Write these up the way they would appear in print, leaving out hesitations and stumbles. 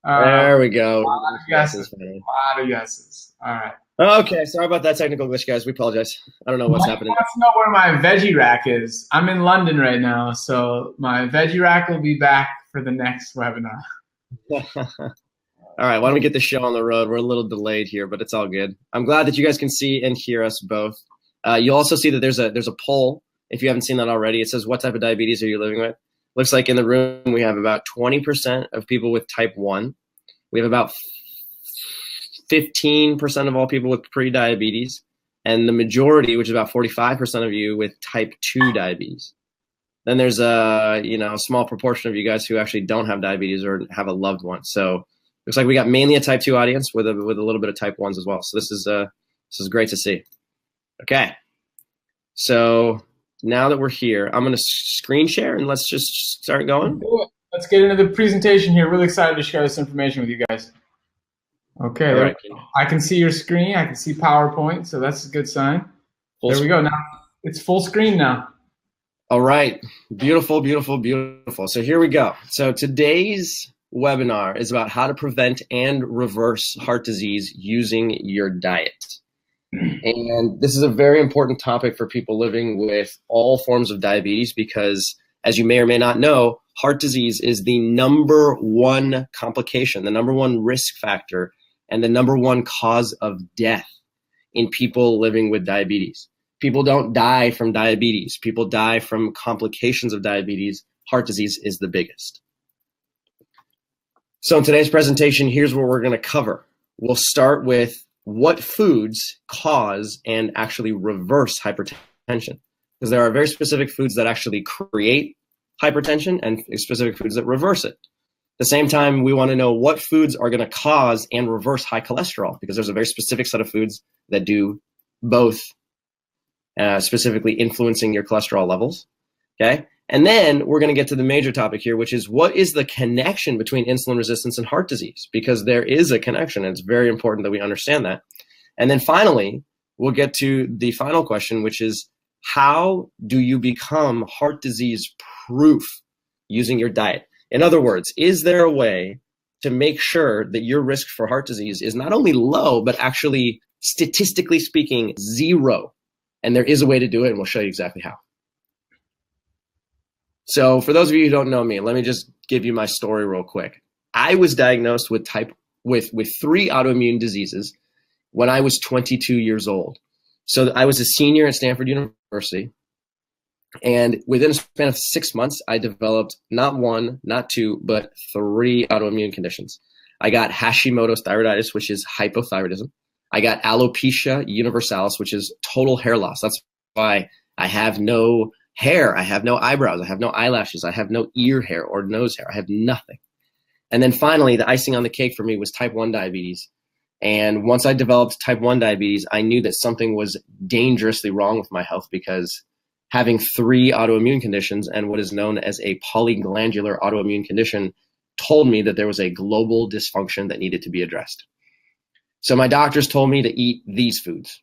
There we go. A lot of guesses. Guesses, man. A lot of guesses. All right. Okay, sorry about that technical glitch, guys. We apologize. I don't know what's Mike happening. wants to know where my veggie rack is. I'm in London right now, so my veggie rack will be back for the next webinar. All right, why don't we get the show on the road? We're a little delayed here, but it's all good. I'm glad that you guys can see and hear us both. You'll also see that there's a poll. If you haven't seen that already, it says, what type of diabetes are you living with? Looks like in the room we have about 20% of people with type 1. We have about 15% of all people with pre-diabetes, and the majority, which is about 45% of you, with type 2 diabetes. Then there's a small proportion of you guys who actually don't have diabetes or have a loved one. So looks like we got mainly a type 2 audience with a little bit of type 1s as well. So this is great to see. Okay, so now that we're here, I'm going to screen share and let's just start going. Let's get into the presentation here. Really excited to share this information with you guys. Okay, there we go. I can see your screen. I can see PowerPoint, so that's a good sign. There we go. Now it's full screen now. All right, beautiful, beautiful, beautiful. So here we go. So today's webinar is about how to prevent and reverse heart disease using your diet. And this is a very important topic for people living with all forms of diabetes because, as you may or may not know, heart disease is the #1 complication, the #1 risk factor, and the #1 cause of death in people living with diabetes. People don't die from diabetes. People die from complications of diabetes. Heart disease is the biggest. So in today's presentation, here's what we're going to cover. We'll start with what foods cause and actually reverse hypertension, because there are very specific foods that actually create hypertension and specific foods that reverse it. At the same time, we want to know what foods are going to cause and reverse high cholesterol, because there's a very specific set of foods that do both, specifically influencing your cholesterol levels. Okay, and then we're going to get to the major topic here, which is what is the connection between insulin resistance and heart disease, because there is a connection and it's very important that we understand that. And then finally, we'll get to the final question, which is how do you become heart disease proof using your diet? In other words, is there a way to make sure that your risk for heart disease is not only low, but actually, statistically speaking, 0? And there is a way to do it, and we'll show you exactly how. So for those of you who don't know me, let me just give you my story real quick. I was diagnosed with 3 autoimmune diseases when I was 22 years old. So I was a senior at Stanford University. And within a span of 6 months, I developed not 1, not 2, but 3 autoimmune conditions. I got Hashimoto's thyroiditis, which is hypothyroidism. I got alopecia universalis, which is total hair loss. That's why I have no hair. I have no eyebrows. I have no eyelashes. I have no ear hair or nose hair. I have nothing. And then finally, the icing on the cake for me was type 1 diabetes. And once I developed type 1 diabetes, I knew that something was dangerously wrong with my health, because having 3 autoimmune conditions and what is known as a polyglandular autoimmune condition told me that there was a global dysfunction that needed to be addressed. So my doctors told me to eat these foods: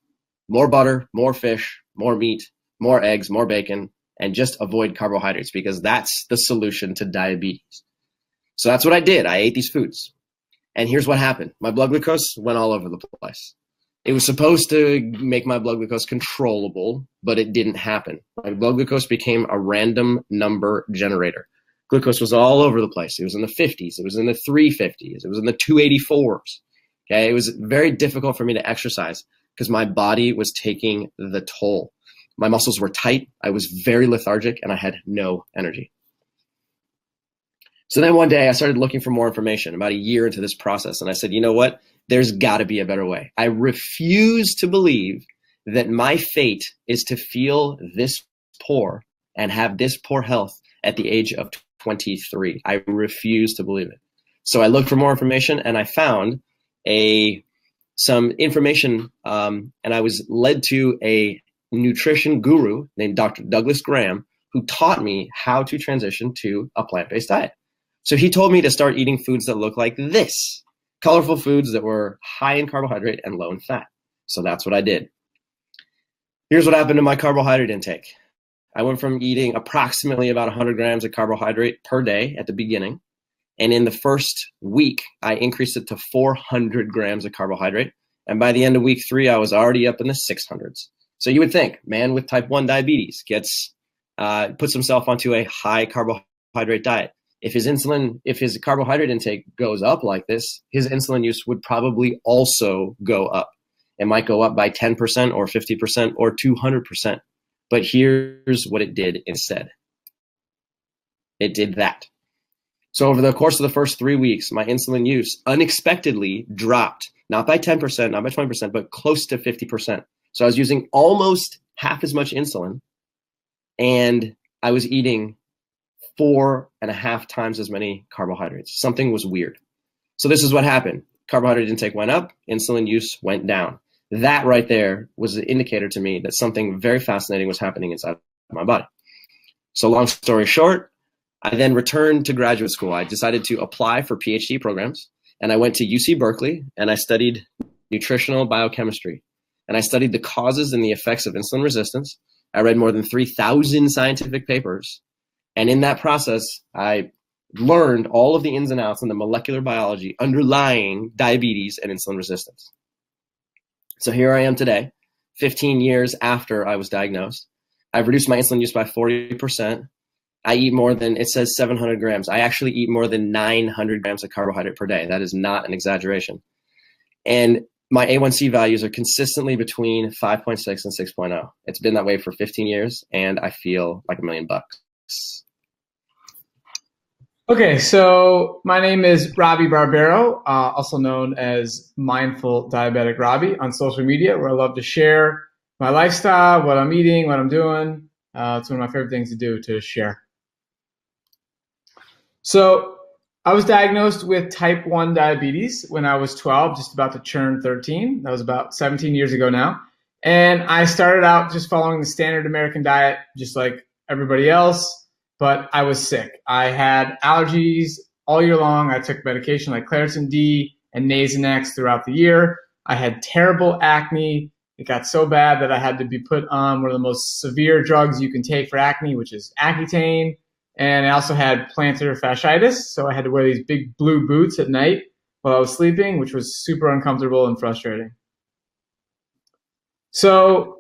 more butter, more fish, more meat, more eggs, more bacon, and just avoid carbohydrates, because that's the solution to diabetes. So that's what I did. I ate these foods. And here's what happened. My blood glucose went all over the place. It was supposed to make my blood glucose controllable, but it didn't happen. My blood glucose became a random number generator. Glucose was all over the place. It was in the 50s. It was in the 350s. It was in the 284s. Okay, it was very difficult for me to exercise because my body was taking the toll. My muscles were tight. I was very lethargic, and I had no energy. So then one day I started looking for more information about a year into this process. And I said, you know what? There's got to be a better way. I refuse to believe that my fate is to feel this poor and have this poor health at the age of 23. I refuse to believe it. So I looked for more information, and I found some information, and I was led to a nutrition guru named Dr. Douglas Graham, who taught me how to transition to a plant-based diet. So he told me to start eating foods that look like this: colorful foods that were high in carbohydrate and low in fat. So that's what I did. Here's what happened to my carbohydrate intake. I went from eating approximately about 100 grams of carbohydrate per day at the beginning And in the first week, I increased it to 400 grams of carbohydrate. And by the end of week 3, I was already up in the 600s. So you would think, man with type 1 diabetes puts himself onto a high carbohydrate diet. If his carbohydrate intake goes up like this, his insulin use would probably also go up. It might go up by 10% or 50% or 200%. But here's what it did instead. It did that. So over the course of the first 3 weeks, my insulin use unexpectedly dropped, not by 10%, not by 20%, but close to 50%. So I was using almost half as much insulin, and I was eating 4.5 times as many carbohydrates. Something was weird. So this is what happened. Carbohydrate intake went up, insulin use went down. That right there was an indicator to me that something very fascinating was happening inside my body. So long story short, I then returned to graduate school. I decided to apply for PhD programs, and I went to UC Berkeley, and I studied nutritional biochemistry. And I studied the causes and the effects of insulin resistance. I read more than 3,000 scientific papers. And in that process, I learned all of the ins and outs and the molecular biology underlying diabetes and insulin resistance. So here I am today, 15 years after I was diagnosed. I've reduced my insulin use by 40%. I eat more than, it says 700 grams. I actually eat more than 900 grams of carbohydrate per day. That is not an exaggeration. And my A1C values are consistently between 5.6 and 6.0. It's been that way for 15 years, and I feel like $1 million. Okay, so my name is Robbie Barbero, also known as Mindful Diabetic Robbie on social media, where I love to share my lifestyle, what I'm eating, what I'm doing. It's one of my favorite things to do, to share. So I was diagnosed with type 1 diabetes when I was 12, just about to turn 13. That was about 17 years ago now. And I started out just following the standard American diet, just like everybody else, but I was sick. I had allergies all year long. I took medication like Claritin D and Nasonex throughout the year. I had terrible acne. It got so bad that I had to be put on one of the most severe drugs you can take for acne, which is Accutane. And I also had plantar fasciitis, so I had to wear these big blue boots at night while I was sleeping, which was super uncomfortable and frustrating. So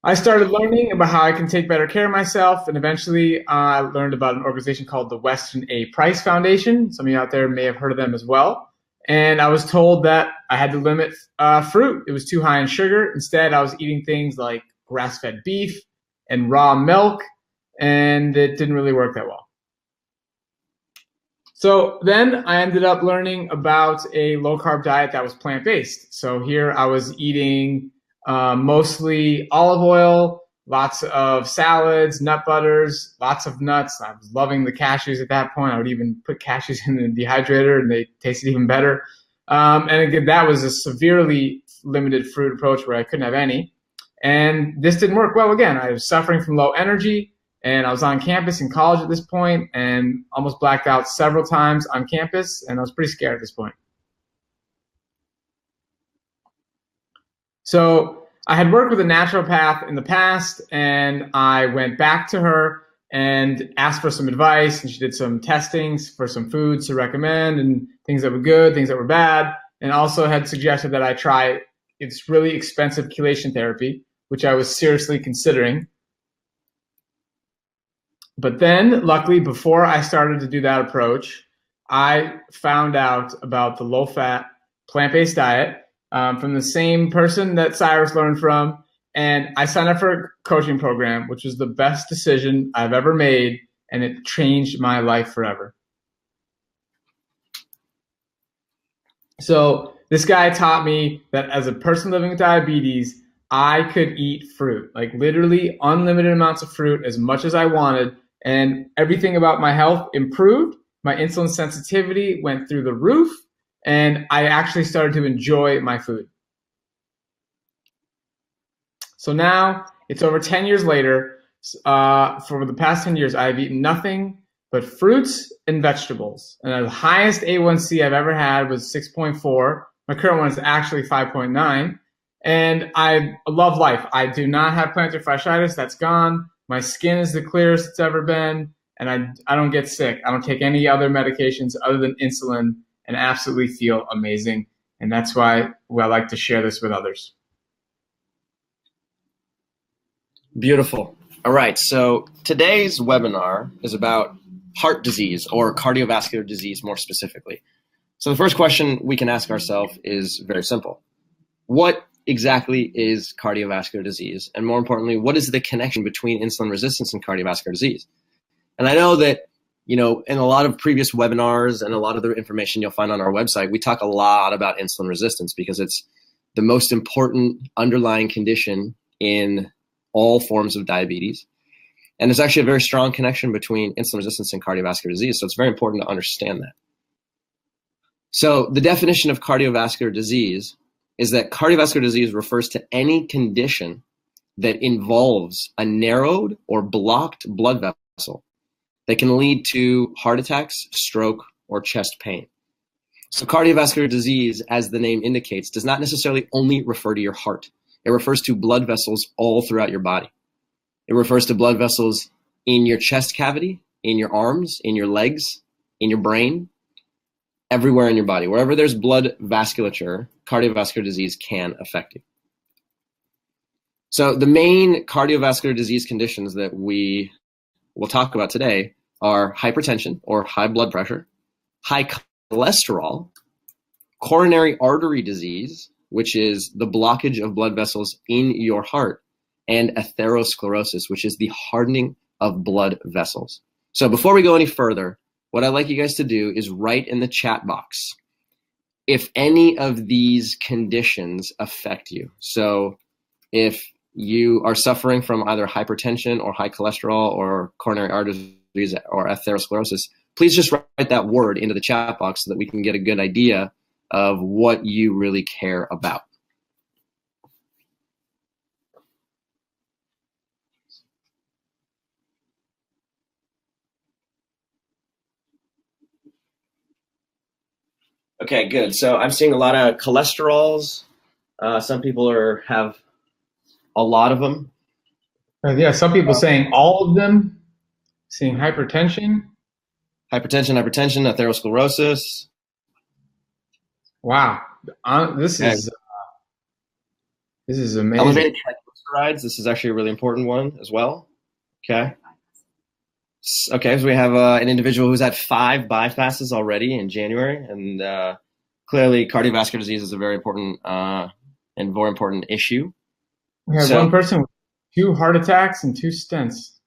I started learning about how I can take better care of myself, and eventually I learned about an organization called the Weston A. Price Foundation. Some of you out there may have heard of them as well. And I was told that I had to limit fruit. It was too high in sugar. Instead, I was eating things like grass-fed beef and raw milk, and it didn't really work that well. So then I ended up learning about a low-carb diet that was plant-based. So here I was eating mostly olive oil, lots of salads, nut butters, lots of nuts. I was loving the cashews at that point. I would even put cashews in the dehydrator, and they tasted even better. And again, that was a severely limited fruit approach where I couldn't have any. And this didn't work well again. I was suffering from low energy, and I was on campus in college at this point and almost blacked out several times on campus, and I was pretty scared at this point. So I had worked with a naturopath in the past, and I went back to her and asked for some advice, and she did some testings for some foods to recommend and things that were good, things that were bad, and also had suggested that I try this really expensive chelation therapy, which I was seriously considering. But then, luckily, before I started to do that approach, I found out about the low-fat, plant-based diet from the same person that Cyrus learned from, and I signed up for a coaching program, which was the best decision I've ever made, and it changed my life forever. So this guy taught me that as a person living with diabetes, I could eat fruit, like literally unlimited amounts of fruit, as much as I wanted, and everything about my health improved. My insulin sensitivity went through the roof, and I actually started to enjoy my food. So now it's over 10 years later. For the past 10 years, I've eaten nothing but fruits and vegetables. And the highest A1C I've ever had was 6.4. My current one is actually 5.9. And I love life. I do not have plantar fasciitis. That's gone. My skin is the clearest it's ever been. and I don't get sick. I don't take any other medications other than insulin and absolutely feel amazing. And that's why I like to share this with others. Beautiful. All right. So today's webinar is about heart disease, or cardiovascular disease more specifically. So the first question we can ask ourselves is very simple. What exactly is cardiovascular disease? And more importantly, what is the connection between insulin resistance and cardiovascular disease? And I know that, in a lot of previous webinars and a lot of the information you'll find on our website, we talk a lot about insulin resistance because it's the most important underlying condition in all forms of diabetes. And there's actually a very strong connection between insulin resistance and cardiovascular disease. So it's very important to understand that. So the definition of cardiovascular disease is that cardiovascular disease refers to any condition that involves a narrowed or blocked blood vessel that can lead to heart attacks, stroke, or chest pain. So cardiovascular disease, as the name indicates, does not necessarily only refer to your heart. It refers to blood vessels all throughout your body. It refers to blood vessels in your chest cavity, in your arms, in your legs, in your brain, everywhere in your body. Wherever there's blood vasculature, cardiovascular disease can affect you. So the main cardiovascular disease conditions that we will talk about today are hypertension, or high blood pressure, high cholesterol, coronary artery disease, which is the blockage of blood vessels in your heart, and atherosclerosis, which is the hardening of blood vessels. So before we go any further, what I'd like you guys to do is write in the chat box if any of these conditions affect you. So if you are suffering from either hypertension or high cholesterol or coronary artery disease or atherosclerosis, please just write that word into the chat box so that we can get a good idea of what you really care about. Okay, good. So I'm seeing a lot of cholesterols. Some people have a lot of them. Yeah, some people saying all of them, seeing hypertension. Hypertension, atherosclerosis. Wow, this is amazing. Elevated triglycerides. This is actually a really important one as well. Okay. Okay, so we have an individual who's had 5 bypasses already in January, and clearly cardiovascular disease is a very important and more important issue. We have one person with 2 heart attacks and 2 stents.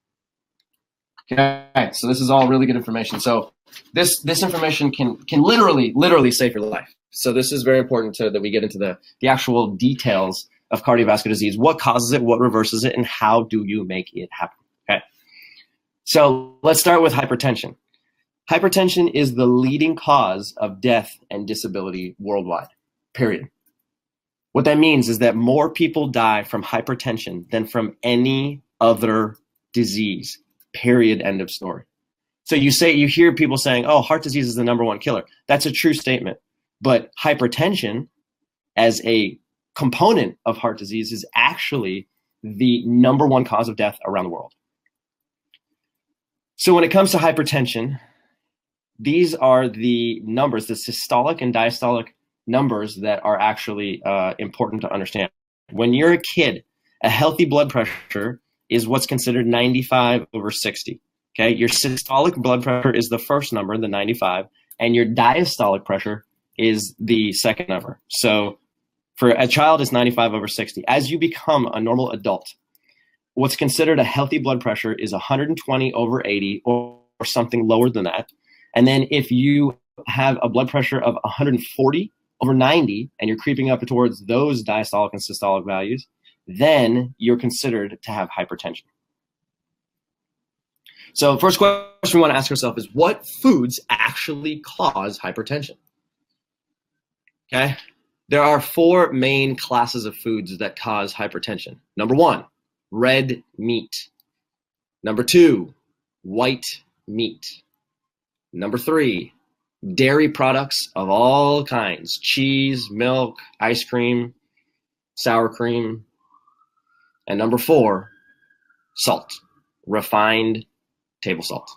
Okay, so this is all really good information. So this information can literally save your life. So this is very important that we get into the actual details of cardiovascular disease. What causes it, what reverses it, and how do you make it happen? Okay. So let's start with hypertension. Hypertension is the leading cause of death and disability worldwide, period. What that means is that more people die from hypertension than from any other disease, period, end of story. So you hear people saying, oh, heart disease is the #1 killer. That's a true statement. But hypertension as a component of heart disease is actually the #1 cause of death around the world. So when it comes to hypertension, these are the numbers, the systolic and diastolic numbers that are actually important to understand. When you're a kid, a healthy blood pressure is what's considered 95/60. Okay, your systolic blood pressure is the first number, the 95, and your diastolic pressure is the second number. So for a child, it's 95/60. As you become a normal adult, what's considered a healthy blood pressure is 120/80 or something lower than that. And then if you have a blood pressure of 140/90 and you're creeping up towards those diastolic and systolic values, then you're considered to have hypertension. So the first question we want to ask ourselves is, what foods actually cause hypertension? Okay, there are 4 main classes of foods that cause hypertension. #1, red meat. #2, white meat. #3, dairy products of all kinds: cheese, milk, ice cream, sour cream. And #4, salt, refined table salt.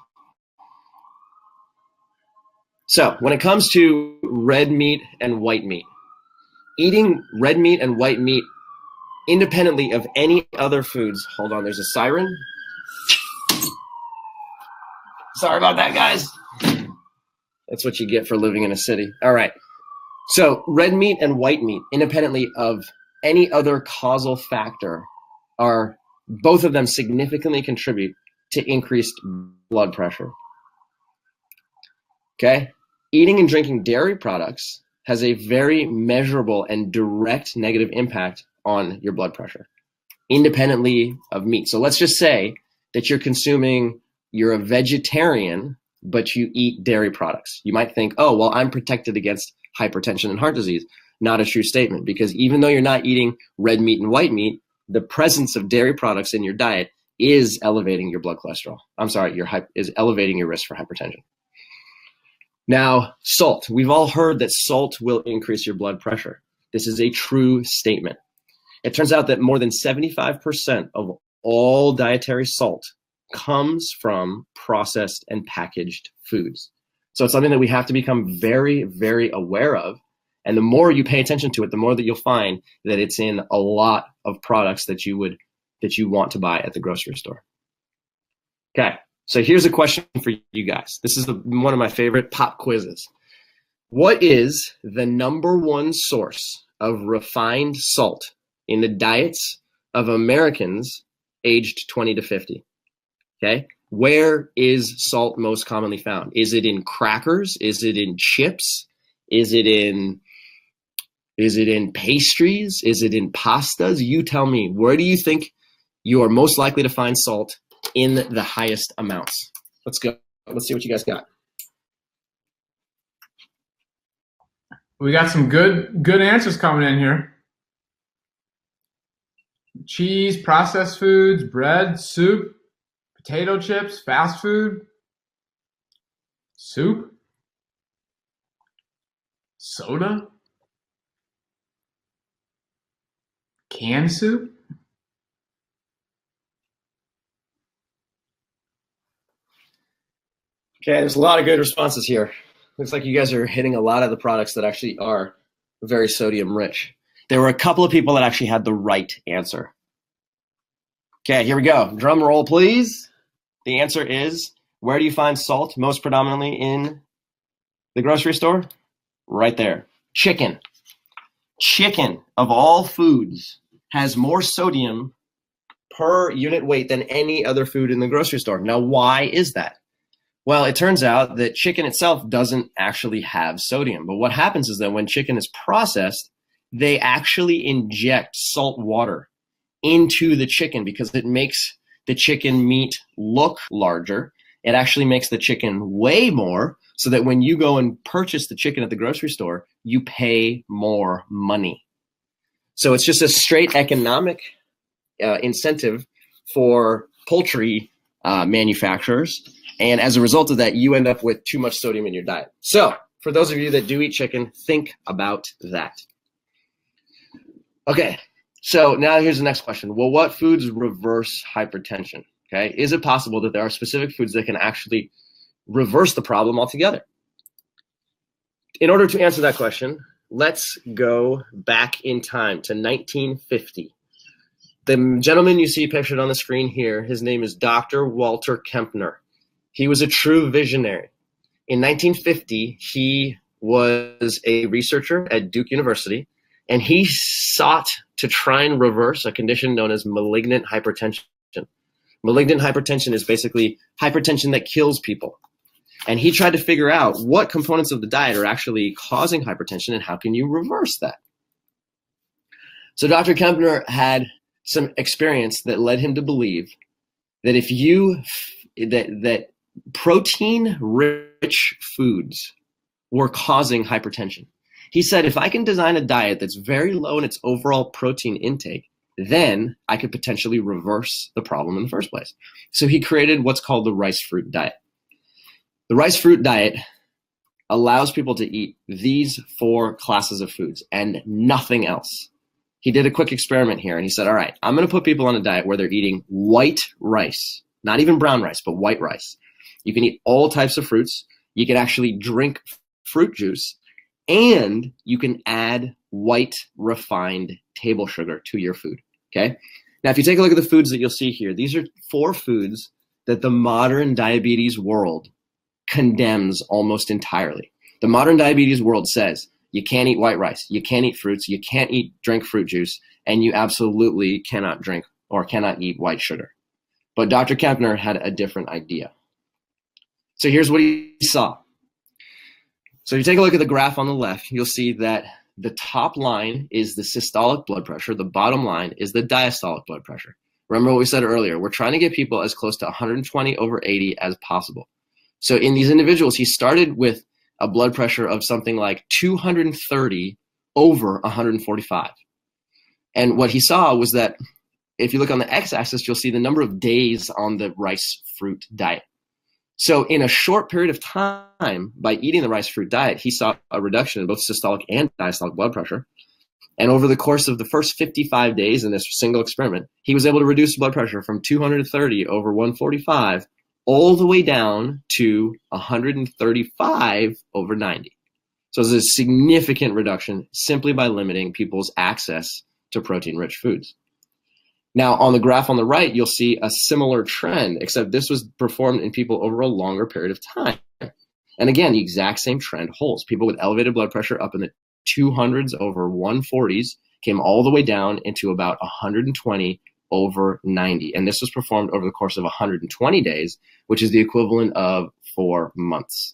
So when it comes to red meat and white meat, eating red meat and white meat independently of any other foods. Hold on, there's a siren. Sorry about that, guys. That's what you get for living in a city. All right. So red meat and white meat, independently of any other causal factor, are both of them significantly contribute to increased blood pressure. Okay? Eating and drinking dairy products has a very measurable and direct negative impact on your blood pressure, independently of meat. So let's just say that you're a vegetarian, but you eat dairy products. You might think, oh, well, I'm protected against hypertension and heart disease. Not a true statement, because even though you're not eating red meat and white meat, the presence of dairy products in your diet is elevating your blood cholesterol. Is elevating your risk for hypertension. Now, salt. We've all heard that salt will increase your blood pressure. This is a true statement. It turns out that more than 75% of all dietary salt comes from processed and packaged foods. So it's something that we have to become very, very aware of. And the more you pay attention to it, the more that you'll find that it's in a lot of products that you want to buy at the grocery store. Okay. So here's a question for you guys. This is one of my favorite pop quizzes. What is the number one source of refined salt in the diets of Americans aged 20 to 50? Okay. Where is salt most commonly found? Is it in crackers? Is it in chips? Is it in pastries? Is it in pastas? You tell me, where do you think you are most likely to find salt in the highest amounts? Let's go. Let's see what you guys got. We got some good answers coming in here. Cheese, processed foods, bread, soup, potato chips, fast food, soup, soda, canned soup. Okay, there's a lot of good responses here. Looks like you guys are hitting a lot of the products that actually are very sodium rich. There were a couple of people that actually had the right answer. Okay, here we go. Drum roll, please. The answer is, where do you find salt most predominantly in the grocery store? Right there. Chicken. Chicken, of all foods, has more sodium per unit weight than any other food in the grocery store. Now, why is that? Well, it turns out that chicken itself doesn't actually have sodium. But what happens is that when chicken is processed, they actually inject salt water into the chicken because it makes the chicken meat look larger. It actually makes the chicken weigh more, so that when you go and purchase the chicken at the grocery store, you pay more money. So it's just a straight economic incentive for poultry manufacturers. And as a result of that, you end up with too much sodium in your diet. So for those of you that do eat chicken, think about that. Okay, so now here's the next question. Well, what foods reverse hypertension? Okay, is it possible that there are specific foods that can actually reverse the problem altogether? In order to answer that question, let's go back in time to 1950. The gentleman you see pictured on the screen here, his name is Dr. Walter Kempner. He was a true visionary. In 1950, he was a researcher at Duke University, and he sought to try and reverse a condition known as malignant hypertension. Malignant hypertension is basically hypertension that kills people. And he tried to figure out what components of the diet are actually causing hypertension and how can you reverse that. So Dr. Kempner had some experience that led him to believe that that protein-rich foods were causing hypertension. He said, if I can design a diet that's very low in its overall protein intake, then I could potentially reverse the problem in the first place. So he created what's called the rice fruit diet. The rice fruit diet allows people to eat these 4 classes of foods and nothing else. He did a quick experiment here and he said, all right, I'm going to put people on a diet where they're eating white rice, not even brown rice, but white rice. You can eat all types of fruits. You can actually drink fruit juice, and you can add white refined table sugar to your food, okay? Now, if you take a look at the foods that you'll see here, these are 4 foods that the modern diabetes world condemns almost entirely. The modern diabetes world says you can't eat white rice, you can't eat fruits, you can't drink fruit juice, and you absolutely cannot drink or cannot eat white sugar. But Dr. Kempner had a different idea. So here's what he saw. So if you take a look at the graph on the left, you'll see that the top line is the systolic blood pressure. The bottom line is the diastolic blood pressure. Remember what we said earlier. We're trying to get people as close to 120/80 as possible. So in these individuals, he started with a blood pressure of something like 230/145. And what he saw was that if you look on the x-axis, you'll see the number of days on the rice fruit diet. So in a short period of time, by eating the rice fruit diet, he saw a reduction in both systolic and diastolic blood pressure. And over the course of the first 55 days in this single experiment, he was able to reduce blood pressure from 230/145 all the way down to 135/90. So it's a significant reduction simply by limiting people's access to protein-rich foods. Now, on the graph on the right, you'll see a similar trend, except this was performed in people over a longer period of time. And again, the exact same trend holds. People with elevated blood pressure up in the 200s/140s came all the way down into about 120/90. And this was performed over the course of 120 days, which is the equivalent of 4 months.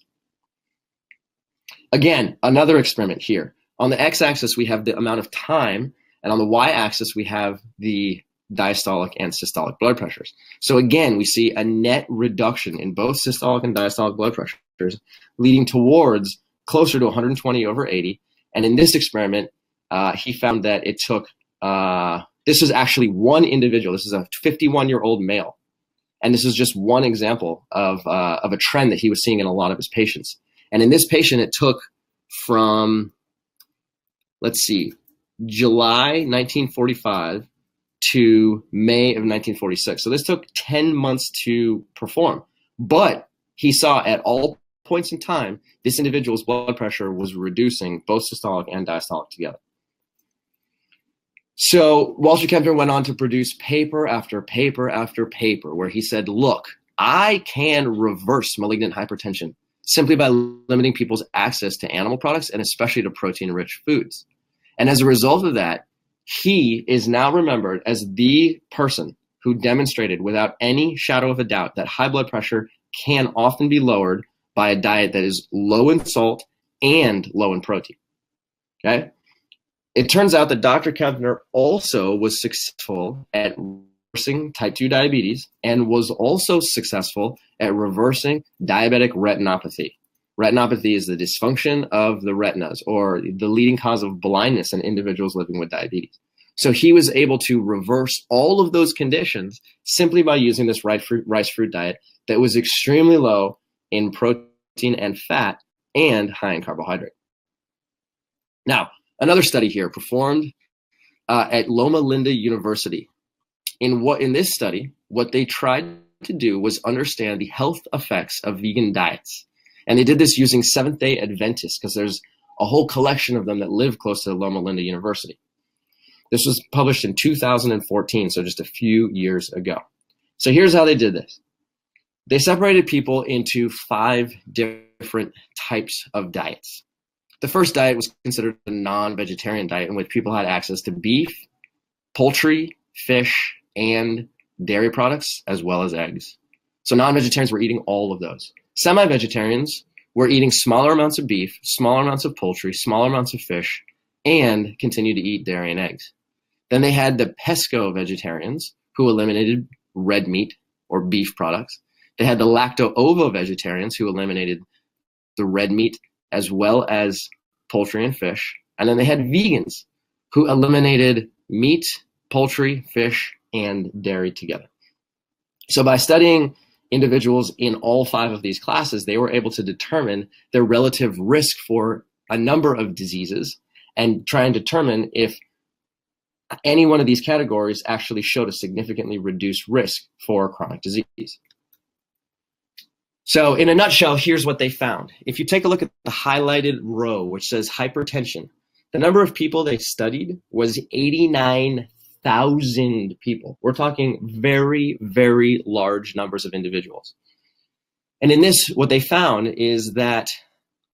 Again, another experiment here. On the x-axis, we have the amount of time, and on the y-axis, we have the diastolic and systolic blood pressures. So again, we see a net reduction in both systolic and diastolic blood pressures, leading towards closer to 120/80. And in this experiment, he found that it took, this was actually one individual. This is a 51-year-old male. And this is just one example of a trend that he was seeing in a lot of his patients. And in this patient, it took from, let's see, July 1945 to May of 1946. So this took 10 months to perform. But he saw at all points in time, this individual's blood pressure was reducing both systolic and diastolic together. So Walter Kempner went on to produce paper after paper after paper where he said, look, I can reverse malignant hypertension simply by limiting people's access to animal products and especially to protein-rich foods. And as a result of that, he is now remembered as the person who demonstrated without any shadow of a doubt that high blood pressure can often be lowered by a diet that is low in salt and low in protein, okay? It turns out that Dr. Kempner also was successful at reversing type 2 diabetes and was also successful at reversing diabetic retinopathy. Retinopathy is the dysfunction of the retinas or the leading cause of blindness in individuals living with diabetes. So he was able to reverse all of those conditions simply by using this rice fruit diet that was extremely low in protein and fat and high in carbohydrate. Now, another study here performed at Loma Linda University. In this study, what they tried to do was understand the health effects of vegan diets. And they did this using Seventh-day Adventists because there's a whole collection of them that live close to Loma Linda University. This was published in 2014, so just a few years ago. So here's how they did this. They separated people into 5 different types of diets. The first diet was considered a non-vegetarian diet in which people had access to beef, poultry, fish, and dairy products, as well as eggs. So non-vegetarians were eating all of those. Semi-vegetarians were eating smaller amounts of beef, smaller amounts of poultry, smaller amounts of fish, and continued to eat dairy and eggs. Then they had the pesco-vegetarians who eliminated red meat or beef products. They had the lacto-ovo-vegetarians who eliminated the red meat as well as poultry and fish. And then they had vegans who eliminated meat, poultry, fish, and dairy together. So by studying individuals in all 5 of these classes, they were able to determine their relative risk for a number of diseases and try and determine if any one of these categories actually showed a significantly reduced risk for chronic disease. So in a nutshell, here's what they found. If you take a look at the highlighted row, which says hypertension, the number of people they studied was 89,000 people. We're talking very, very large numbers of individuals. And in this, what they found is that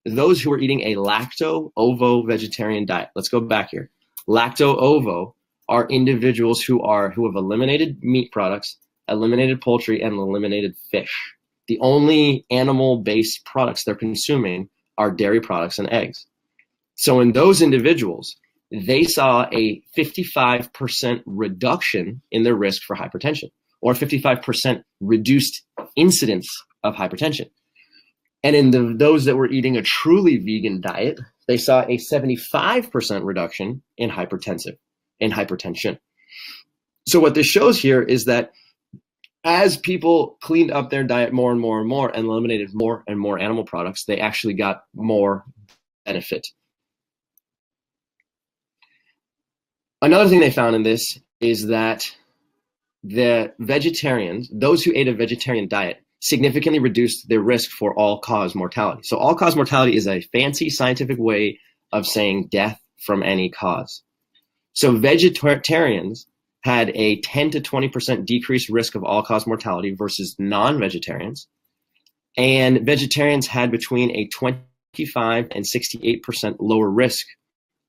those who are eating a lacto-ovo vegetarian diet, let's go back here. Lacto-ovo are individuals who have eliminated meat products, eliminated poultry, and eliminated fish. The only animal-based products they're consuming are dairy products and eggs. So in those individuals, they saw a 55% reduction in their risk for hypertension, or 55% reduced incidence of hypertension. And in those that were eating a truly vegan diet, they saw a 75% reduction in hypertension. So what this shows here is that as people cleaned up their diet more and more and more and eliminated more and more animal products, they actually got more benefit. Another thing they found in this is that the vegetarians, those who ate a vegetarian diet, significantly reduced their risk for all-cause mortality. So all-cause mortality is a fancy scientific way of saying death from any cause. So vegetarians had a 10 to 20% decreased risk of all-cause mortality versus non-vegetarians. And vegetarians had between a 25 and 68% lower risk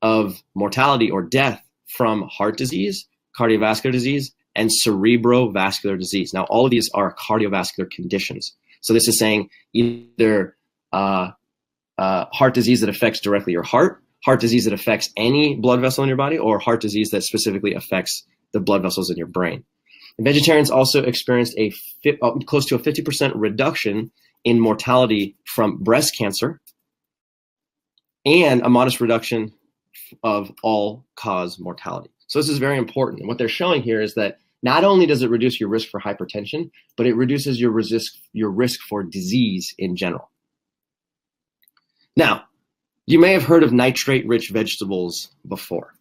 of mortality or death from heart disease, cardiovascular disease, and cerebrovascular disease. Now, all of these are cardiovascular conditions. So this is saying either heart disease that affects directly your heart disease that affects any blood vessel in your body, or heart disease that specifically affects the blood vessels in your brain. And vegetarians also experienced close to a 50% reduction in mortality from breast cancer and a modest reduction of all-cause mortality. So this is very important. And what they're showing here is that not only does it reduce your risk for hypertension, but it reduces your risk for disease in general. Now, you may have heard of nitrate-rich vegetables before.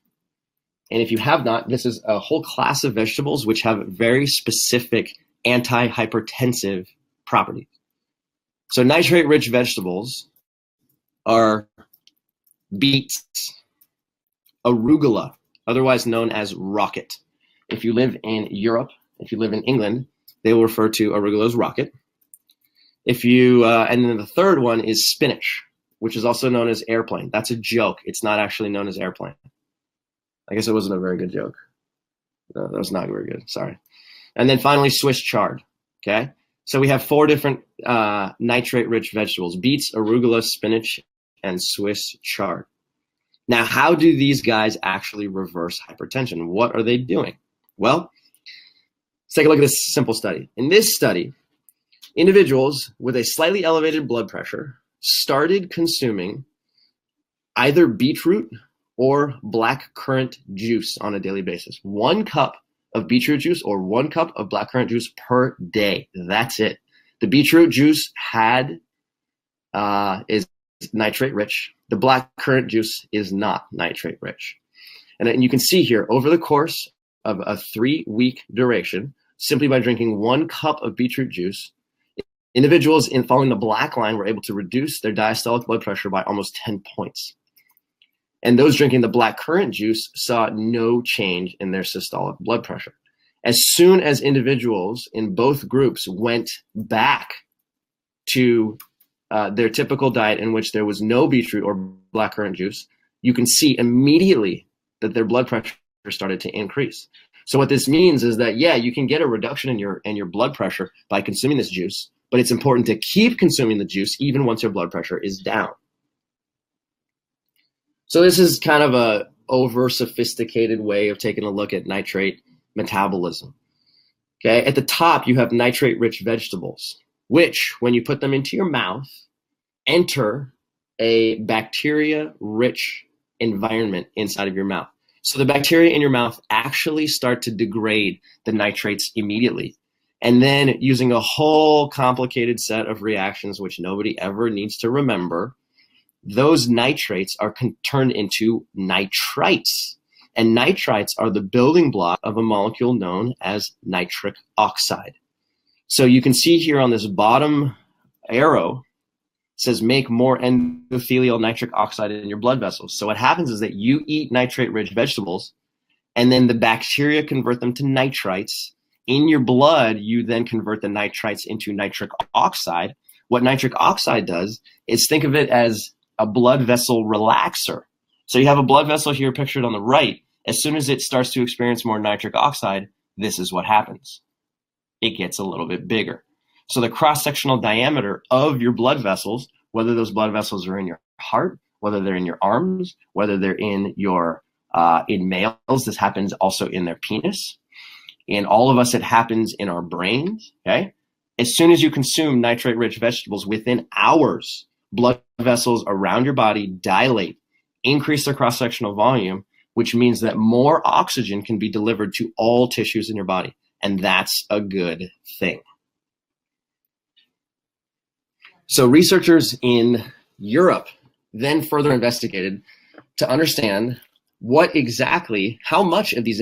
And if you have not, this is a whole class of vegetables which have very specific anti-hypertensive properties. So nitrate-rich vegetables are beets, arugula, otherwise known as rocket. If you live in Europe, if you live in England, they will refer to arugula as rocket. And then the third one is spinach, which is also known as airplane. That's a joke. It's not actually known as airplane. I guess it wasn't a very good joke. No, that was not very good. Sorry. And then finally, Swiss chard. Okay. So we have 4 different nitrate-rich vegetables: beets, arugula, spinach, and Swiss chard. Now, how do these guys actually reverse hypertension? What are they doing? Well, let's take a look at this simple study. In this study, individuals with a slightly elevated blood pressure started consuming either beetroot or black currant juice on a daily basis. 1 cup of beetroot juice or 1 cup of black currant juice per day. That's it. The beetroot juice is nitrate rich. The black currant juice is not nitrate rich. And you can see here, over the course of a 3-week duration, simply by drinking 1 cup of beetroot juice, individuals following the black line were able to reduce their diastolic blood pressure by almost 10 points. And those drinking the black currant juice saw no change in their systolic blood pressure. As soon as individuals in both groups went back to their typical diet in which there was no beetroot or black currant juice, you can see immediately that their blood pressure started to increase. So what this means is that, yeah, you can get a reduction in your blood pressure by consuming this juice, but it's important to keep consuming the juice even once your blood pressure is down. So this is kind of a over-sophisticated way of taking a look at nitrate metabolism. Okay, at the top, you have nitrate-rich vegetables, which, when you put them into your mouth, enter a bacteria-rich environment inside of your mouth. So the bacteria in your mouth actually start to degrade the nitrates immediately. And then, using a whole complicated set of reactions, which nobody ever needs to remember, those nitrates are turned into nitrites. And nitrites are the building block of a molecule known as nitric oxide. So you can see here on this bottom arrow says make more endothelial nitric oxide in your blood vessels. So what happens is that you eat nitrate-rich vegetables, and then the bacteria convert them to nitrites. In your blood, you then convert the nitrites into nitric oxide. What nitric oxide does is, think of it as a blood vessel relaxer. So you have a blood vessel here pictured on the right. As soon as it starts to experience more nitric oxide, this is what happens. It gets a little bit bigger. So the cross-sectional diameter of your blood vessels, whether those blood vessels are in your heart, whether they're in your arms, whether they're in your in males, this happens also in their penis. In all of us, it happens in our brains. Okay. As soon as you consume nitrate-rich vegetables, within hours, blood vessels around your body dilate, increase their cross-sectional volume, which means that more oxygen can be delivered to all tissues in your body. And that's a good thing. So researchers in Europe then further investigated to understand how much of these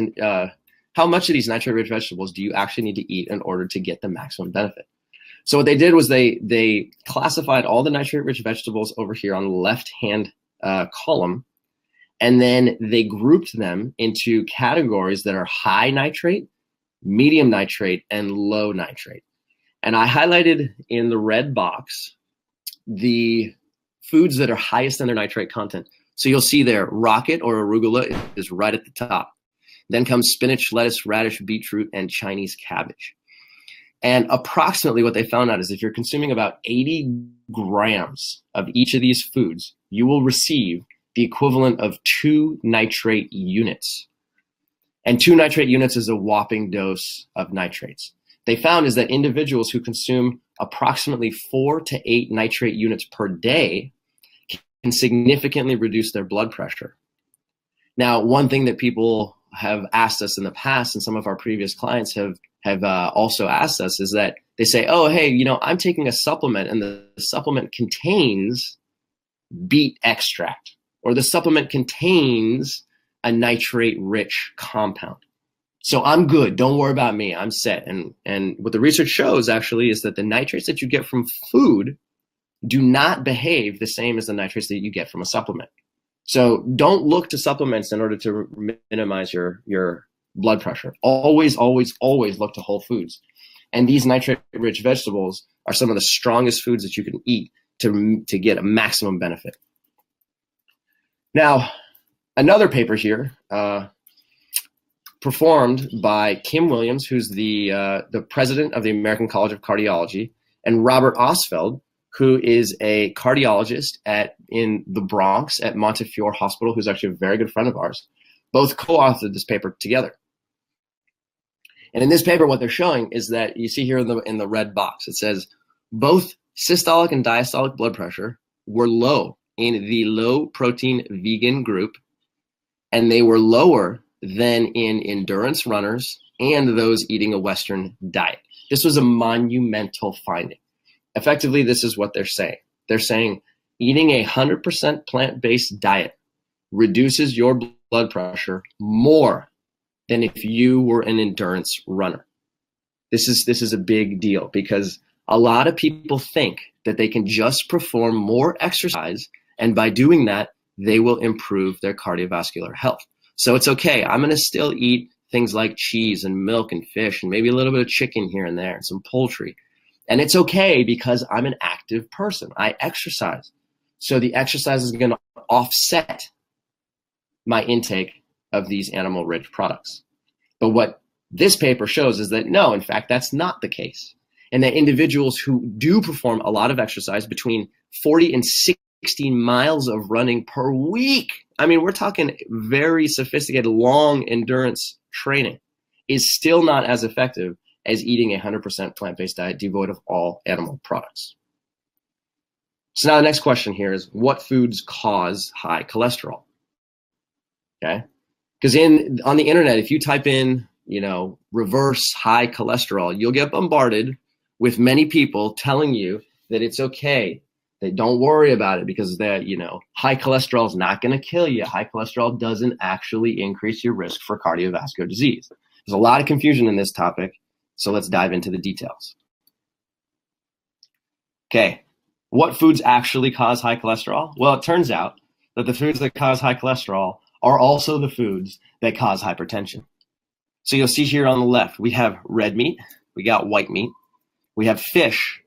nitrate-rich vegetables do you actually need to eat in order to get the maximum benefit. So what they did was they classified all the nitrate-rich vegetables over here on the left-hand column, and then they grouped them into categories that are high nitrate, medium nitrate, and low nitrate. And I highlighted in the red box the foods that are highest in their nitrate content. So you'll see there, rocket or arugula is right at the top. Then comes spinach, lettuce, radish, beetroot, and Chinese cabbage. And approximately what they found out is if you're consuming about 80 grams of each of these foods, you will receive the equivalent of 2 nitrate units. And 2 nitrate units is a whopping dose of nitrates. They found is that individuals who consume approximately 4 to 8 nitrate units per day can significantly reduce their blood pressure. Now, one thing that people have asked us in the past, and some of our previous clients have also asked us, is that they say, oh, hey, I'm taking a supplement and the supplement contains beet extract, or the supplement contains a nitrate-rich compound. So I'm good. Don't worry about me. I'm set. And what the research shows actually is that the nitrates that you get from food do not behave the same as the nitrates that you get from a supplement. So don't look to supplements in order to minimize your blood pressure. Always, always, always look to whole foods. And these nitrate-rich vegetables are some of the strongest foods that you can eat to get a maximum benefit. Now, another paper here, performed by Kim Williams, who's the president of the American College of Cardiology, and Robert Ostfeld, who is a cardiologist in the Bronx at Montefiore Hospital, who's actually a very good friend of ours. Both co-authored this paper together. And in this paper, what they're showing is that you see here in the red box, it says both systolic and diastolic blood pressure were low in the low protein vegan group, and they were lower than in endurance runners and those eating a Western diet. This was a monumental finding. Effectively, this is what they're saying. They're saying eating 100% plant-based diet reduces your blood pressure more than if you were an endurance runner. This is a big deal because a lot of people think that they can just perform more exercise, and by doing that, they will improve their cardiovascular health. So it's okay. I'm going to still eat things like cheese and milk and fish and maybe a little bit of chicken here and there and some poultry. And it's okay because I'm an active person. I exercise. So the exercise is going to offset my intake of these animal-rich products. But what this paper shows is that no, in fact, that's not the case. And that individuals who do perform a lot of exercise, between 40 and 60 miles of running per week, I mean, we're talking very sophisticated, long endurance training, is still not as effective as eating 100% plant-based diet devoid of all animal products. So now the next question here is, what foods cause high cholesterol? Okay, because on the internet, if you type in, reverse high cholesterol, you'll get bombarded with many people telling you that it's okay. They don't worry about it because high cholesterol is not going to kill you. High cholesterol doesn't actually increase your risk for cardiovascular disease. There's a lot of confusion in this topic, so let's dive into the details. Okay, what foods actually cause high cholesterol? Well, it turns out that the foods that cause high cholesterol are also the foods that cause hypertension. So you'll see here on the left, we have red meat, we got white meat, we have fish,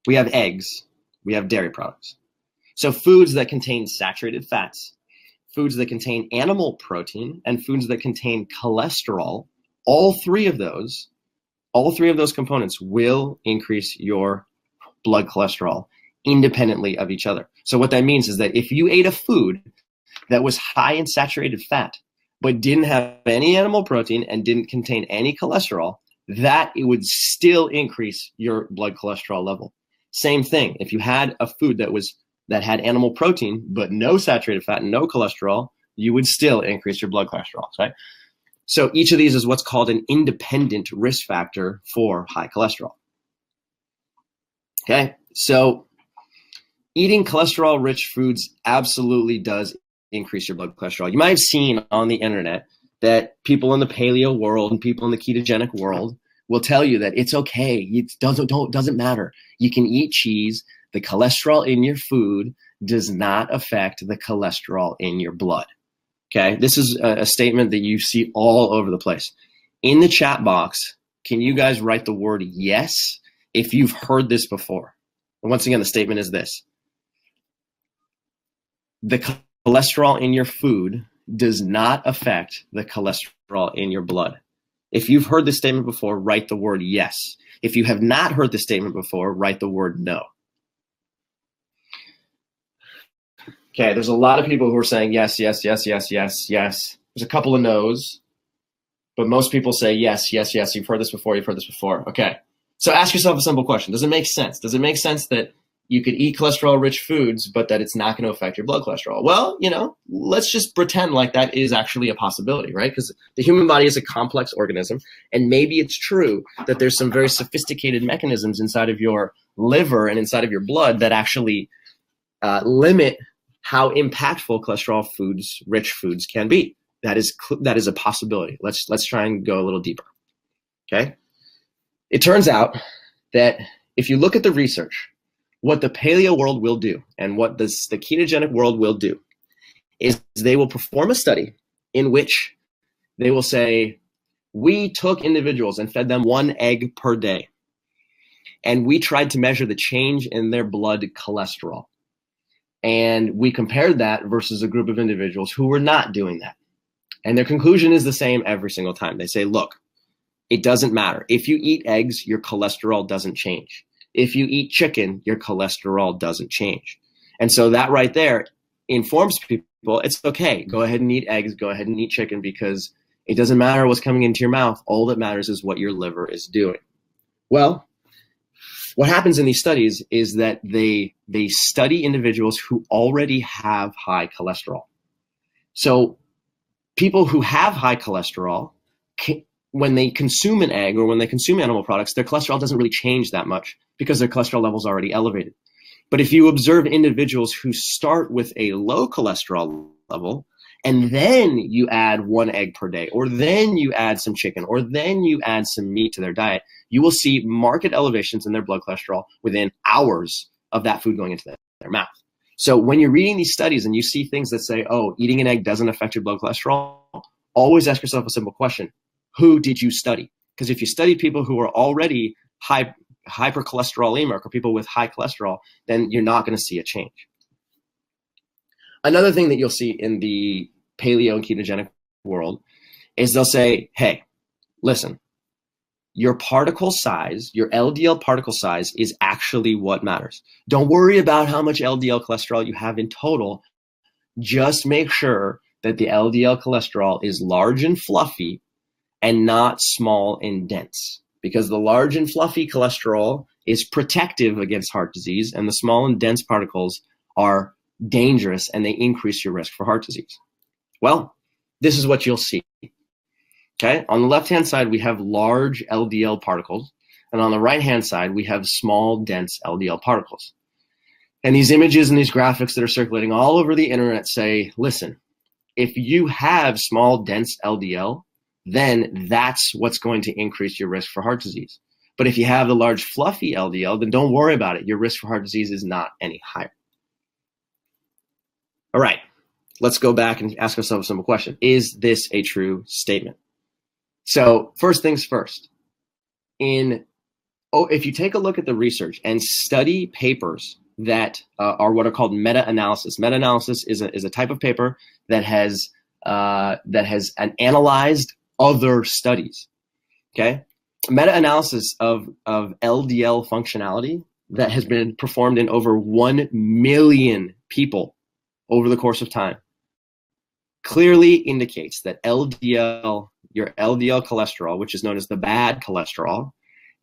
we have eggs, we have dairy products. So foods that contain saturated fats, foods that contain animal protein, and foods that contain cholesterol, all three of those components will increase your blood cholesterol independently of each other. So what that means is that if you ate a food that was high in saturated fat, but didn't have any animal protein and didn't contain any cholesterol, that it would still increase your blood cholesterol level. Same thing, if you had a food that had animal protein, but no saturated fat and no cholesterol, you would still increase your blood cholesterol, right? So each of these is what's called an independent risk factor for high cholesterol. Okay, so eating cholesterol-rich foods absolutely does increase your blood cholesterol. You might have seen on the internet that people in the paleo world and people in the ketogenic world will tell you that it's okay. It doesn't matter. You can eat cheese. The cholesterol in your food does not affect the cholesterol in your blood. Okay, this is a statement that you see all over the place. In the chat box, can you guys write the word yes if you've heard this before? And once again, the statement is this. The cholesterol in your food does not affect the cholesterol in your blood. If you've heard this statement before, write the word yes. If you have not heard this statement before, write the word no. Okay, there's a lot of people who are saying yes, yes, yes, yes, yes, yes. There's a couple of no's, but most people say yes, yes, yes. You've heard this before, you've heard this before. Okay, so ask yourself a simple question. Does it make sense? Does it make sense that you could eat cholesterol-rich foods, but that it's not going to affect your blood cholesterol? Well, let's just pretend like that is actually a possibility, right? Because the human body is a complex organism, and maybe it's true that there's some very sophisticated mechanisms inside of your liver and inside of your blood that actually limit how impactful rich foods can be. That is a possibility. Let's try and go a little deeper. Okay? It turns out that if you look at the research, what the paleo world will do and what the ketogenic world will do is they will perform a study in which they will say, we took individuals and fed them 1 egg per day, and we tried to measure the change in their blood cholesterol. And we compared that versus a group of individuals who were not doing that. And their conclusion is the same every single time. They say, look, it doesn't matter. If you eat eggs, your cholesterol doesn't change. If you eat chicken, your cholesterol doesn't change. And so that right there informs people it's okay. Go ahead and eat eggs. Go ahead and eat chicken, because it doesn't matter what's coming into your mouth. All that matters is what your liver is doing. Well, what happens in these studies is that they study individuals who already have high cholesterol. So people who have high cholesterol, when they consume an egg or when they consume animal products, their cholesterol doesn't really change that much because their cholesterol level is already elevated. But if you observe individuals who start with a low cholesterol level, and then you add 1 egg per day, or then you add some chicken, or then you add some meat to their diet, you will see marked elevations in their blood cholesterol within hours of that food going into their mouth. So when you're reading these studies and you see things that say, oh, eating an egg doesn't affect your blood cholesterol, always ask yourself a simple question. Who did you study? Because if you studied people who are already hypercholesterolemic or people with high cholesterol, then you're not going to see a change. Another thing that you'll see in the paleo and ketogenic world is they'll say, hey, listen, your particle size, your LDL particle size is actually what matters. Don't worry about how much LDL cholesterol you have in total. Just make sure that the LDL cholesterol is large and fluffy and not small and dense, because the large and fluffy cholesterol is protective against heart disease, and the small and dense particles are dangerous and they increase your risk for heart disease. Well, this is what you'll see. Okay, on the left-hand side, we have large LDL particles, and on the right-hand side, we have small, dense LDL particles. And these images and these graphics that are circulating all over the internet say, listen, if you have small, dense LDL, then that's what's going to increase your risk for heart disease. But if you have the large fluffy LDL, then don't worry about it. Your risk for heart disease is not any higher. All right, let's go back and ask ourselves a simple question. Is this a true statement? So first things first, if you take a look at the research and study papers that are what are called meta-analysis. Meta-analysis is a type of paper that has analyzed other studies. Okay, meta-analysis of LDL functionality that has been performed in over 1 million people over the course of time clearly indicates that your LDL cholesterol, which is known as the bad cholesterol,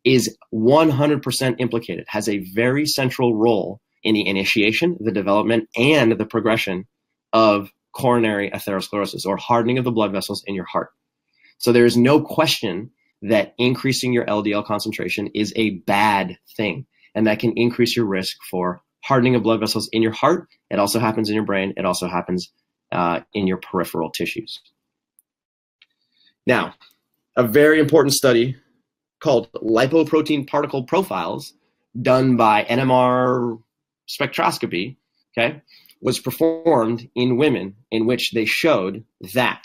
is 100% implicated, has a very central role in the initiation, the development, and the progression of coronary atherosclerosis, or hardening of the blood vessels in your heart. So there is no question that increasing your LDL concentration is a bad thing, and that can increase your risk for hardening of blood vessels in your heart. It also happens in your brain. It also happens in your peripheral tissues. Now, a very important study called lipoprotein particle profiles, done by NMR spectroscopy, okay, was performed in women in which they showed that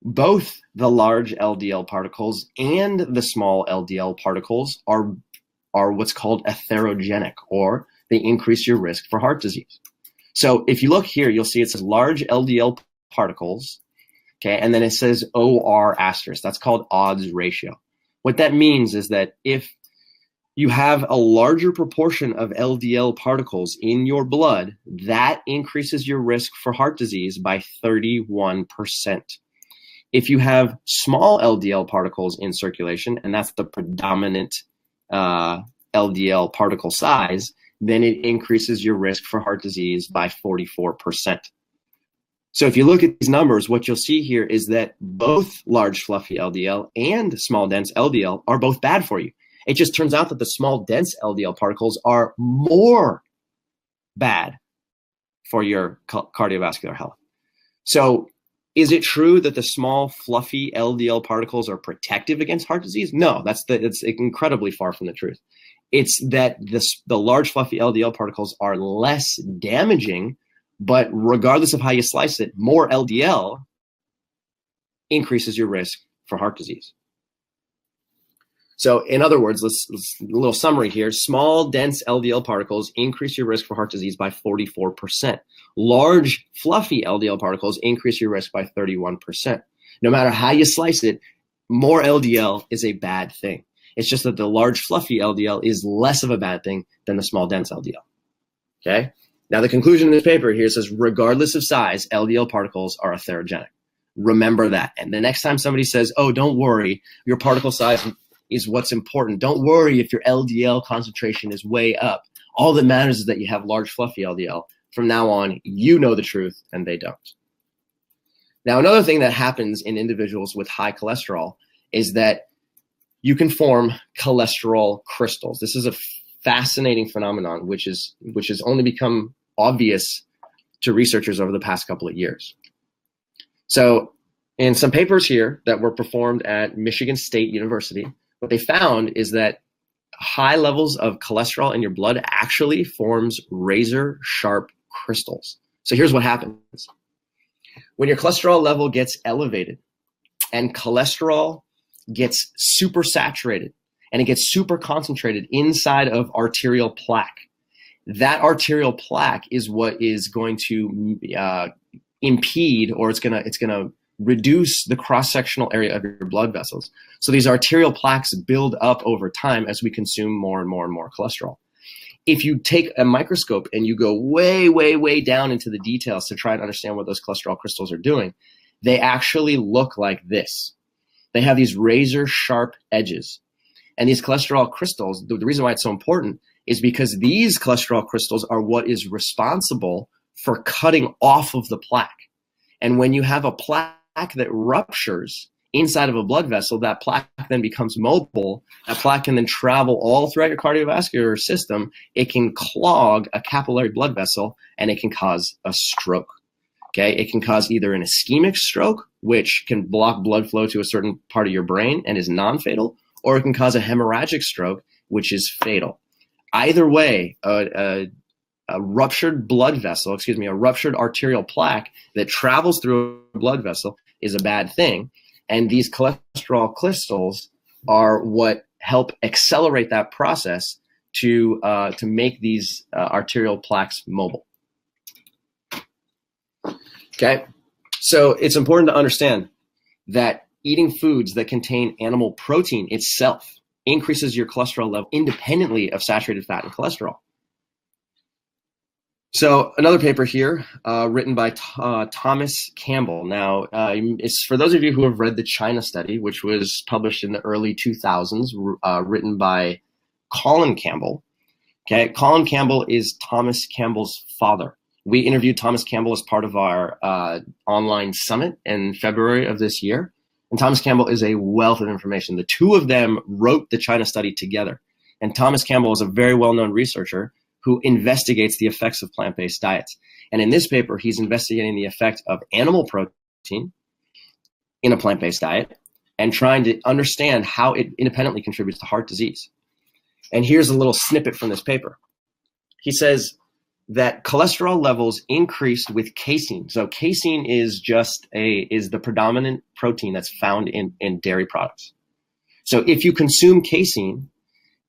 both the large LDL particles and the small LDL particles are what's called atherogenic, or they increase your risk for heart disease. So if you look here, you'll see it says large LDL particles, okay, and then it says OR asterisk. That's called odds ratio. What that means is that if you have a larger proportion of LDL particles in your blood, that increases your risk for heart disease by 31%. If you have small LDL particles in circulation, and that's the predominant LDL particle size, then it increases your risk for heart disease by 44%. So if you look at these numbers, what you'll see here is that both large fluffy LDL and small dense LDL are both bad for you. It just turns out that the small dense LDL particles are more bad for your cardiovascular health. So is it true that the small fluffy LDL particles are protective against heart disease? No, it's incredibly far from the truth. It's that the large fluffy LDL particles are less damaging, but regardless of how you slice it, more LDL increases your risk for heart disease. So in other words, let's a little summary here. Small, dense LDL particles increase your risk for heart disease by 44%. Large, fluffy LDL particles increase your risk by 31%. No matter how you slice it, more LDL is a bad thing. It's just that the large, fluffy LDL is less of a bad thing than the small, dense LDL. Okay? Now, the conclusion in this paper here says, regardless of size, LDL particles are atherogenic. Remember that. And the next time somebody says, oh, don't worry, your particle size is what's important. Don't worry if your LDL concentration is way up. All that matters is that you have large, fluffy LDL. From now on, you know the truth and they don't. Now, another thing that happens in individuals with high cholesterol is that you can form cholesterol crystals. This is a fascinating phenomenon, which has only become obvious to researchers over the past couple of years. So in some papers here that were performed at Michigan State University, what they found is that high levels of cholesterol in your blood actually forms razor sharp crystals. So here's what happens. When your cholesterol level gets elevated and cholesterol gets super saturated and it gets super concentrated inside of arterial plaque, that arterial plaque is what is going to impede, or it's gonna reduce the cross-sectional area of your blood vessels. So these arterial plaques build up over time as we consume more and more and more cholesterol. If you take a microscope and you go way, way, way down into the details to try and understand what those cholesterol crystals are doing, they actually look like this. They have these razor sharp edges. And these cholesterol crystals, the reason why it's so important is because these cholesterol crystals are what is responsible for cutting off of the plaque. And when you have a plaque that ruptures inside of a blood vessel, that plaque then becomes mobile. That plaque can then travel all throughout your cardiovascular system. It can clog a capillary blood vessel and it can cause a stroke. Okay, it can cause either an ischemic stroke, which can block blood flow to a certain part of your brain and is non-fatal, or it can cause a hemorrhagic stroke, which is fatal. Either way, a ruptured blood vessel, a ruptured arterial plaque that travels through a blood vessel is a bad thing. And these cholesterol crystals are what help accelerate that process to make these arterial plaques mobile. Okay, so it's important to understand that eating foods that contain animal protein itself increases your cholesterol level independently of saturated fat and cholesterol. So another paper here written by Thomas Campbell. Now, it's for those of you who have read the China study, which was published in the early 2000s, written by Colin Campbell. Okay, Colin Campbell is Thomas Campbell's father. We interviewed Thomas Campbell as part of our online summit in February of this year. And Thomas Campbell is a wealth of information. The two of them wrote the China study together. And Thomas Campbell is a very well-known researcher who investigates the effects of plant-based diets. And in this paper, he's investigating the effect of animal protein in a plant-based diet and trying to understand how it independently contributes to heart disease. And here's a little snippet from this paper. He says that cholesterol levels increased with casein. So casein is the predominant protein that's found in dairy products. So if you consume casein,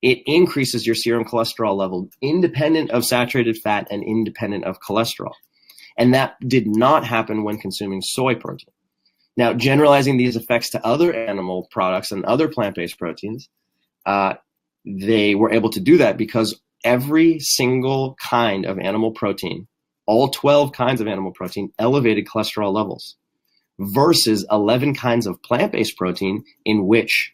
it increases your serum cholesterol level independent of saturated fat and independent of cholesterol. And that did not happen when consuming soy protein. Now, generalizing these effects to other animal products and other plant-based proteins, they were able to do that because every single kind of animal protein, all 12 kinds of animal protein, elevated cholesterol levels versus 11 kinds of plant-based protein in which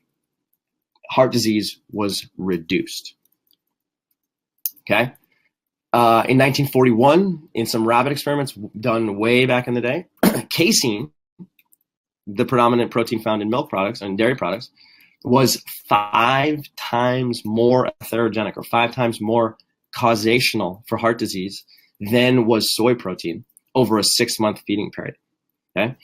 heart disease was reduced. Okay. In 1941, in some rabbit experiments done way back in the day, casein, the predominant protein found in milk products and dairy products, was 5 times more atherogenic or 5 times more causational for heart disease than was soy protein over a 6-month feeding period. Okay.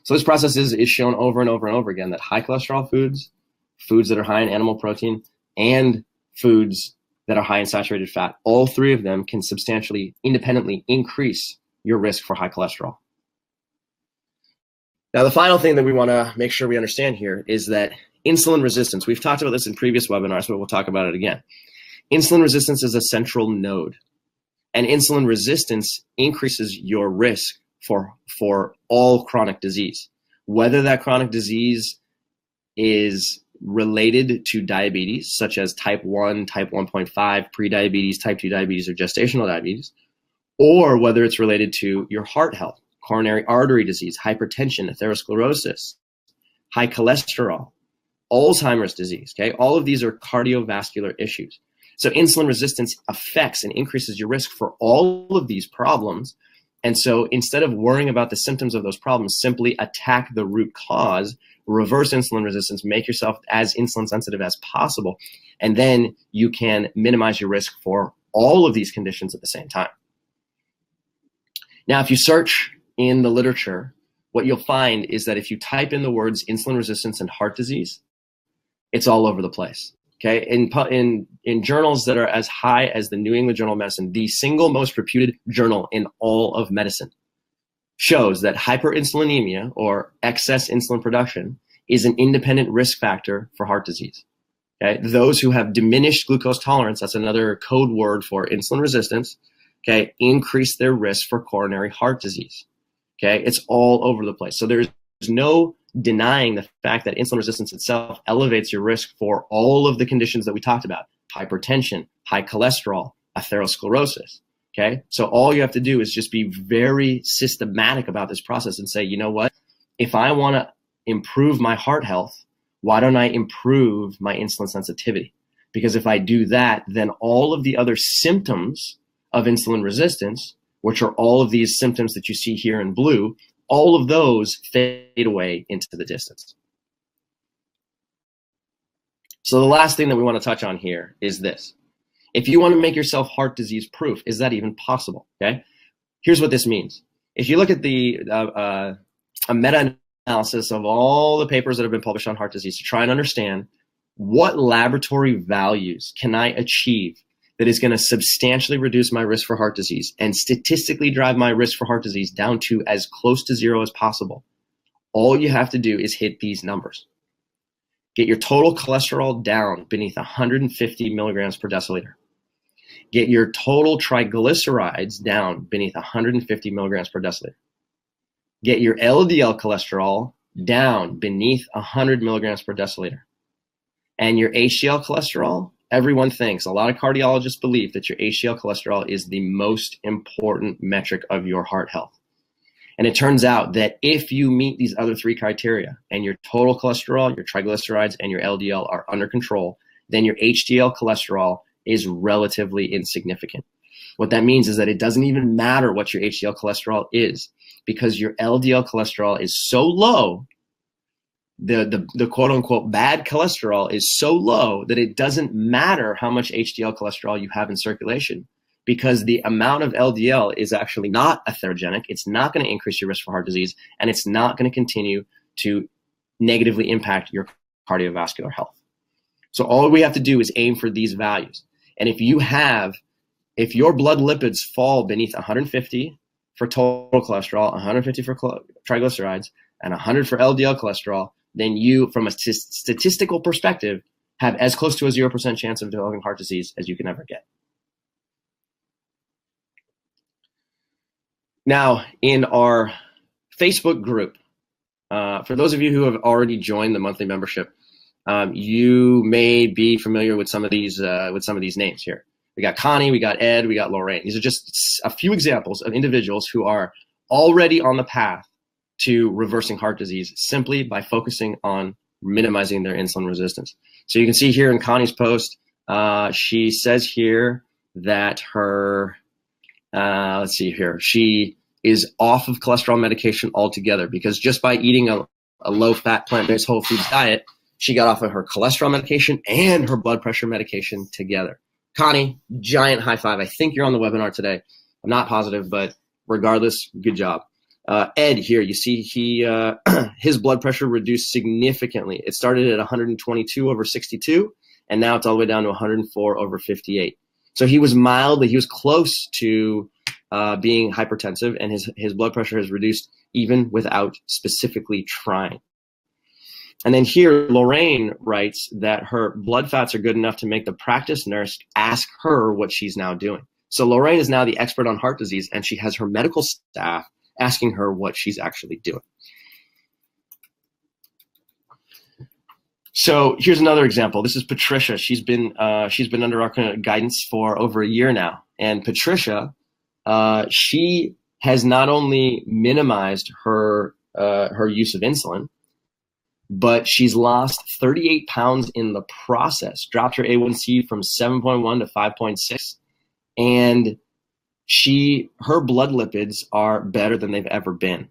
So this process is shown over and over and over again that high cholesterol foods, foods that are high in animal protein, and foods that are high in saturated fat, all three of them can substantially independently increase your risk for high cholesterol. Now, the final thing that we want to make sure we understand here is that insulin resistance, we've talked about this in previous webinars, but we'll talk about it again. Insulin resistance is a central node, and insulin resistance increases your risk for all chronic disease, whether that chronic disease is related to diabetes, such as type 1, type 1.5, prediabetes, type 2 diabetes, or gestational diabetes, or whether it's related to your heart health, coronary artery disease, hypertension, atherosclerosis, high cholesterol, Alzheimer's disease, okay? All of these are cardiovascular issues. So insulin resistance affects and increases your risk for all of these problems. And so instead of worrying about the symptoms of those problems, simply attack the root cause, reverse insulin resistance, make yourself as insulin sensitive as possible, and then you can minimize your risk for all of these conditions at the same time. Now, if you search in the literature, what you'll find is that if you type in the words insulin resistance and heart disease, it's all over the place. Okay, in journals that are as high as the New England Journal of Medicine, the single most reputed journal in all of medicine, shows that hyperinsulinemia or excess insulin production is an independent risk factor for heart disease. Okay, those who have diminished glucose tolerance, that's another code word for insulin resistance, okay, increase their risk for coronary heart disease. Okay, it's all over the place. So there's no denying the fact that insulin resistance itself elevates your risk for all of the conditions that we talked about: hypertension, high cholesterol, atherosclerosis. Okay, so all you have to do is just be very systematic about this process and say, you know what, if I want to improve my heart health, why don't I improve my insulin sensitivity? Because if I do that, then all of the other symptoms of insulin resistance, which are all of these symptoms that you see here in blue, all of those fade away into the distance. So the last thing that we want to touch on here is this. If you want to make yourself heart disease proof, is that even possible? Okay, here's what this means. If you look at a meta-analysis of all the papers that have been published on heart disease to try and understand what laboratory values can I achieve that is going to substantially reduce my risk for heart disease and statistically drive my risk for heart disease down to as close to zero as possible? All you have to do is hit these numbers. Get your total cholesterol down beneath 150 milligrams per deciliter. Get your total triglycerides down beneath 150 milligrams per deciliter. Get your LDL cholesterol down beneath 100 milligrams per deciliter. And your HDL cholesterol, everyone thinks, a lot of cardiologists believe that your HDL cholesterol is the most important metric of your heart health. And it turns out that if you meet these other three criteria and your total cholesterol, your triglycerides, and your LDL are under control, then your HDL cholesterol is relatively insignificant. What that means is that it doesn't even matter what your HDL cholesterol is, because your LDL cholesterol is so low, the quote unquote bad cholesterol is so low that it doesn't matter how much HDL cholesterol you have in circulation, because the amount of LDL is actually not atherogenic. It's not going to increase your risk for heart disease, and it's not going to continue to negatively impact your cardiovascular health. So all we have to do is aim for these values. And if your blood lipids fall beneath 150 for total cholesterol, 150 for triglycerides, and 100 for LDL cholesterol, then you, from a statistical perspective, have as close to a 0% chance of developing heart disease as you can ever get. Now, in our Facebook group, for those of you who have already joined the monthly membership, you may be familiar with some of these names here. We got Connie, we got Ed, we got Lorraine. These are just a few examples of individuals who are already on the path to reversing heart disease simply by focusing on minimizing their insulin resistance. So you can see here in Connie's post, she says here that her, let's see here, she is off of cholesterol medication altogether, because just by eating a low-fat, plant-based whole foods diet, she got off of her cholesterol medication and her blood pressure medication together. Connie, giant high five. I think you're on the webinar today. I'm not positive, but regardless, good job. Ed here, you see his blood pressure reduced significantly. It started at 122 over 62, and now it's all the way down to 104 over 58. So he was close to being hypertensive, and his blood pressure has reduced even without specifically trying. And then here, Lorraine writes that her blood fats are good enough to make the practice nurse ask her what she's now doing. So Lorraine is now the expert on heart disease, and she has her medical staff asking her what she's actually doing. So here's another example. This is Patricia. She's been under our guidance for over a year now. And Patricia, she has not only minimized her use of insulin, but she's lost 38 pounds in the process, dropped her A1C from 7.1 to 5.6, and her blood lipids are better than they've ever been.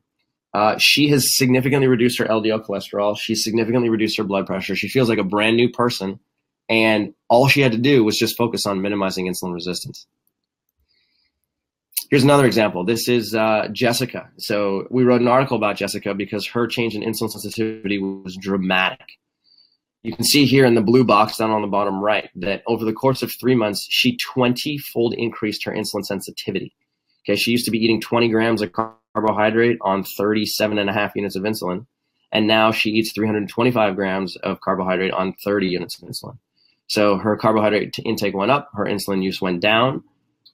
She has significantly reduced her LDL cholesterol. She's significantly reduced her blood pressure. She feels like a brand new person, and all she had to do was just focus on minimizing insulin resistance. Here's another example. This is Jessica. So we wrote an article about Jessica because her change in insulin sensitivity was dramatic. You can see here in the blue box down on the bottom right that over the course of 3 months, she 20-fold increased her insulin sensitivity. Okay, she used to be eating 20 grams of carbohydrate on 37.5 units of insulin, and now she eats 325 grams of carbohydrate on 30 units of insulin. So her carbohydrate intake went up, her insulin use went down.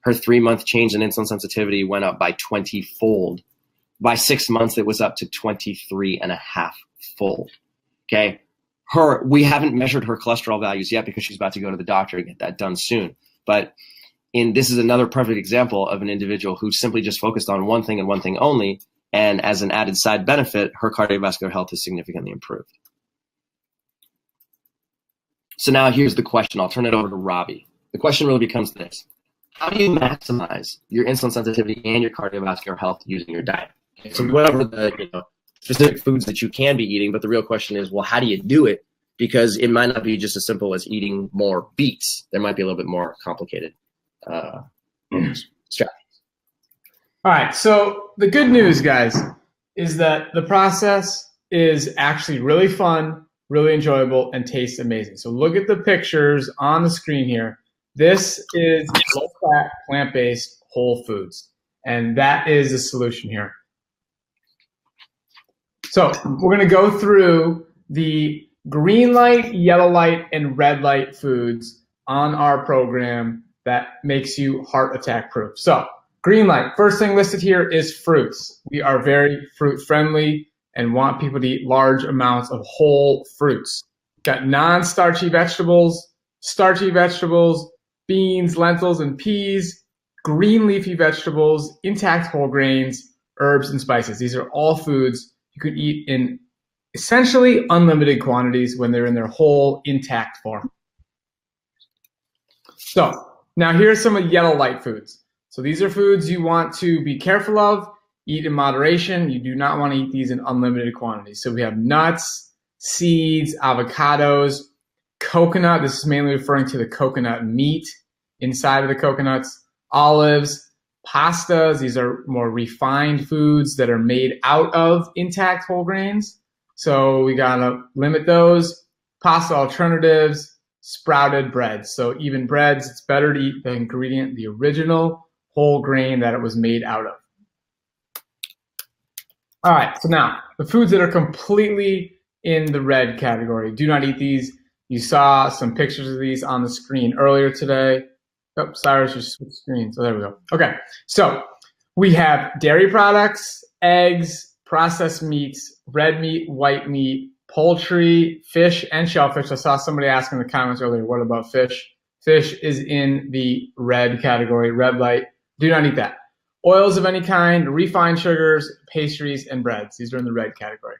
Her 3-month change in insulin sensitivity went up by 20-fold. By 6 months, it was up to 23.5-fold. Okay. We haven't measured her cholesterol values yet because she's about to go to the doctor and get that done soon. But this is another perfect example of an individual who simply just focused on one thing and one thing only. And as an added side benefit, her cardiovascular health has significantly improved. So now here's the question. I'll turn it over to Robbie. The question really becomes this. How do you maximize your insulin sensitivity and your cardiovascular health using your diet? Okay, so whatever the specific foods that you can be eating, but the real question is, well, how do you do it? Because it might not be just as simple as eating more beets. There might be a little bit more complicated strategies. All right, so the good news, guys, is that the process is actually really fun really enjoyable, and tastes amazing. So look at the pictures on the screen here. This is low-fat, plant-based whole foods, and that is the solution here. So we're going to go through the green light, yellow light, and red light foods on our program that makes you heart attack proof. So green light, first thing listed here is fruits. We are very fruit friendly and want people to eat large amounts of whole fruits. Got non-starchy vegetables, starchy vegetables, beans, lentils, and peas, green leafy vegetables, intact whole grains, herbs, and spices. These are all foods you could eat in essentially unlimited quantities when they're in their whole intact form. So now here's some of yellow light foods. So these are foods you want to be careful of, eat in moderation. You do not want to eat these in unlimited quantities. So we have nuts, seeds, avocados, coconut. This is mainly referring to the coconut meat inside of the coconuts, olives, pastas. These are more refined foods that are made out of intact whole grains. So we gotta limit those. Pasta alternatives, sprouted breads. So even breads, it's better to eat the ingredient, the original whole grain that it was made out of. All right, so now the foods that are completely in the red category. Do not eat these. You saw some pictures of these on the screen earlier today. Oh, Cyrus just switched screens. So there we go. Okay, so we have dairy products, eggs, processed meats, red meat, white meat, poultry, fish, and shellfish. I saw somebody ask in the comments earlier, what about fish? Fish is in the red category, red light. Do not eat that. Oils of any kind, refined sugars, pastries, and breads. These are in the red category.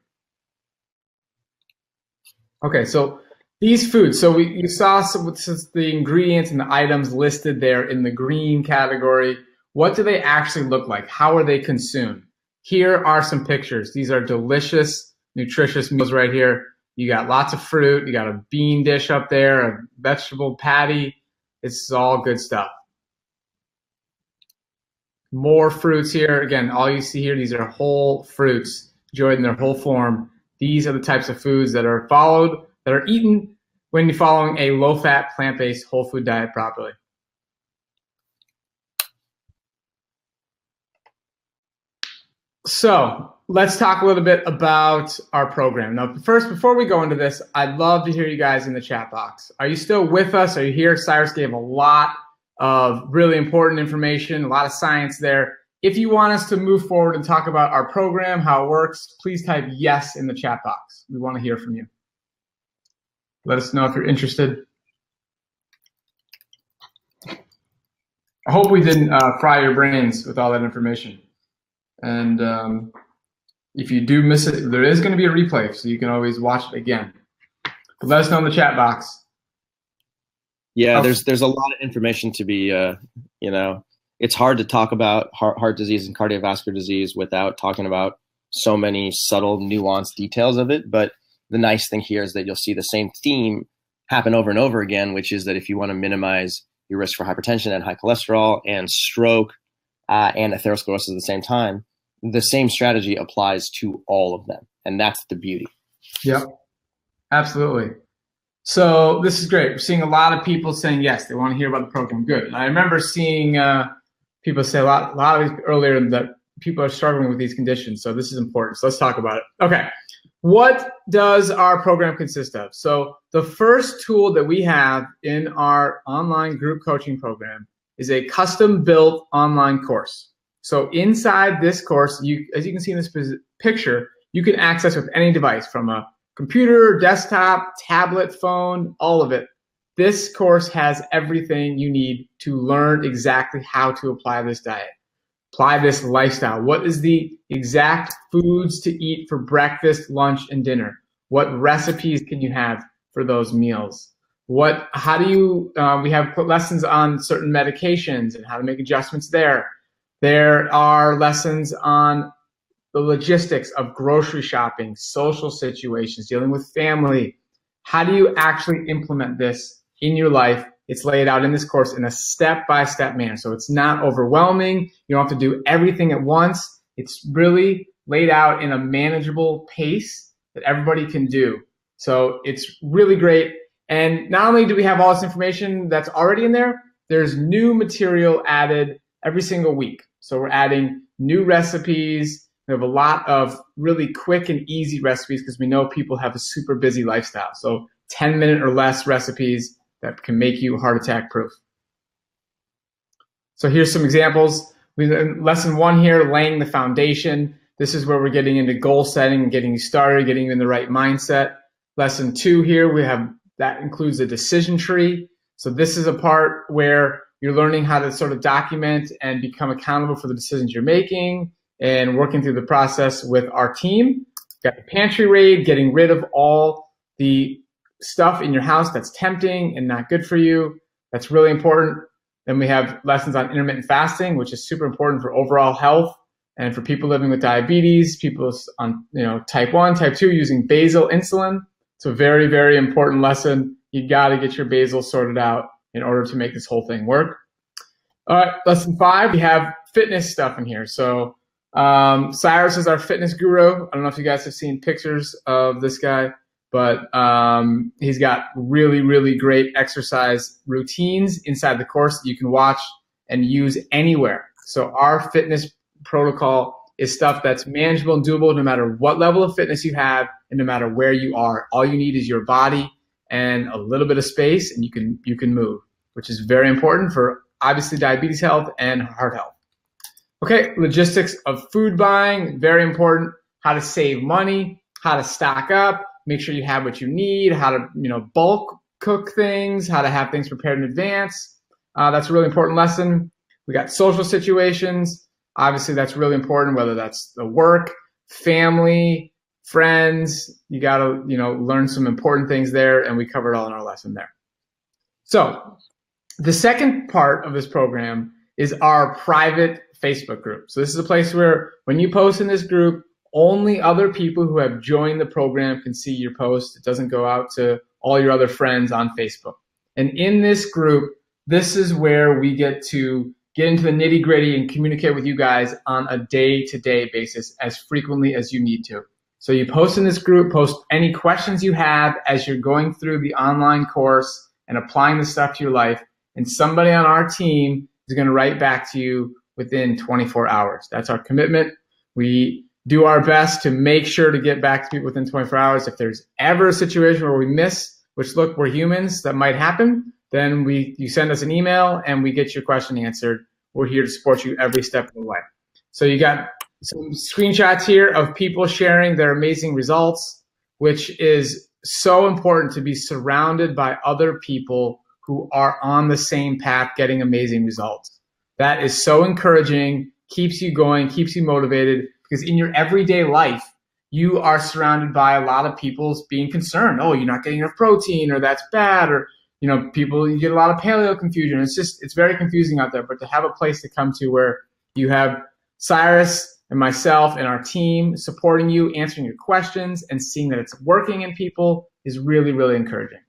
Okay, so these foods, so you saw the ingredients and the items listed there in the green category. What do they actually look like? How are they consumed? Here are some pictures. These are delicious, nutritious meals right here. You got lots of fruit. You got a bean dish up there, a vegetable patty. It's all good stuff. More fruits here. Again, all you see here, these are whole fruits, enjoyed in their whole form. These are the types of foods that are followed, that are eaten when you're following a low-fat, plant-based, whole food diet properly. So let's talk a little bit about our program. Now, first, before we go into this, I'd love to hear you guys in the chat box. Are you still with us? Are you here? Cyrus gave a lot of really important information, a lot of science there. If you want us to move forward and talk about our program, how it works, please type yes in the chat box. We want to hear from you. Let us know if you're interested. I hope we didn't fry your brains with all that information. And if you do miss it, there is going to be a replay, so you can always watch it again. But let us know in the chat box. Yeah, there's a lot of information to be, it's hard to talk about heart disease and cardiovascular disease without talking about so many subtle, nuanced details of it. But the nice thing here is that you'll see the same theme happen over and over again, which is that if you want to minimize your risk for hypertension and high cholesterol and stroke and atherosclerosis at the same time, the same strategy applies to all of them. And that's the beauty. Yep, absolutely. So this is great. We're seeing a lot of people saying yes, they want to hear about the program. Good. And I remember seeing people say a lot of earlier that people are struggling with these conditions. So this is important. So let's talk about it. Okay. What does our program consist of? So the first tool that we have in our online group coaching program is a custom-built online course. So inside this course, as you can see in this picture, you can access with any device from a computer, desktop, tablet, phone, all of it. This course has everything you need to learn exactly how to apply this diet, apply this lifestyle. What is the exact foods to eat for breakfast, lunch, and dinner? What recipes can you have for those meals? How do you, we have lessons on certain medications and how to make adjustments there. There are lessons on the logistics of grocery shopping, social situations, dealing with family. How do you actually implement this in your life? It's laid out in this course in a step-by-step manner. So it's not overwhelming. You don't have to do everything at once. It's really laid out in a manageable pace that everybody can do. So it's really great. And not only do we have all this information that's already in there, there's new material added every single week. So we're adding new recipes. We have a lot of really quick and easy recipes because we know people have a super busy lifestyle. So 10-minute or less recipes that can make you heart attack proof. So here's some examples. Lesson 1 here, laying the foundation. This is where we're getting into goal setting and getting you started, getting you in the right mindset. Lesson 2 here, that includes a decision tree. So this is a part where you're learning how to sort of document and become accountable for the decisions you're making and working through the process with our team. Got the pantry raid, getting rid of all the stuff in your house that's tempting and not good for you. That's really important. Then we have lessons on intermittent fasting, which is super important for overall health and for people living with diabetes, people on type 1, type 2 using basal insulin. It's a very, very important lesson. You got to get your basal sorted out in order to make this whole thing work. All right, lesson 5, we have fitness stuff in here. So Cyrus is our fitness guru. I don't know if you guys have seen pictures of this guy, but he's got really, really great exercise routines inside the course that you can watch and use anywhere. So our fitness protocol is stuff that's manageable and doable no matter what level of fitness you have and no matter where you are. All you need is your body and a little bit of space, and you can move, which is very important for obviously diabetes health and heart health. Okay, logistics of food buying, very important. How to save money, how to stock up, make sure you have what you need, how to bulk cook things, how to have things prepared in advance. That's a really important lesson. We got social situations. Obviously, that's really important, whether that's the work, family, friends. You got to learn some important things there, and we covered all in our lesson there. So the second part of this program is our private Facebook group. So this is a place where when you post in this group, only other people who have joined the program can see your post. It doesn't go out to all your other friends on Facebook. And in this group, this is where we get to get into the nitty-gritty and communicate with you guys on a day-to-day basis as frequently as you need to. So you post in this group, post any questions you have as you're going through the online course and applying the stuff to your life, and somebody on our team is going to write back to you within 24 hours. That's our commitment. We do our best to make sure to get back to people within 24 hours. If there's ever a situation where we miss, which look, we're humans, that might happen, then you send us an email and we get your question answered. We're here to support you every step of the way. So you got some screenshots here of people sharing their amazing results, which is so important to be surrounded by other people who are on the same path getting amazing results. That is so encouraging, keeps you going, keeps you motivated, because in your everyday life, you are surrounded by a lot of people being concerned. Oh, you're not getting enough protein, or that's bad, or you get a lot of paleo confusion. It's very confusing out there, but to have a place to come to where you have Cyrus and myself and our team supporting you, answering your questions, and seeing that it's working in people is really, really encouraging.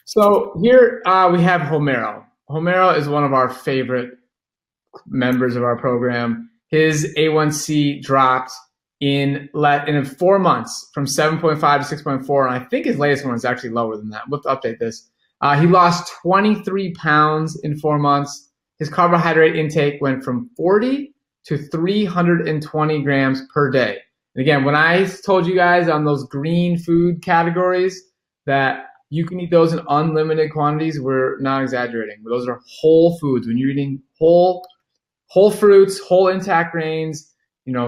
So here we have Homero. Homero is one of our favorite members of our program. His A1C dropped in 4 months from 7.5 to 6.4, and I think his latest one is actually lower than that. We'll have to update this. He lost 23 pounds in 4 months. His carbohydrate intake went from 40 to 320 grams per day. And again, when I told you guys on those green food categories that you can eat those in unlimited quantities, we're not exaggerating. Those are whole foods. When you're eating whole fruits, whole intact grains,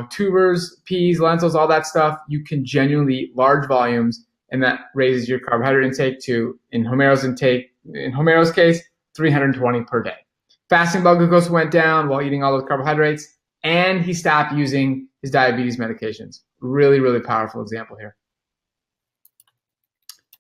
tubers, peas, lentils, all that stuff, you can genuinely eat large volumes, and that raises your carbohydrate intake to, in Homero's case, 320 per day. Fasting blood glucose went down while eating all those carbohydrates, and he stopped using his diabetes medications. Really, really powerful example here.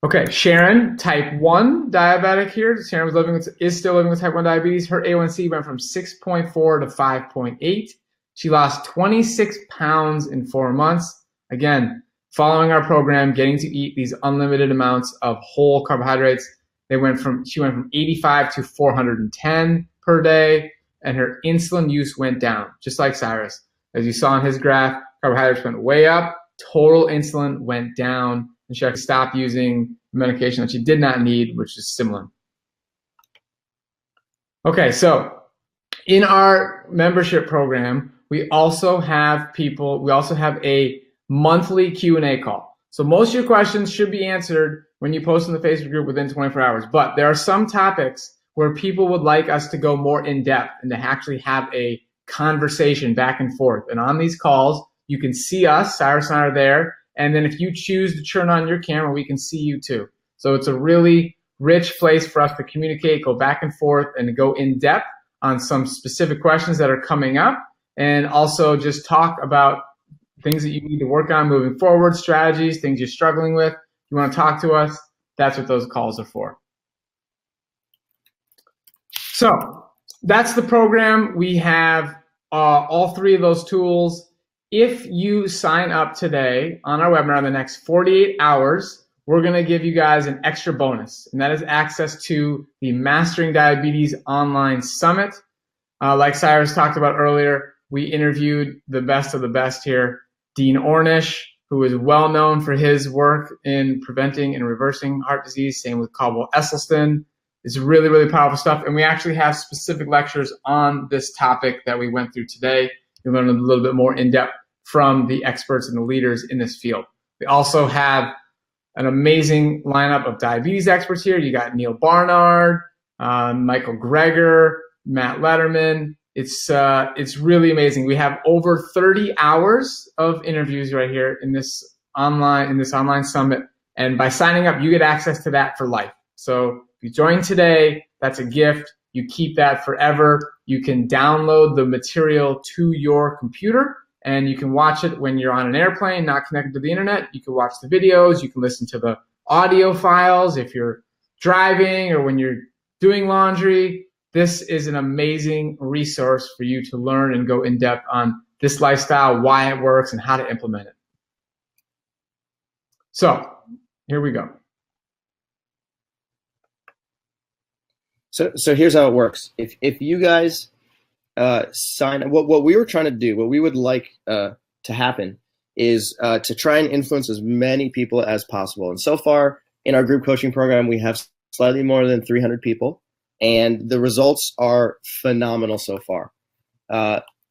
Okay, Sharon, type 1 diabetic here. Sharon is still living with type 1 diabetes. Her A1C went from 6.4 to 5.8. She lost 26 pounds in 4 months. Again, following our program, getting to eat these unlimited amounts of whole carbohydrates. She went from 85 to 410 per day, and her insulin use went down, just like Cyrus. As you saw in his graph, carbohydrates went way up, total insulin went down, and she actually stopped using medication that she did not need, which is Stimulin. Okay, so in our membership program, we also have a monthly Q&A call. So most of your questions should be answered when you post in the Facebook group within 24 hours. But there are some topics where people would like us to go more in depth and to actually have a conversation back and forth. And on these calls, you can see us, Cyrus and I are there. And then if you choose to turn on your camera, we can see you too. So it's a really rich place for us to communicate, go back and forth, and to go in depth on some specific questions that are coming up, and also just talk about things that you need to work on moving forward, strategies, things you're struggling with. You want to talk to us, that's what those calls are for. So that's the program. We have all three of those tools. If you sign up today on our webinar in the next 48 hours, we're going to give you guys an extra bonus, and that is access to the Mastering Diabetes Online Summit. Like Cyrus talked about earlier, we interviewed the best of the best here. Dean Ornish, who is well known for his work in preventing and reversing heart disease. Same with Caldwell Esselstyn. It's really, really powerful stuff. And we actually have specific lectures on this topic that we went through today. You'll learn a little bit more in depth from the experts and the leaders in this field. We also have an amazing lineup of diabetes experts here. You got Neil Barnard, Michael Greger, Matt Letterman. It's really amazing. We have over 30 hours of interviews right here in this online summit. And by signing up, you get access to that for life. So if you join today, that's a gift. You keep that forever. You can download the material to your computer, and you can watch it when you're on an airplane, not connected to the internet. You can watch the videos. You can listen to the audio files if you're driving or when you're doing laundry. This is an amazing resource for you to learn and go in depth on this lifestyle, why it works, and how to implement it. So here we go. So here's how it works. If you guys sign, what we were trying to do, what we would like to happen is to try and influence as many people as possible. And so far in our group coaching program, we have slightly more than 300 people. And the results are phenomenal so far.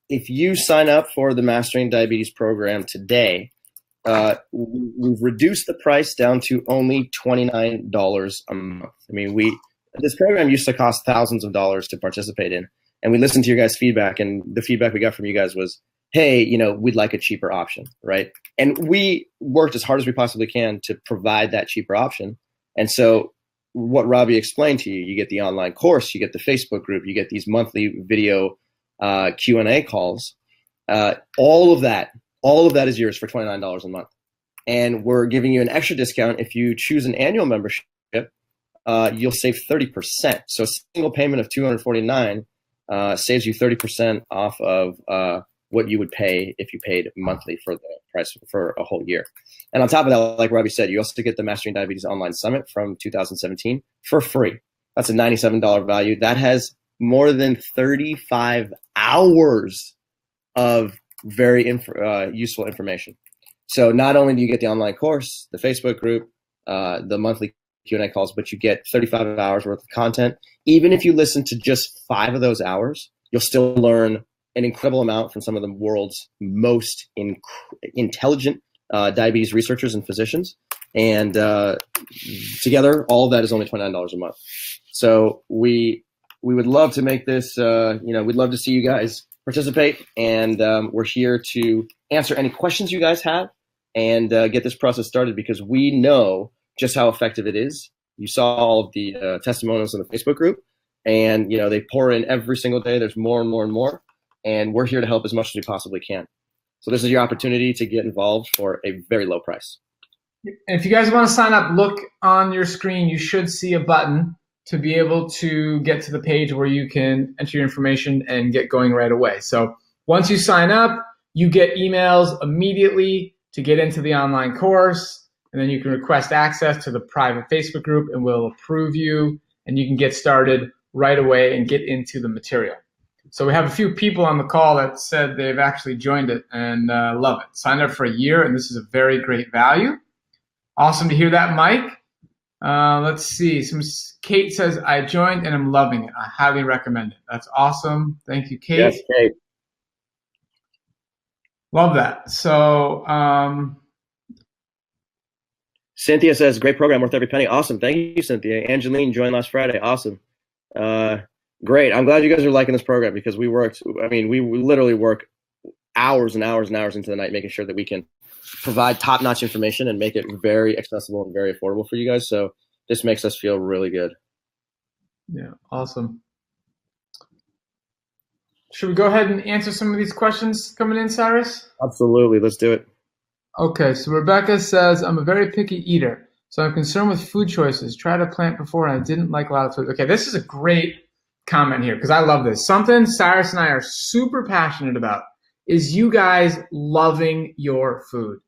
If you sign up for the Mastering Diabetes program today, we've reduced the price down to only $29 a month. I mean, this program used to cost thousands of dollars to participate in, and we listened to your guys' feedback, and the feedback we got from you guys was, hey, we'd like a cheaper option, right? And we worked as hard as we possibly can to provide that cheaper option. And so what Robbie explained to you, you get the online course, you get the Facebook group, you get these monthly video Q&A calls. All of that is yours for $29 a month. And we're giving you an extra discount if you choose an annual membership. You'll save 30%. So a single payment of $249 saves you 30% off of what you would pay if you paid monthly for the price for a whole year. And on top of that, like Robbie said, you also get the Mastering Diabetes Online Summit from 2017 for free. That's a $97 value. That has more than 35 hours of very useful information. So not only do you get the online course, the Facebook group, the monthly Q&A calls, but you get 35 hours worth of content. Even if you listen to just 5 of those hours, you'll still learn an incredible amount from some of the world's most intelligent diabetes researchers and physicians. And together, all of that is only $29 a month. So we would love to make this, we'd love to see you guys participate. And we're here to answer any questions you guys have and get this process started, because we know just how effective it is. You saw all of the testimonials in the Facebook group, and they pour in every single day. There's more and more and more, and we're here to help as much as we possibly can. So this is your opportunity to get involved for a very low price. If you guys want to sign up, look on your screen. You should see a button to be able to get to the page where you can enter your information and get going right away. So once you sign up, you get emails immediately to get into the online course. And then you can request access to the private Facebook group, and we'll approve you, and you can get started right away and get into the material. So we have a few people on the call that said they've actually joined it and love it. Signed up for a year, and this is a very great value. Awesome to hear that, Mike. Let's see. Kate says, I joined and I'm loving it. I highly recommend it. That's awesome. Thank you, Kate. Yes, Kate. Love that. So Cynthia says, great program, worth every penny. Awesome. Thank you, Cynthia. Angeline joined last Friday. Awesome. Great. I'm glad you guys are liking this program because we literally work hours and hours and hours into the night making sure that we can provide top-notch information and make it very accessible and very affordable for you guys. So this makes us feel really good. Yeah, awesome. Should we go ahead and answer some of these questions coming in, Cyrus? Absolutely. Let's do it. Okay, so Rebecca says, I'm a very picky eater, so I'm concerned with food choices. Tried a plant before and I didn't like a lot of food. Okay, this is a great comment here because I love this. Something Cyrus and I are super passionate about is you guys loving your food.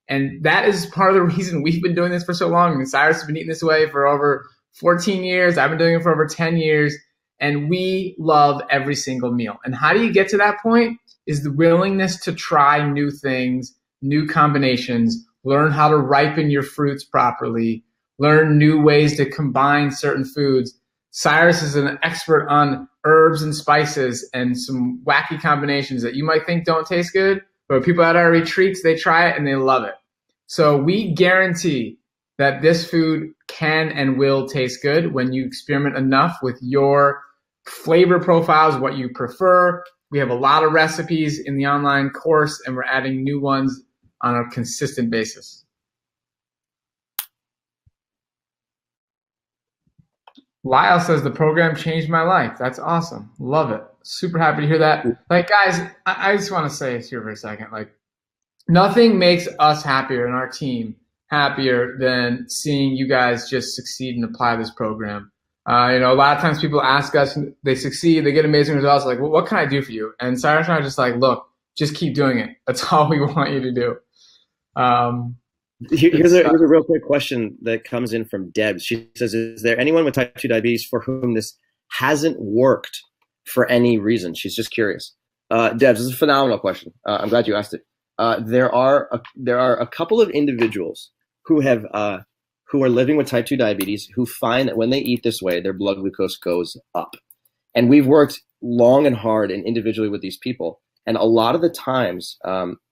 And that is part of the reason we've been doing this for so long. I mean, Cyrus has been eating this way for over 14 years. I've been doing it for over 10 years. And we love every single meal. And how do you get to that point? Is the willingness to try new things, new combinations, learn how to ripen your fruits properly, learn new ways to combine certain foods. Cyrus is an expert on herbs and spices and some wacky combinations that you might think don't taste good, but people at our retreats, they try it and they love it. So we guarantee that this food can and will taste good when you experiment enough with your flavor profiles, what you prefer. We have a lot of recipes in the online course, and we're adding new ones on a consistent basis. Lyle says the program changed my life. That's awesome. Love it. Super happy to hear that. Like, guys, I just want to say this here for a second. Like, nothing makes us happier and our team happier than seeing you guys just succeed and apply this program. A lot of times people ask us, they succeed, they get amazing results. Like, well, what can I do for you? And Cyrus and I are just like, look, just keep doing it. That's all we want you to do. Here's a real quick question that comes in from Deb. She says, is there anyone with type 2 diabetes for whom this hasn't worked for any reason? She's just curious. Deb, this is a phenomenal question. I'm glad you asked it. There are a couple of individuals who are living with type 2 diabetes who find that when they eat this way, their blood glucose goes up. And we've worked long and hard and individually with these people. And a lot of the times,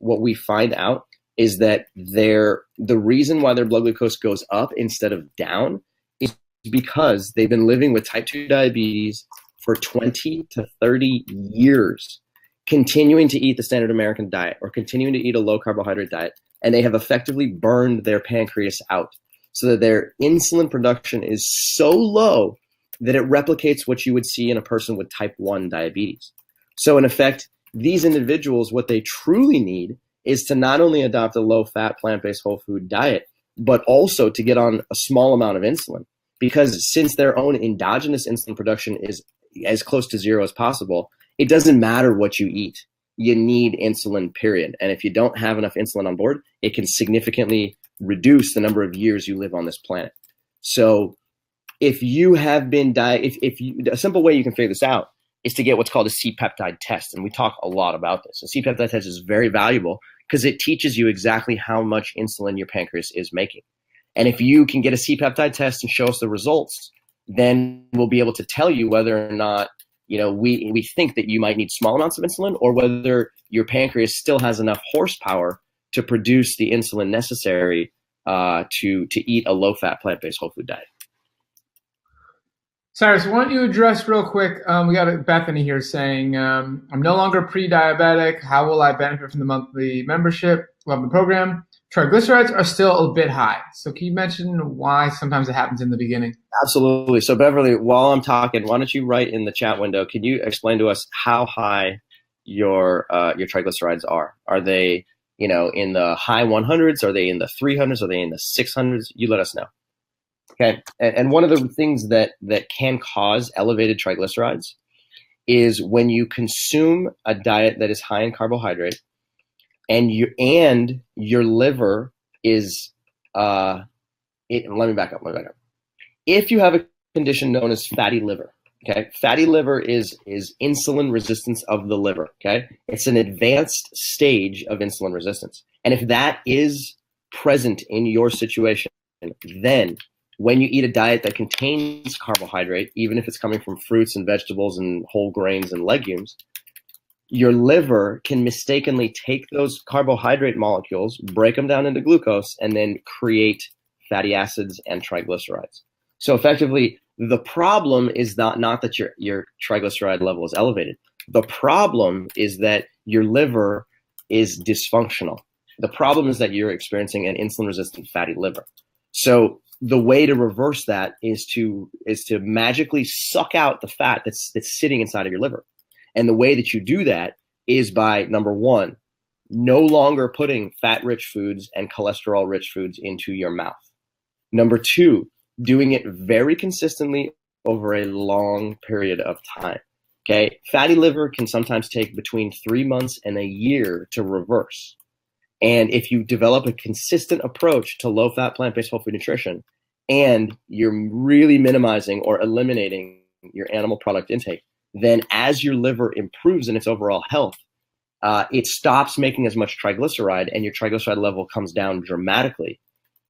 what we find out is that the reason why their blood glucose goes up instead of down is because they've been living with type 2 diabetes for 20 to 30 years, continuing to eat the standard American diet or continuing to eat a low carbohydrate diet, and they have effectively burned their pancreas out so that their insulin production is so low that it replicates what you would see in a person with type 1 diabetes. So in effect, these individuals, what they truly need is to not only adopt a low-fat, plant-based whole food diet, but also to get on a small amount of insulin. Because since their own endogenous insulin production is as close to zero as possible, it doesn't matter what you eat. You need insulin, period. And if you don't have enough insulin on board, it can significantly reduce the number of years you live on this planet. So if you have been a simple way you can figure this out is to get what's called a C-peptide test. And we talk a lot about this. A C-peptide test is very valuable because it teaches you exactly how much insulin your pancreas is making. And if you can get a C-peptide test and show us the results, then we'll be able to tell you whether or not, we think that you might need small amounts of insulin or whether your pancreas still has enough horsepower to produce the insulin necessary to eat a low-fat, plant-based whole food diet. Cyrus, why don't you address real quick, we got Bethany here saying, I'm no longer pre-diabetic. How will I benefit from the monthly membership? Love the program. Triglycerides are still a bit high. So can you mention why sometimes it happens in the beginning? Absolutely. So Beverly, while I'm talking, why don't you write in the chat window, can you explain to us how high your triglycerides are? Are they, in the high 100s? Are they in the 300s? Are they in the 600s? You let us know. Okay, and one of the things that can cause elevated triglycerides is when you consume a diet that is high in carbohydrate, and your liver is let me back up. If you have a condition known as fatty liver, Okay, fatty liver is insulin resistance of the liver. Okay, it's an advanced stage of insulin resistance, and if that is present in your situation, then when you eat a diet that contains carbohydrate, even if it's coming from fruits and vegetables and whole grains and legumes, your liver can mistakenly take those carbohydrate molecules, break them down into glucose, and then create fatty acids and triglycerides. So effectively, the problem is not that your triglyceride level is elevated. The problem is that your liver is dysfunctional. The problem is that you're experiencing an insulin-resistant fatty liver. So the way to reverse that is to magically suck out the fat that's sitting inside of your liver. And the way that you do that is by, number one, no longer putting fat-rich foods and cholesterol-rich foods into your mouth. Number two, doing it very consistently over a long period of time. Okay, fatty liver can sometimes take between 3 months and a year to reverse. And if you develop a consistent approach to low-fat plant-based whole food nutrition, and you're really minimizing or eliminating your animal product intake, then as your liver improves in its overall health, it stops making as much triglyceride, and your triglyceride level comes down dramatically.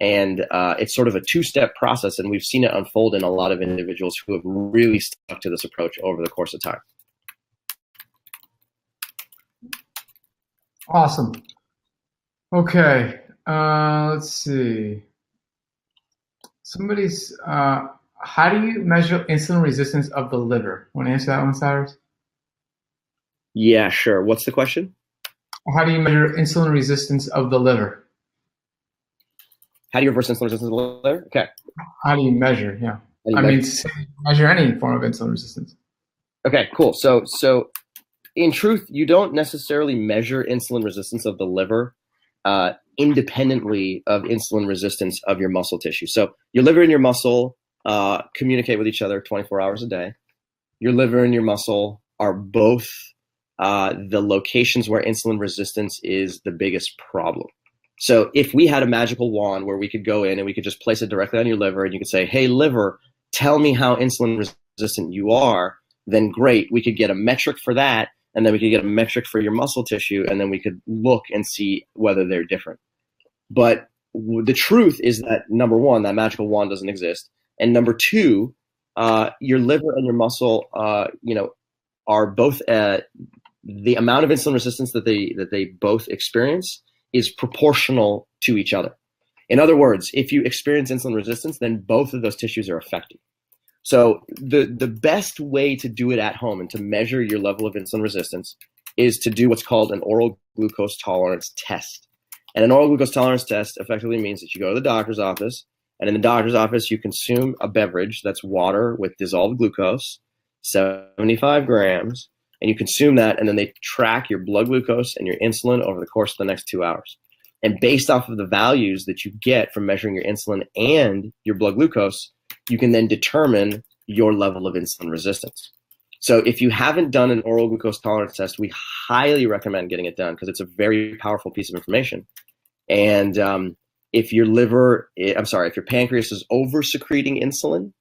And it's sort of a two-step process, and we've seen it unfold in a lot of individuals who have really stuck to this approach over the course of time. Awesome. Okay, let's see. How do you measure insulin resistance of the liver? Want to answer that one, Cyrus? Yeah, sure. What's the question? How do you measure insulin resistance of the liver? How do you reverse insulin resistance of the liver? Okay. How do you measure? Yeah. Measure any form of insulin resistance. Okay, cool. So in truth, you don't necessarily measure insulin resistance of the liver independently of insulin resistance of your muscle tissue. So your liver and your muscle communicate with each other 24 hours a day. Your liver and your muscle are both the locations where insulin resistance is the biggest problem. So if we had a magical wand where we could go in and we could just place it directly on your liver and you could say, hey, liver, tell me how insulin resistant you are, then great. We could get a metric for that, and then we could get a metric for your muscle tissue, and then we could look and see whether they're different. But the truth is that, number one, that magical wand doesn't exist. And number two, your liver and your muscle, are both the amount of insulin resistance that they both experience is proportional to each other. In other words, if you experience insulin resistance, then both of those tissues are affected. So the best way to do it at home and to measure your level of insulin resistance is to do what's called an oral glucose tolerance test. And an oral glucose tolerance test effectively means that you go to the doctor's office, and in the doctor's office, you consume a beverage that's water with dissolved glucose, 75 grams, and you consume that, and then they track your blood glucose and your insulin over the course of the next 2 hours. And based off of the values that you get from measuring your insulin and your blood glucose, you can then determine your level of insulin resistance. So if you haven't done an oral glucose tolerance test, we highly recommend getting it done because it's a very powerful piece of information. And if your pancreas is over-secreting insulin,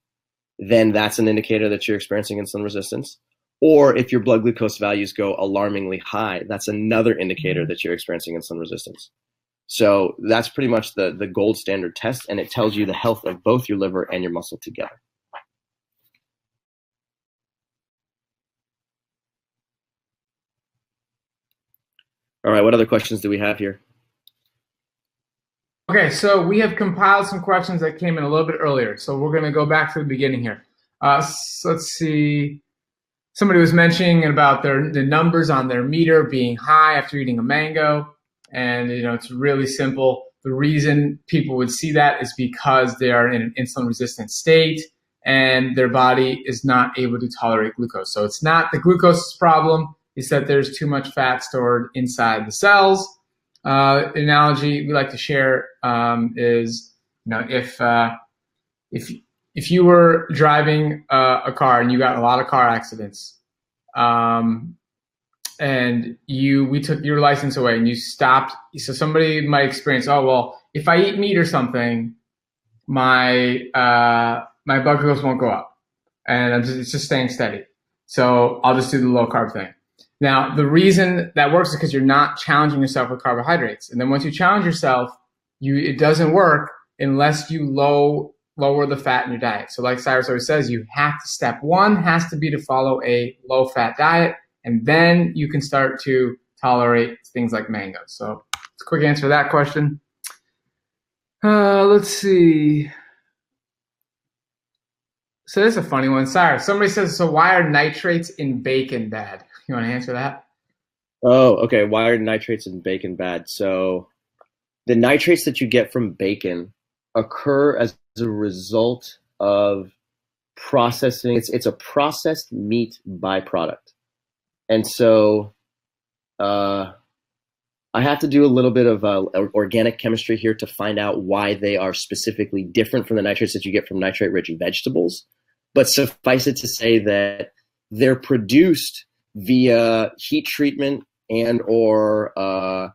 then that's an indicator that you're experiencing insulin resistance. Or if your blood glucose values go alarmingly high, that's another indicator that you're experiencing insulin resistance. So that's pretty much the gold standard test, and it tells you the health of both your liver and your muscle together. All right, what other questions do we have here? Okay, so we have compiled some questions that came in a little bit earlier. So we're going to go back to the beginning here. So let's see. Somebody was mentioning about the numbers on their meter being high after eating a mango. And, it's really simple. The reason people would see that is because they are in an insulin-resistant state and their body is not able to tolerate glucose. So it's not the glucose problem. It's that there's too much fat stored inside the cells. Analogy we like to share is, if you were driving a car and you got in a lot of car accidents, and we took your license away and you stopped, so somebody might experience, oh well, if I eat meat or something, my blood glucose won't go up. and it's just staying steady. So I'll just do the low carb thing. Now, the reason that works is because you're not challenging yourself with carbohydrates. And then once you challenge yourself, it doesn't work unless you lower the fat in your diet. So like Cyrus always says, step one has to be to follow a low fat diet, and then you can start to tolerate things like mangoes. So it's a quick answer to that question. Let's see. So this is a funny one. Cyrus, somebody says, so why are nitrates in bacon bad? You want to answer that? Oh, okay. Why are nitrates in bacon bad? So the nitrates that you get from bacon occur as a result of processing. It's a processed meat byproduct. And so I have to do a little bit of organic chemistry here to find out why they are specifically different from the nitrates that you get from nitrate-rich vegetables. But suffice it to say that they're produced via heat treatment and or a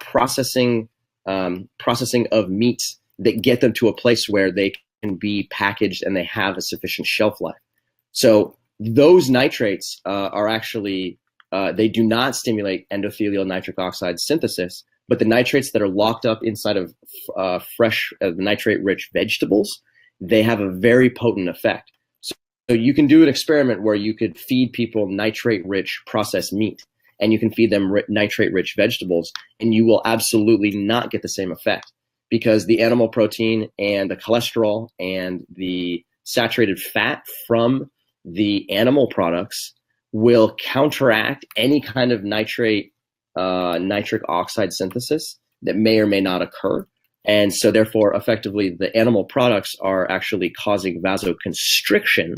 processing of meats that get them to a place where they can be packaged and they have a sufficient shelf life. So those nitrates are actually they do not stimulate endothelial nitric oxide synthesis, but the nitrates that are locked up inside of fresh nitrate-rich vegetables, they have a very potent effect. So you can do an experiment where you could feed people nitrate-rich processed meat, and you can feed them nitrate-rich vegetables, and you will absolutely not get the same effect, because the animal protein and the cholesterol and the saturated fat from the animal products will counteract any kind of nitric oxide synthesis that may or may not occur. And so therefore, effectively, the animal products are actually causing vasoconstriction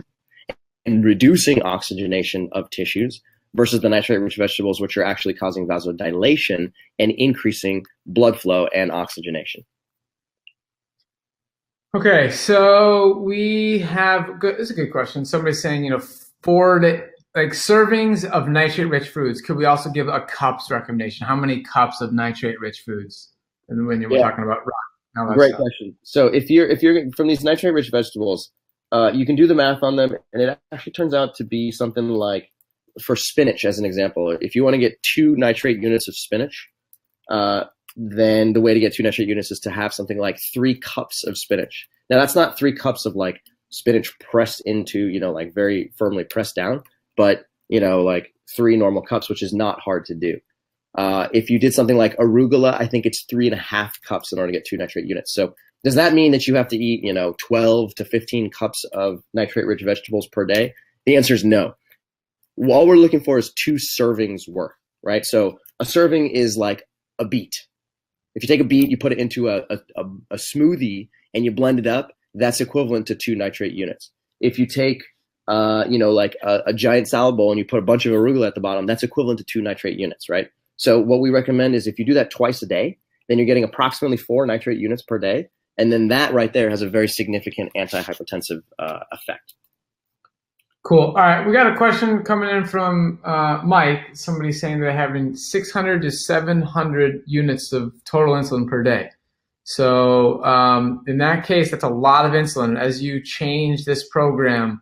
and reducing oxygenation of tissues, versus the nitrate-rich vegetables, which are actually causing vasodilation and increasing blood flow and oxygenation. Okay, so we have this is a good question. Somebody's saying, for like servings of nitrate-rich foods, could we also give a cups recommendation? How many cups of nitrate-rich foods? And when we're talking about great question. So if you're from these nitrate-rich vegetables, you can do the math on them, and it actually turns out to be something like, for spinach as an example, if you want to get 2 nitrate units of spinach, then the way to get 2 nitrate units is to have something like 3 cups of spinach. Now that's not 3 cups of like spinach pressed into, like very firmly pressed down, but like 3 normal cups, which is not hard to do. If you did something like arugula, I think it's 3.5 cups in order to get 2 nitrate units. So does that mean that you have to eat, 12 to 15 cups of nitrate-rich vegetables per day? The answer is no. All we're looking for is 2 servings worth, right? So a serving is like a beet. If you take a beet, you put it into a smoothie and you blend it up, that's equivalent to 2 nitrate units. If you take, like a giant salad bowl and you put a bunch of arugula at the bottom, that's equivalent to 2 nitrate units, right? So what we recommend is if you do that twice a day, then you're getting approximately 4 nitrate units per day. And then that right there has a very significant antihypertensive effect. Cool. All right. We got a question coming in from Mike. Somebody saying they're having 600 to 700 units of total insulin per day. So in that case, that's a lot of insulin. As you change this program,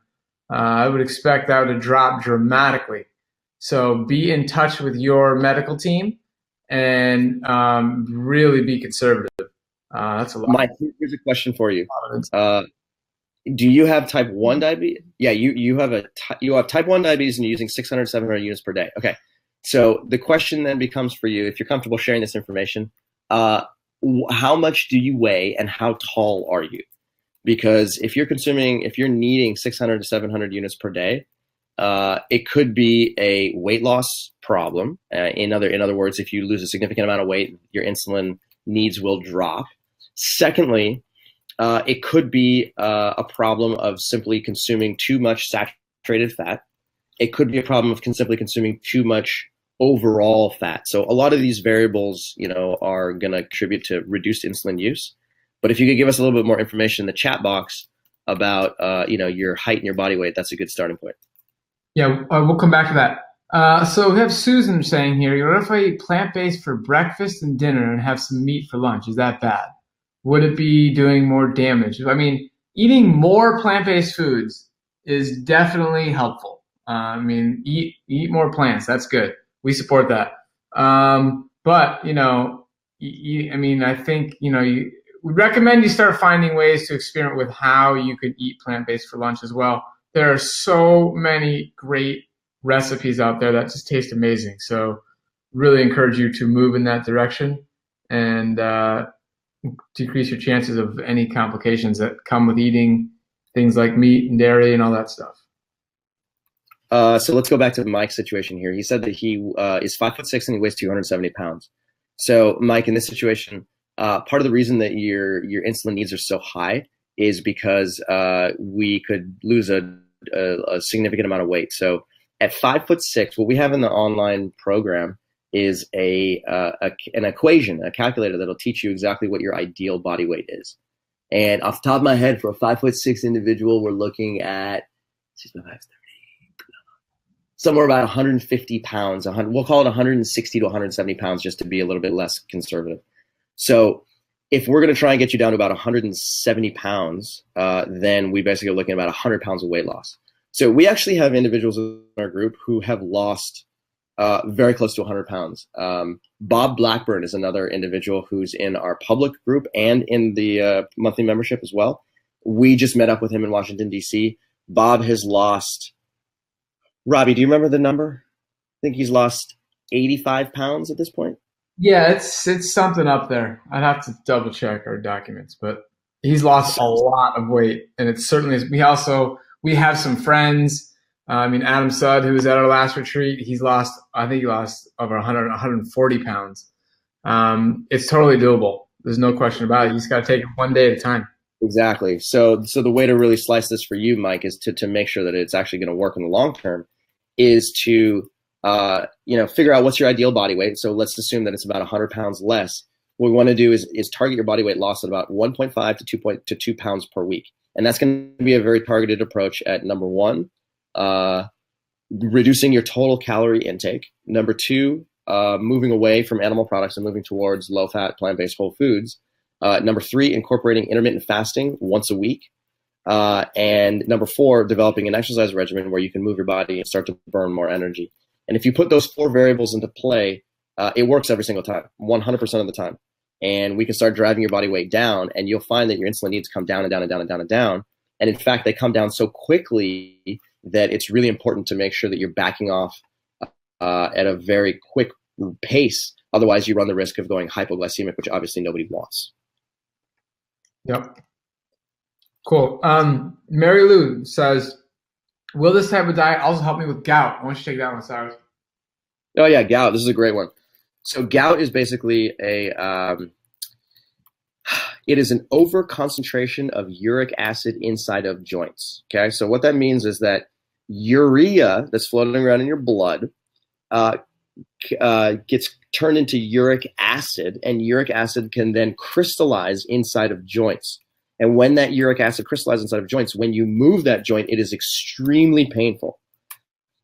I would expect that to drop dramatically. So be in touch with your medical team and really be conservative. That's a lot. Mike, here's a question for you. Do you have type 1 diabetes? Yeah, you have type 1 diabetes and you're using 600, 700 units per day. Okay. So the question then becomes for you, if you're comfortable sharing this information, how much do you weigh and how tall are you? Because if you're needing 600 to 700 units per day, it could be a weight loss problem. In other words, if you lose a significant amount of weight, your insulin needs will drop. Secondly, it could be a problem of simply consuming too much saturated fat. It could be a problem of simply consuming too much overall fat. So a lot of these variables, are going to contribute to reduced insulin use. But if you could give us a little bit more information in the chat box about, your height and your body weight, that's a good starting point. Yeah, we'll come back to that. So we have Susan saying here, what if I eat plant-based for breakfast and dinner and have some meat for lunch? Is that bad? Would it be doing more damage? I mean, eating more plant-based foods is definitely helpful. I mean, eat more plants. That's good. We support that. But I mean, I think we recommend you start finding ways to experiment with how you can eat plant-based for lunch as well. There are so many great recipes out there that just taste amazing. So, really encourage you to move in that direction and decrease your chances of any complications that come with eating things like meat and dairy and all that stuff. So let's go back to Mike's situation here. He said that he is 5'6" and he weighs 270 pounds. So Mike, in this situation, part of the reason that your insulin needs are so high is because we could lose a significant amount of weight. So at 5'6", what we have in the online program is an equation, a calculator that'll teach you exactly what your ideal body weight is. And off the top of my head, for a 5'6" individual, we're looking at somewhere about 150 pounds. We'll call it 160 to 170 pounds just to be a little bit less conservative. So if we're going to try and get you down to about 170 pounds, then we basically are looking at about 100 pounds of weight loss. So we actually have individuals in our group who have lost very close to 100 pounds. Bob Blackburn is another individual who's in our public group and in the monthly membership as well. We just met up with him in Washington, D.C. Bob has lost, Robbie, do you remember the number? I think he's lost 85 pounds at this point. Yeah, it's something up there. I'd have to double check our documents, but he's lost a lot of weight, and it certainly is. We have some friends. I mean, Adam Sudd, who was at our last retreat, I think he lost over 140 pounds. It's totally doable. There's no question about it. You just got to take it one day at a time. Exactly. So the way to really slice this for you, Mike, is to make sure that it's actually going to work in the long term, is to figure out what's your ideal body weight. So let's assume that it's about 100 pounds less. What we want to do is target your body weight loss at about 1.5 to 2 pounds per week. And that's going to be a very targeted approach at number one, reducing your total calorie intake. Number two, moving away from animal products and moving towards low-fat, plant-based whole foods. Number three, incorporating intermittent fasting once a week. And number four, developing an exercise regimen where you can move your body and start to burn more energy. And if you put those four variables into play, it works every single time, 100% of the time. And we can start driving your body weight down, and you'll find that your insulin needs come down and down and down and down and down. And in fact, they come down so quickly that it's really important to make sure that you're backing off at a very quick pace. Otherwise, you run the risk of going hypoglycemic, which obviously nobody wants. Yep. Cool. Mary Lou says, will this type of diet also help me with gout? I want you to take that one, Cyrus. Oh, yeah, gout. This is a great one. So gout is basically it is an overconcentration of uric acid inside of joints. Okay, so what that means is that urea that's floating around in your blood gets turned into uric acid, and uric acid can then crystallize inside of joints. And when that uric acid crystallizes inside of joints, when you move that joint, it is extremely painful.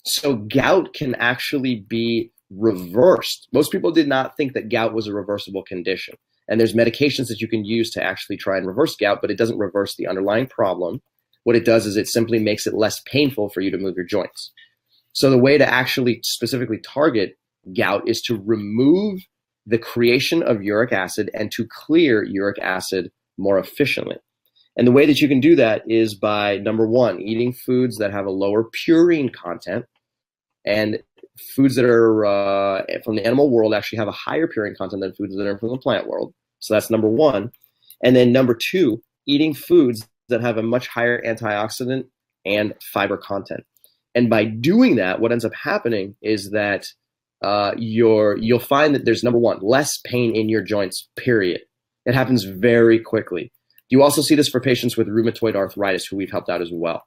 So gout can actually be reversed. Most people did not think that gout was a reversible condition. And there's medications that you can use to actually try and reverse gout, but it doesn't reverse the underlying problem. What it does is it simply makes it less painful for you to move your joints. So the way to actually specifically target gout is to remove the creation of uric acid and to clear uric acid more efficiently. And the way that you can do that is by, number one, eating foods that have a lower purine content, and foods that are from the animal world actually have a higher purine content than foods that are from the plant world. So that's number one. And then number two, eating foods that have a much higher antioxidant and fiber content. And by doing that, what ends up happening is that you'll find that there's, number one, less pain in your joints, period. It happens very quickly. You also see this for patients with rheumatoid arthritis who we've helped out as well.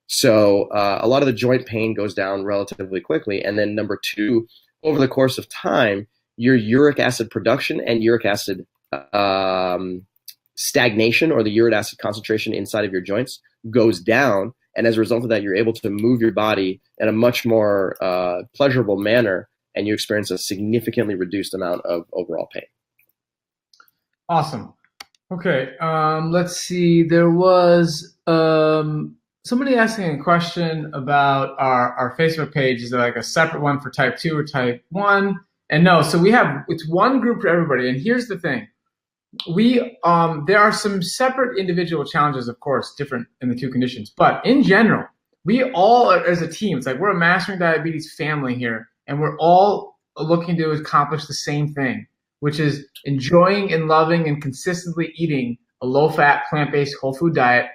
So a lot of the joint pain goes down relatively quickly. And then number two, over the course of time, your uric acid production and uric acid stagnation, or the uric acid concentration inside of your joints, goes down. And as a result of that, you're able to move your body in a much more pleasurable manner, and you experience a significantly reduced amount of overall pain. Awesome. Okay, let's see. There was somebody asking a question about our Facebook page. Is there like a separate one for type 2 or type 1? And no, so it's one group for everybody. And here's the thing. There are some separate individual challenges, of course, different in the two conditions. But in general, we all, as a team, it's like we're a Mastering Diabetes family here, and we're all looking to accomplish the same thing, which is enjoying and loving and consistently eating a low-fat, plant-based, whole food diet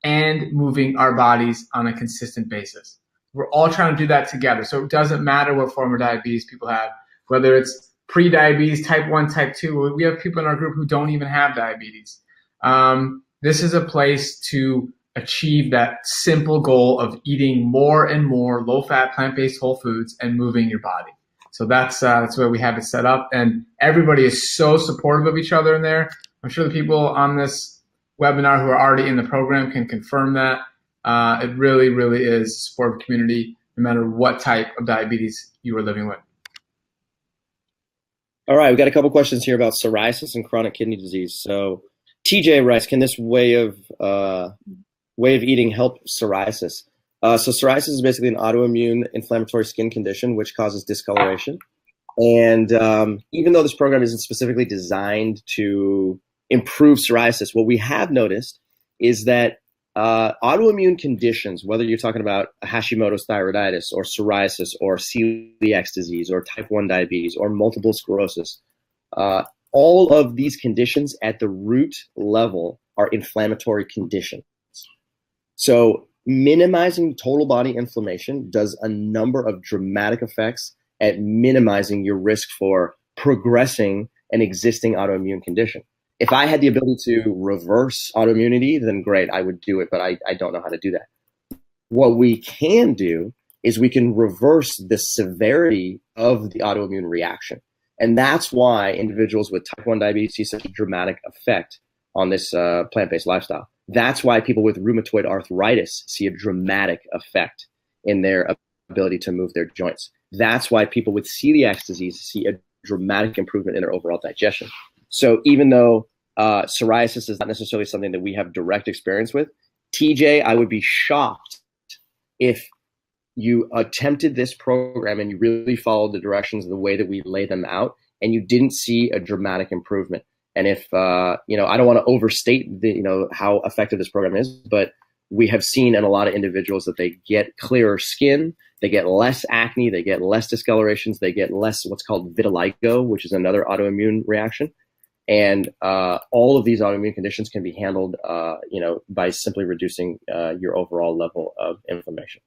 and moving our bodies on a consistent basis. We're all trying to do that together. So it doesn't matter what form of diabetes people have, whether it's pre-diabetes, type 1, type 2. We have people in our group who don't even have diabetes. This is a place to achieve that simple goal of eating more and more low-fat, plant-based whole foods and moving your body. So that's where we have it set up. And everybody is so supportive of each other in there. I'm sure the people on this webinar who are already in the program can confirm that. It really, really is a supportive community, no matter what type of diabetes you are living with. All right, we've got a couple questions here about psoriasis and chronic kidney disease. So TJ writes, can this way of eating help psoriasis? So psoriasis is basically an autoimmune inflammatory skin condition which causes discoloration. And even though this program isn't specifically designed to improve psoriasis, what we have noticed is that autoimmune conditions, whether you're talking about Hashimoto's thyroiditis or psoriasis or celiac disease or type 1 diabetes or multiple sclerosis, all of these conditions at the root level are inflammatory conditions. So minimizing total body inflammation does a number of dramatic effects at minimizing your risk for progressing an existing autoimmune condition. If I had the ability to reverse autoimmunity, then great, I would do it, but I don't know how to do that. What we can do is we can reverse the severity of the autoimmune reaction. And that's why individuals with type 1 diabetes see such a dramatic effect on this plant-based lifestyle. That's why people with rheumatoid arthritis see a dramatic effect in their ability to move their joints. That's why people with celiac disease see a dramatic improvement in their overall digestion. So even though psoriasis is not necessarily something that we have direct experience with, TJ, I would be shocked if you attempted this program and you really followed the directions the way that we lay them out and you didn't see a dramatic improvement. And if, I don't want to overstate how effective this program is, but we have seen in a lot of individuals that they get clearer skin, they get less acne, they get less discolorations, they get less what's called vitiligo, which is another autoimmune reaction. And all of these autoimmune conditions can be handled, by simply reducing your overall level of inflammation.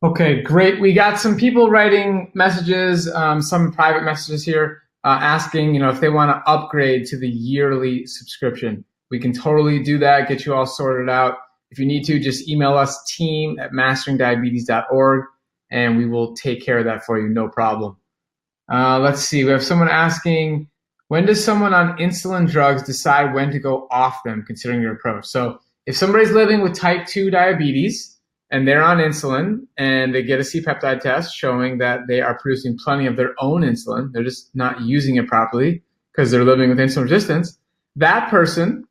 Okay, great. We got some people writing messages, some private messages here asking, if they want to upgrade to the yearly subscription. We can totally do that, get you all sorted out. If you need to, just email us, team@masteringdiabetes.org, and we will take care of that for you, no problem. Let's see. We have someone asking, when does someone on insulin drugs decide when to go off them, considering your approach? So if somebody's living with type 2 diabetes and they're on insulin and they get a C-peptide test showing that they are producing plenty of their own insulin, they're just not using it properly because they're living with insulin resistance, that person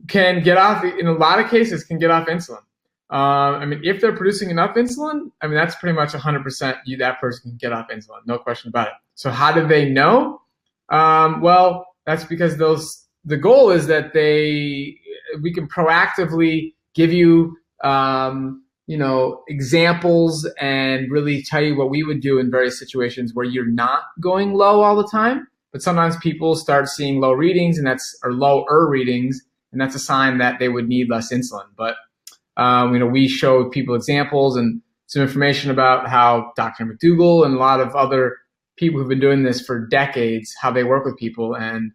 can get off, in a lot of cases, can get off insulin. If they're producing enough insulin, that's pretty much 100% that person can get off insulin, no question about it. So how do they know? Well, that's because the goal is that we can proactively give you, examples and really tell you what we would do in various situations where you're not going low all the time. But sometimes people start seeing low readings or lower readings, and that's a sign that they would need less insulin. But, we show people examples and some information about how Dr. McDougall and a lot of other people who've been doing this for decades, how they work with people. And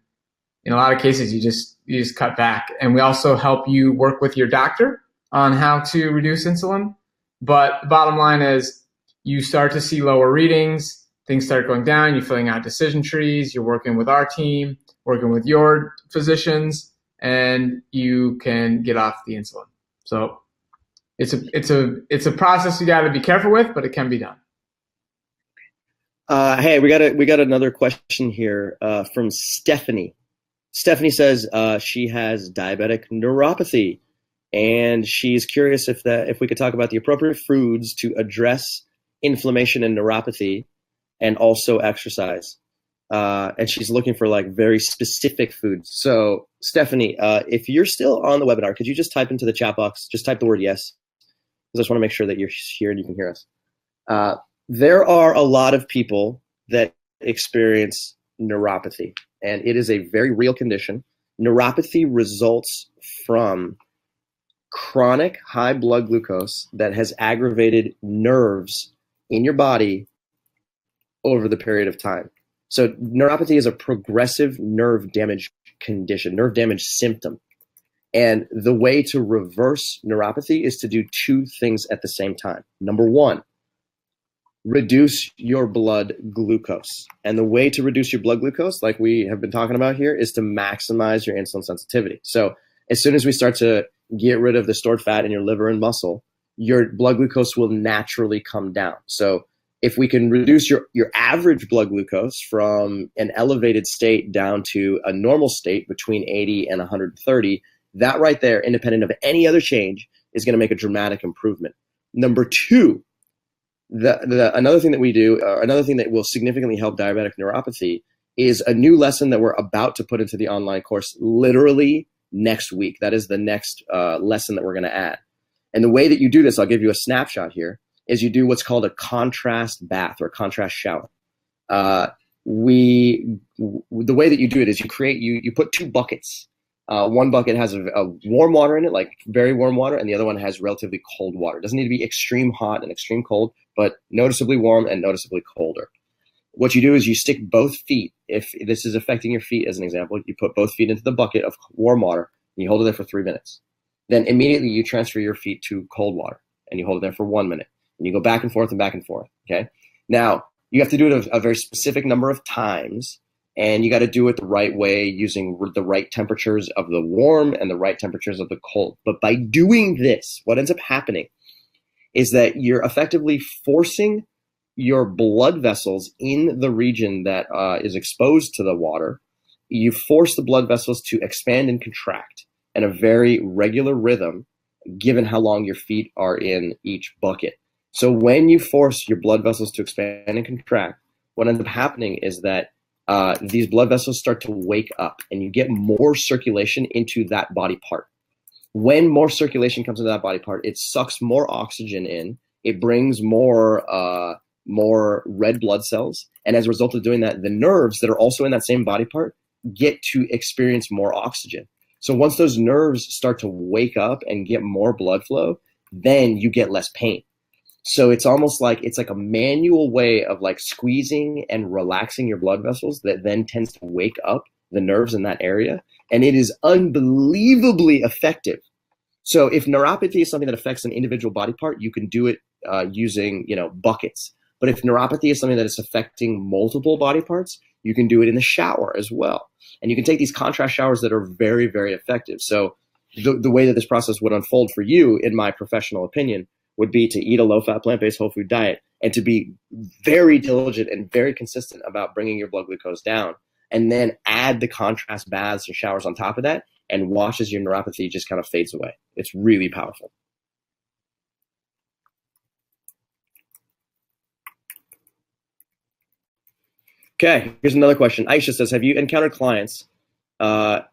in a lot of cases, you just cut back. And we also help you work with your doctor on how to reduce insulin. But the bottom line is you start to see lower readings, things start going down, you're filling out decision trees, you're working with our team, working with your physicians, and you can get off the insulin. So it's a process you got to be careful with, but it can be done. Hey, we got another question here from Stephanie. Stephanie says she has diabetic neuropathy. and she's curious if we could talk about the appropriate foods to address inflammation and neuropathy, and also exercise. And she's looking for like very specific foods. So Stephanie, if you're still on the webinar, could you just type into the chat box, just type the word yes, because I just want to make sure that you're here and you can hear us. There are a lot of people that experience neuropathy, and it is a very real condition. Neuropathy results from chronic high blood glucose that has aggravated nerves in your body over the period of time. So neuropathy is a progressive nerve damage condition, nerve damage symptom. And the way to reverse neuropathy is to do two things at the same time. Number one, reduce your blood glucose. And the way to reduce your blood glucose, like we have been talking about here, is to maximize your insulin sensitivity. So as soon as we start to get rid of the stored fat in your liver and muscle, your blood glucose will naturally come down. So if we can reduce your average blood glucose from an elevated state down to a normal state between 80 and 130, that right there, independent of any other change, is going to make a dramatic improvement. Number two, another thing that we do, another thing that will significantly help diabetic neuropathy, is a new lesson that we're about to put into the online course literally next week. That is the next lesson that we're going to add. And the way that you do this, I'll give you a snapshot here, is you do what's called a contrast bath or contrast shower. The way that you do it is you put two buckets. One bucket has a warm water in it, like very warm water, and the other one has relatively cold water. It doesn't need to be extreme hot and extreme cold, but noticeably warm and noticeably colder. What you do is you stick both feet. If this is affecting your feet, as an example, you put both feet into the bucket of warm water and you hold it there for 3 minutes. Then immediately you transfer your feet to cold water and you hold it there for 1 minute. And you go back and forth and back and forth, okay? Now, you have to do it a very specific number of times, and you got to do it the right way using the right temperatures of the warm and the right temperatures of the cold. But by doing this, what ends up happening is that you're effectively forcing your blood vessels in the region that is exposed to the water. You force the blood vessels to expand and contract in a very regular rhythm, given how long your feet are in each bucket. So when you force your blood vessels to expand and contract, what ends up happening is that these blood vessels start to wake up and you get more circulation into that body part. When more circulation comes into that body part, it sucks more oxygen in, it brings more red blood cells. And as a result of doing that, the nerves that are also in that same body part get to experience more oxygen. So once those nerves start to wake up and get more blood flow, then you get less pain. So it's almost like a manual way of like squeezing and relaxing your blood vessels that then tends to wake up the nerves in that area. And it is unbelievably effective. So if neuropathy is something that affects an individual body part, you can do it using, buckets. But if neuropathy is something that is affecting multiple body parts, you can do it in the shower as well. And you can take these contrast showers that are very, very effective. So the way that this process would unfold for you, in my professional opinion, would be to eat a low-fat, plant-based, whole food diet and to be very diligent and very consistent about bringing your blood glucose down, and then add the contrast baths or showers on top of that and watch as your neuropathy just kind of fades away. It's really powerful. Okay, here's another question. Aisha says, have you encountered clients that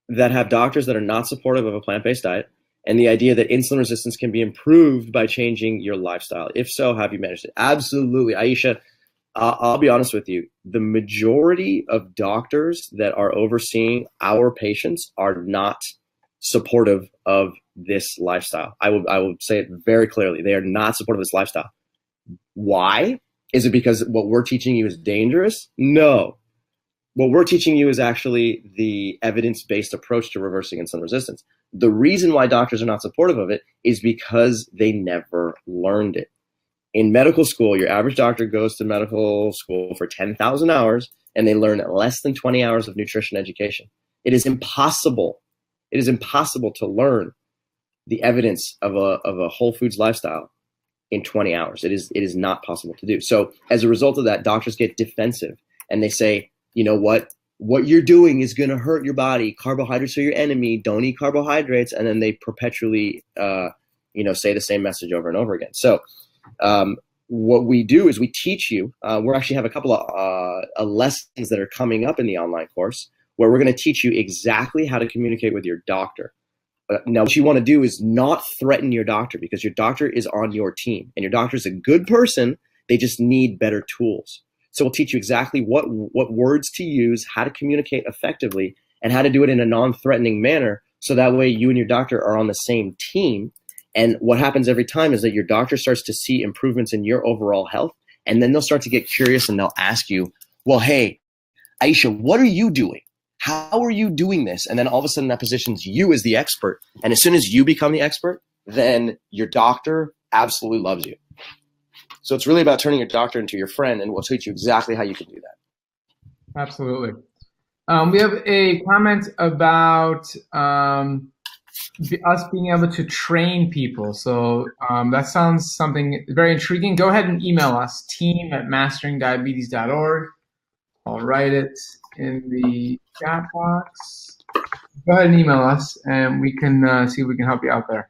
have doctors that are not supportive of a plant-based diet and the idea that insulin resistance can be improved by changing your lifestyle? If so, have you managed it? Absolutely. Aisha, I'll be honest with you. The majority of doctors that are overseeing our patients are not supportive of this lifestyle. I will say it very clearly. They are not supportive of this lifestyle. Why? Is it because what we're teaching you is dangerous? No. What we're teaching you is actually the evidence-based approach to reversing insulin resistance. The reason why doctors are not supportive of it is because they never learned it. In medical school, your average doctor goes to medical school for 10,000 hours and they learn less than 20 hours of nutrition education. It is impossible. It is impossible to learn the evidence of a whole foods lifestyle in 20 hours. It is not possible to do. So as a result of that, doctors get defensive and they say, you know what, what you're doing is going to hurt your body. Carbohydrates are your enemy. Don't eat carbohydrates. And then they perpetually, say the same message over and over again. So what we do is we teach you. We actually have a couple of lessons that are coming up in the online course where we're going to teach you exactly how to communicate with your doctor. Now, what you want to do is not threaten your doctor, because your doctor is on your team and your doctor is a good person. They just need better tools. So we'll teach you exactly what words to use, how to communicate effectively, and how to do it in a non-threatening manner. So that way you and your doctor are on the same team. And what happens every time is that your doctor starts to see improvements in your overall health. And then they'll start to get curious and they'll ask you, well, hey, Aisha, what are you doing? How are you doing this? And then all of a sudden that positions you as the expert. And as soon as you become the expert, then your doctor absolutely loves you. So it's really about turning your doctor into your friend, and we'll teach you exactly how you can do that. Absolutely. We have a comment about us being able to train people. So that sounds something very intriguing. Go ahead and email us, team@masteringdiabetes.org. I'll write it in the chat box. Go ahead and email us, and we can see if we can help you out there.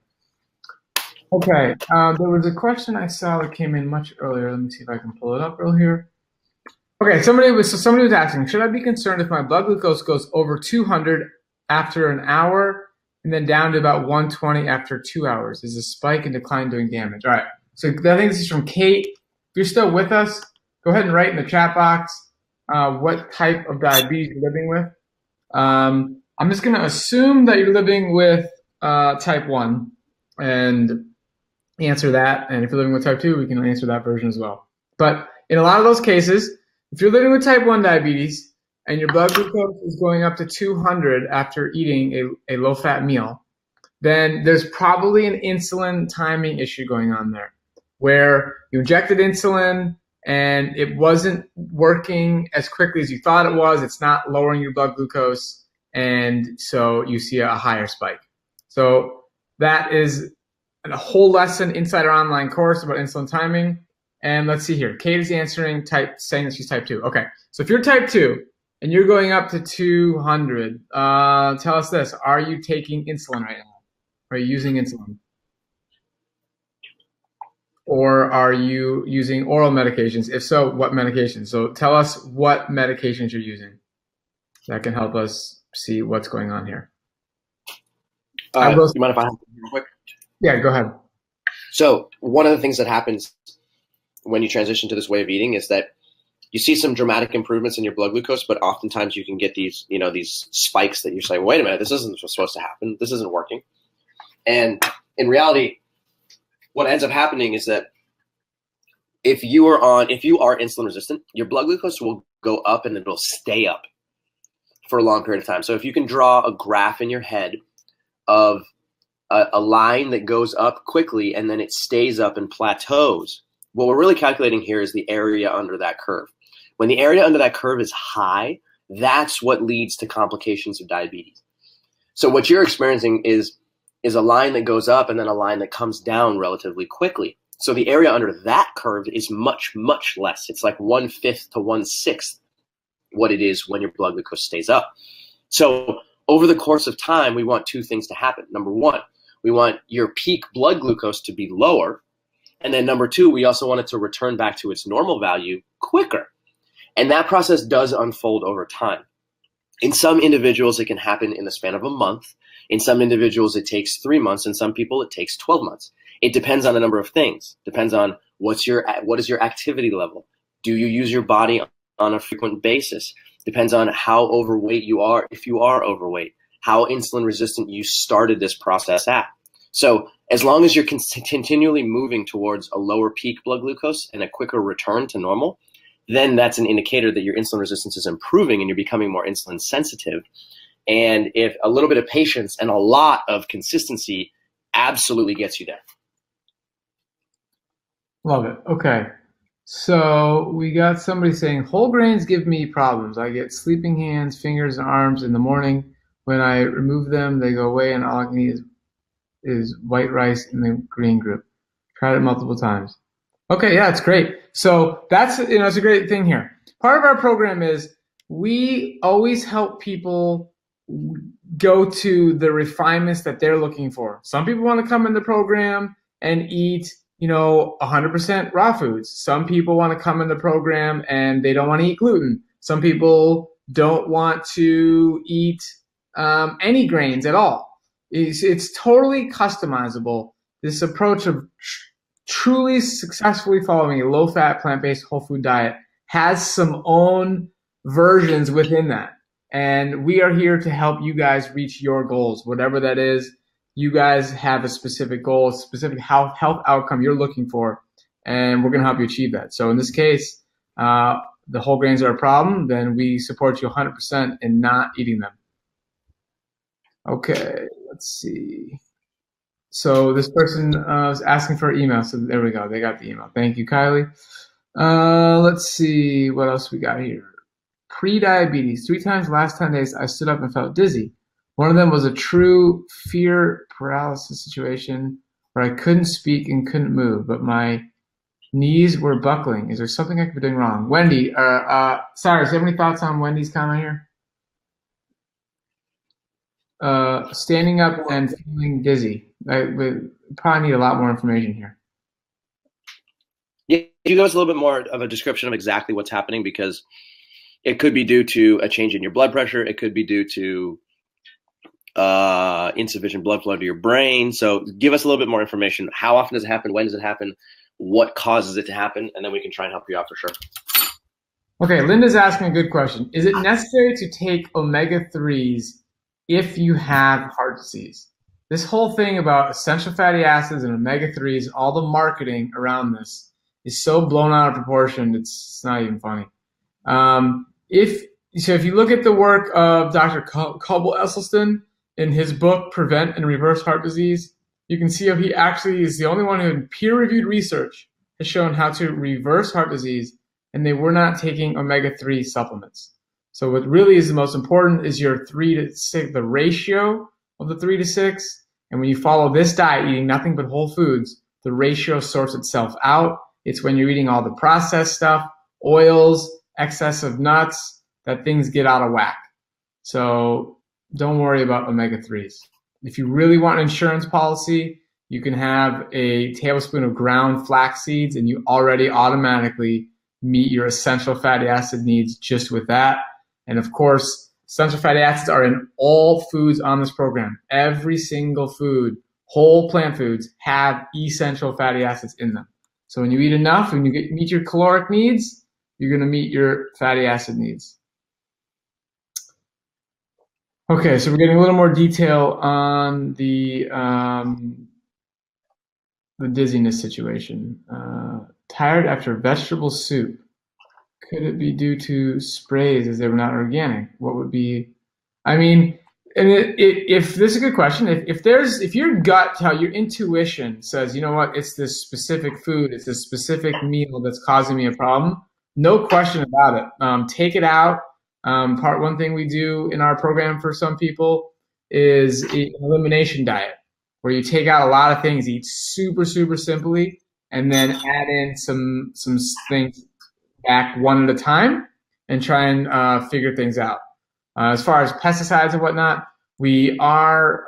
Okay, there was a question I saw that came in much earlier. Let me see if I can pull it up real here. Okay, somebody was asking, should I be concerned if my blood glucose goes over 200 after an hour and then down to about 120 after 2 hours? Is a spike and decline doing damage? All right, so I think this is from Kate. If you're still with us, go ahead and write in the chat box what type of diabetes you're living with. I'm just going to assume that you're living with type 1 and answer that. And if you're living with type 2, we can answer that version as well. But in a lot of those cases, if you're living with type 1 diabetes and your blood glucose is going up to 200 after eating a low-fat meal, then there's probably an insulin timing issue going on there, where you injected insulin and it wasn't working as quickly as you thought it was. It's not lowering your blood glucose, and so you see a higher spike. So that is a whole lesson inside our online course about insulin timing. And let's see here. Kate is answering, saying that she's type 2. Okay, so if you're type 2 and you're going up to 200, tell us this. Are you taking insulin right now? Are you using insulin? Or are you using oral medications? If so, what medications? So tell us what medications you're using. That can help us see what's going on here. You mind if I have real quick? Yeah, go ahead. So one of the things that happens when you transition to this way of eating is that you see some dramatic improvements in your blood glucose, but oftentimes you can get these spikes that you're saying, wait a minute, this isn't supposed to happen. This isn't working. And in reality, what ends up happening is that if you are insulin resistant, your blood glucose will go up and it'll stay up for a long period of time. So if you can draw a graph in your head of a line that goes up quickly and then it stays up and plateaus, what we're really calculating here is the area under that curve. When the area under that curve is high, that's what leads to complications of diabetes. So what you're experiencing is a line that goes up and then a line that comes down relatively quickly. So the area under that curve is much, much less. It's like 1/5 to 1/6 what it is when your blood glucose stays up. So over the course of time, we want two things to happen. Number one, we want your peak blood glucose to be lower. And then number two, we also want it to return back to its normal value quicker. And that process does unfold over time. In some individuals, it can happen in the span of a month. In some individuals, it takes 3 months. In some people, it takes 12 months. It depends on a number of things. Depends on what is your activity level. Do you use your body on a frequent basis? Depends on how overweight you are, if you are overweight, how insulin resistant you started this process at. So as long as you're continually moving towards a lower peak blood glucose and a quicker return to normal, then that's an indicator that your insulin resistance is improving and you're becoming more insulin sensitive. And if a little bit of patience and a lot of consistency absolutely gets you there. Love it. Okay. So we got somebody saying, whole grains give me problems. I get sleeping hands, fingers, and arms in the morning. When I remove them, they go away, and all I can eat is white rice in the green group. Tried it multiple times. Okay, yeah, it's great. So that's it's a great thing here. Part of our program is we always help people go to the refinements that they're looking for. Some people want to come in the program and eat, 100% raw foods. Some people want to come in the program and they don't want to eat gluten. Some people don't want to eat any grains at all. It's totally customizable. This approach of truly successfully following a low-fat, plant-based, whole food diet has some own versions within that. And we are here to help you guys reach your goals, whatever that is. You guys have a specific goal, a specific health outcome you're looking for, and we're going to help you achieve that. So in this case, the whole grains are a problem, then we support you 100% in not eating them. Okay, let's see. So this person was asking for an email. So there we go. They got the email. Thank you, Kylie. Let's see what else we got here. Pre-diabetes. 3 times the last 10 days, I stood up and felt dizzy. One of them was a true fear paralysis situation where I couldn't speak and couldn't move, but my knees were buckling. Is there something I could be doing wrong? Wendy, Cyrus, do you have any thoughts on Wendy's comment here? Standing up and feeling dizzy. We probably need a lot more information here. Yeah, can you give us a little bit more of a description of exactly what's happening? Because it could be due to a change in your blood pressure. It could be due to insufficient blood flow to your brain. So give us a little bit more information. How often does it happen? When does it happen? What causes it to happen? And then we can try and help you out for sure. Okay, Linda's asking a good question. Is it necessary to take omega-3s if you have heart disease? This whole thing about essential fatty acids and omega-3s, all the marketing around this is so blown out of proportion, it's not even funny. If you look at the work of Dr. Cobble Esselstyn in his book, Prevent and Reverse Heart Disease, you can see how he actually is the only one who in peer-reviewed research has shown how to reverse heart disease, and they were not taking omega-3 supplements. So what really is the most important is your 3 to 6, the ratio of the 3 to 6. And when you follow this diet, eating nothing but whole foods, the ratio sorts itself out. It's when you're eating all the processed stuff, oils, excess of nuts, that things get out of whack. So don't worry about omega-3s. If you really want an insurance policy, you can have a tablespoon of ground flax seeds and you already automatically meet your essential fatty acid needs just with that. And of course, essential fatty acids are in all foods on this program. Every single food, whole plant foods, have essential fatty acids in them. So when you eat enough and you meet your caloric needs, you're going to meet your fatty acid needs. Okay, so we're getting a little more detail on the dizziness situation. Tired after vegetable soup. Could it be due to sprays as they were not organic? What would be? I mean, and if this is a good question, if your gut, your intuition says, you know what, it's this specific food, it's this specific meal that's causing me a problem, no question about it. Take it out. One thing we do in our program for some people is an elimination diet, where you take out a lot of things, eat super, super simply, and then add in some things back one at a time and try and figure things out. As far as pesticides and whatnot, we are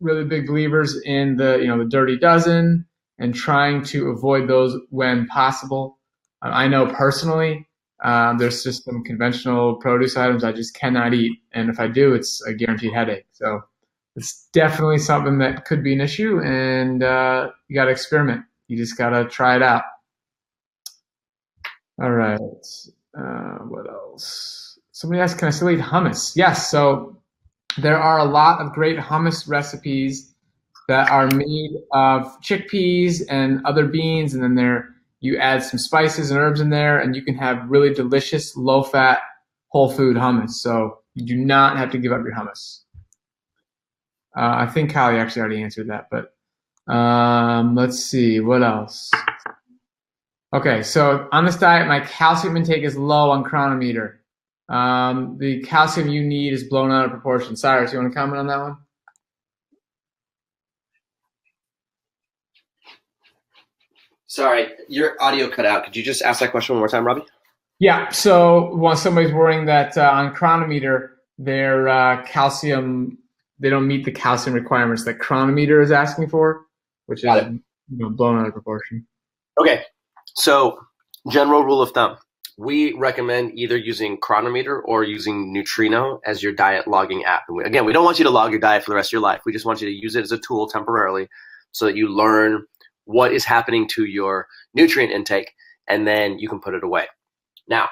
really big believers in the dirty dozen and trying to avoid those when possible. I know personally there's just some conventional produce items I just cannot eat, and if I do, it's a guaranteed headache. So it's definitely something that could be an issue, and you got to experiment. You just got to try it out. All right. What else? Somebody asked, can I still eat hummus? Yes. So there are a lot of great hummus recipes that are made of chickpeas and other beans, and then you add some spices and herbs in there, and you can have really delicious, low-fat, whole food hummus. So you do not have to give up your hummus. I think Callie actually already answered that, but let's see, what else? Okay, so on this diet, my calcium intake is low on Chronometer. The calcium you need is blown out of proportion. Cyrus, you want to comment on that one? Sorry, your audio cut out. Could you just ask that question one more time, Robbie? Yeah. So when somebody's worrying that on Chronometer, their calcium, they don't meet the calcium requirements that Chronometer is asking for, which is blown out of proportion. Okay. So general rule of thumb. We recommend either using Chronometer or using Neutrino as your diet logging app. And again, we don't want you to log your diet for the rest of your life. We just want you to use it as a tool temporarily so that you learn what is happening to your nutrient intake, and then you can put it away. Now,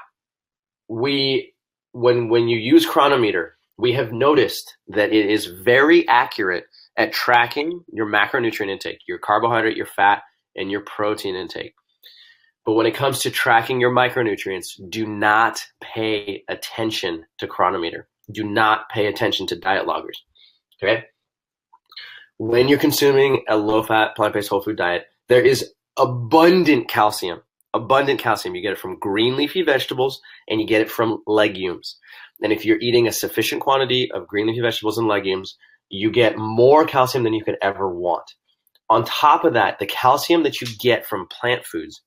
when you use Chronometer, we have noticed that it is very accurate at tracking your macronutrient intake, your carbohydrate, your fat, and your protein intake. But when it comes to tracking your micronutrients, do not pay attention to Chronometer. Do not pay attention to diet loggers. Okay? When you're consuming a low-fat, plant-based whole food diet, there is abundant calcium. Abundant calcium. You get it from green leafy vegetables and you get it from legumes. And if you're eating a sufficient quantity of green leafy vegetables and legumes, you get more calcium than you could ever want. On top of that, the calcium that you get from plant foods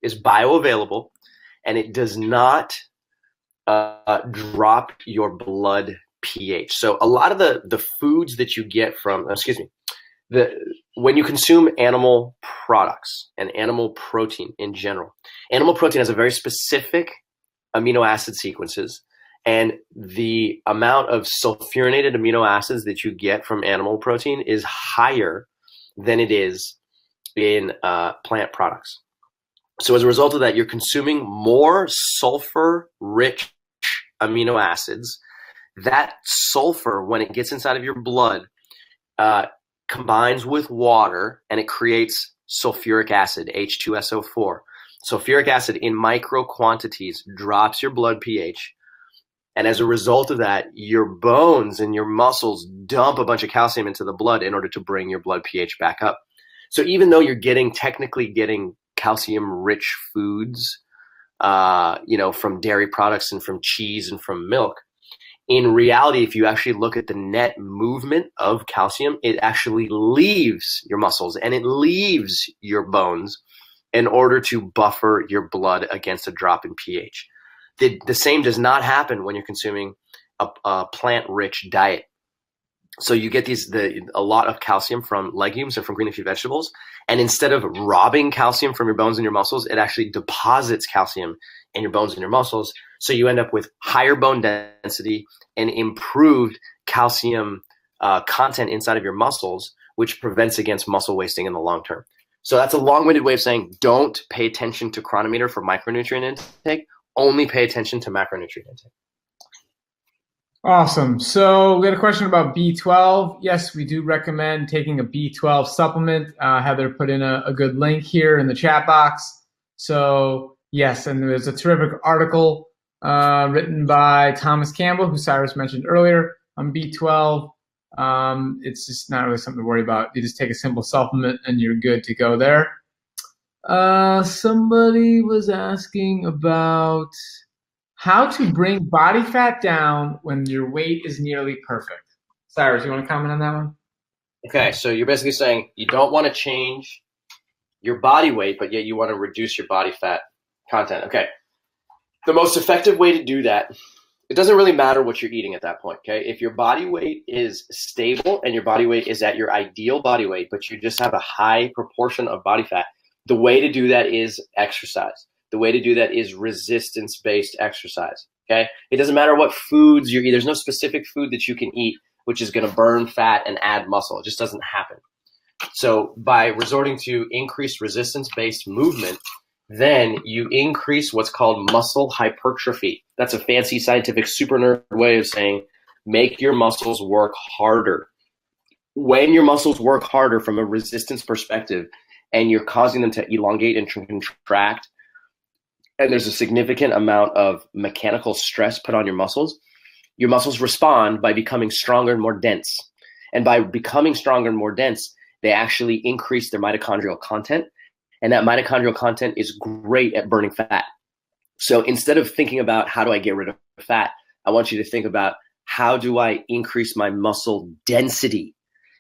is bioavailable, and it does not drop your blood pH. So a lot of the foods that you get from, when you consume animal products and animal protein in general, animal protein has a very specific amino acid sequences, and the amount of sulfurinated amino acids that you get from animal protein is higher than it is in plant products. So as a result of that, you're consuming more sulfur-rich amino acids. That sulfur, when it gets inside of your blood, combines with water, and it creates sulfuric acid, H2SO4. Sulfuric acid in micro quantities drops your blood pH. And as a result of that, your bones and your muscles dump a bunch of calcium into the blood in order to bring your blood pH back up. So even though you're technically getting calcium-rich foods, from dairy products and from cheese and from milk, in reality, if you actually look at the net movement of calcium, it actually leaves your muscles and it leaves your bones in order to buffer your blood against a drop in pH. The same does not happen when you're consuming a plant-rich diet. So you get a lot of calcium from legumes and from green leafy vegetables. And instead of robbing calcium from your bones and your muscles, it actually deposits calcium in your bones and your muscles. So you end up with higher bone density and improved calcium content inside of your muscles, which prevents against muscle wasting in the long term. So that's a long-winded way of saying don't pay attention to Chronometer for micronutrient intake. Only pay attention to macronutrient intake. Awesome. So we had a question about B12. Yes, we do recommend taking a B12 supplement. Heather put in a good link here in the chat box. So yes, and there's a terrific article written by Thomas Campbell, who Cyrus mentioned earlier, on B12. It's just not really something to worry about. You just take a simple supplement and you're good to go there. Somebody was asking about how to bring body fat down when your weight is nearly perfect. Cyrus, you want to comment on that one? Okay, so you're basically saying you don't want to change your body weight, but yet you want to reduce your body fat content. Okay, the most effective way to do that, it doesn't really matter what you're eating at that point, okay? If your body weight is stable and your body weight is at your ideal body weight, but you just have a high proportion of body fat, the way to do that is exercise. The way to do that is resistance-based exercise, okay? It doesn't matter what foods you eat. There's no specific food that you can eat which is going to burn fat and add muscle. It just doesn't happen. So by resorting to increased resistance-based movement, then you increase what's called muscle hypertrophy. That's a fancy scientific super nerd way of saying make your muscles work harder. When your muscles work harder from a resistance perspective and you're causing them to elongate and contract, and there's a significant amount of mechanical stress put on your muscles respond by becoming stronger and more dense. And by becoming stronger and more dense, they actually increase their mitochondrial content. And that mitochondrial content is great at burning fat. So instead of thinking about how do I get rid of fat, I want you to think about how do I increase my muscle density?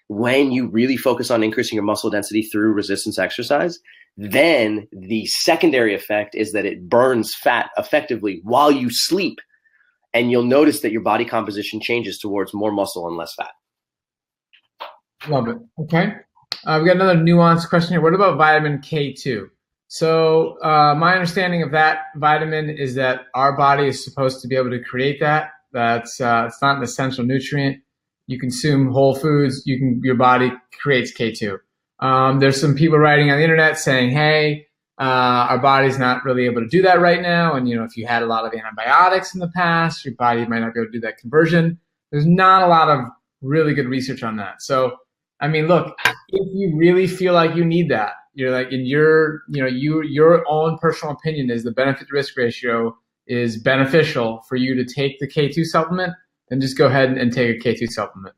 When you really focus on increasing your muscle density through resistance exercise, Then the secondary effect is that it burns fat effectively while you sleep. And you'll notice that your body composition changes towards more muscle and less fat. Love it. Okay. We got another nuanced question here. What about vitamin K2? So my understanding of that vitamin is that our body is supposed to be able to create that. That's it's not an essential nutrient. You consume whole foods, your body creates K2. There's some people writing on the internet saying, hey, our body's not really able to do that right now. And, if you had a lot of antibiotics in the past, your body might not be able to do that conversion. There's not a lot of really good research on that. So, look, if you really feel like you need that, you're like in your own personal opinion is the benefit to risk ratio is beneficial for you to take the K2 supplement, then just go ahead and take a K2 supplement.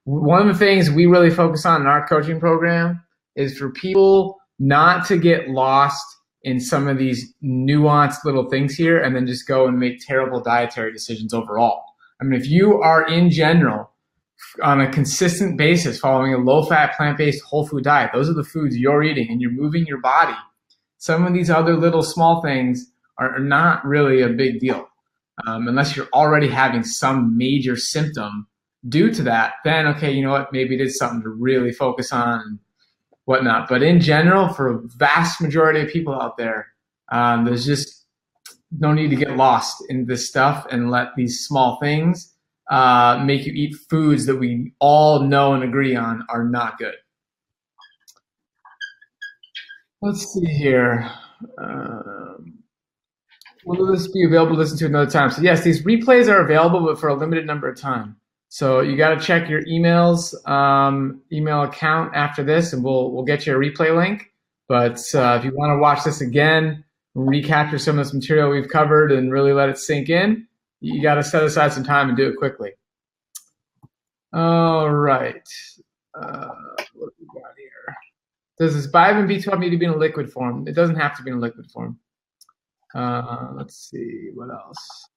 One of the things we really focus on in our coaching program is for people not to get lost in some of these nuanced little things here and then just go and make terrible dietary decisions overall. If you are in general on a consistent basis following a low-fat, plant-based, whole food diet, those are the foods you're eating and you're moving your body, some of these other little small things are not really a big deal. Unless you're already having some major symptom due to that, then okay, you know what, maybe it is something to really focus on and whatnot. But in general, for a vast majority of people out there, there's just no need to get lost in this stuff and let these small things make you eat foods that we all know and agree on are not good. Let's see here. Will this be available to listen to another time? So yes, these replays are available, but for a limited number of time. So you got to check your email account after this, and we'll get you a replay link. But if you want to watch this again, recapture some of this material we've covered, and really let it sink in, you got to set aside some time and do it quickly. All right. What do we got here? Does this Biotin B12 need to be in a liquid form? It doesn't have to be in a liquid form. Let's see, what else?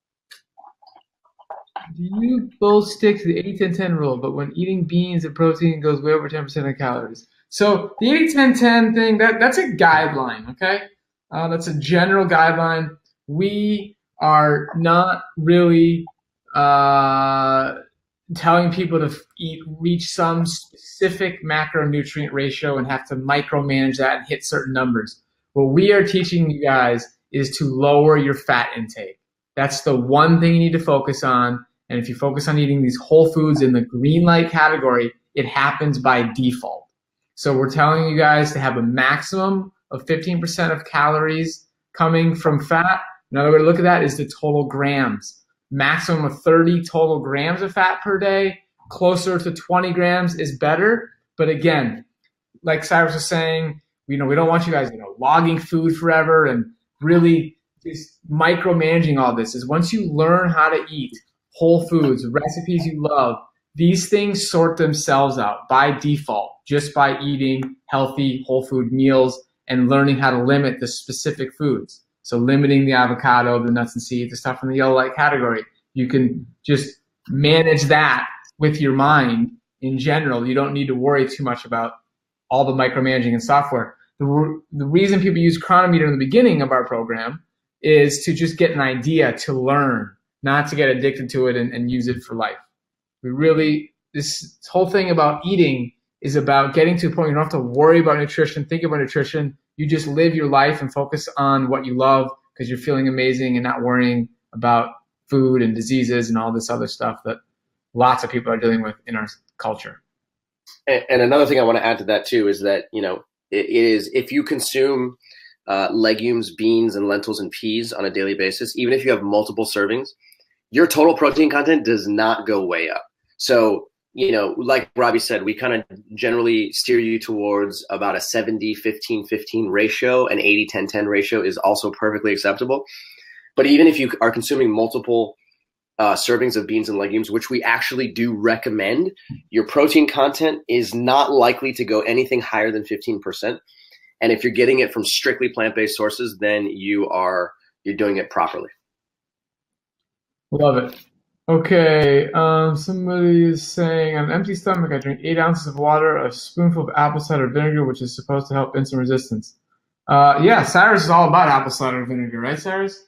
Do you both stick to the 80-10-10 rule, but when eating beans and protein goes way over 10% of calories? So the 80-10-10 thing, that's a guideline, okay? That's a general guideline. We are not really telling people to reach some specific macronutrient ratio and have to micromanage that and hit certain numbers. What we are teaching you guys is to lower your fat intake. That's the one thing you need to focus on. And if you focus on eating these whole foods in the green light category, it happens by default. So we're telling you guys to have a maximum of 15% of calories coming from fat. Another way to look at that is the total grams. Maximum of 30 total grams of fat per day. Closer to 20 grams is better. But again, like Cyrus was saying, we don't want you guys logging food forever and really just micromanaging all this. Is once you learn how to eat whole foods, recipes you love, these things sort themselves out by default just by eating healthy whole food meals and learning how to limit the specific foods. So limiting the avocado, the nuts and seeds, the stuff from the yellow light category. You can just manage that with your mind in general. You don't need to worry too much about all the micromanaging and software. The reason people use Cronometer in the beginning of our program is to just get an idea, to learn, not to get addicted to it and use it for life. This whole thing about eating is about getting to a point you don't have to worry about nutrition, think about nutrition. You just live your life and focus on what you love because you're feeling amazing and not worrying about food and diseases and all this other stuff that lots of people are dealing with in our culture. And another thing I want to add to that too is that, it is if you consume legumes, beans, and lentils and peas on a daily basis, even if you have multiple servings, your total protein content does not go way up. So, like Robbie said, we kind of generally steer you towards about a 70-15-15 ratio. An 80-10-10 ratio is also perfectly acceptable. But even if you are consuming multiple servings of beans and legumes, which we actually do recommend, your protein content is not likely to go anything higher than 15%. And if you're getting it from strictly plant-based sources, then you're doing it properly. Love it. Okay, somebody is saying, on an empty stomach, I drink 8 ounces of water, a spoonful of apple cider vinegar, which is supposed to help insulin resistance. Yeah, Cyrus is all about apple cider vinegar, right, Cyrus?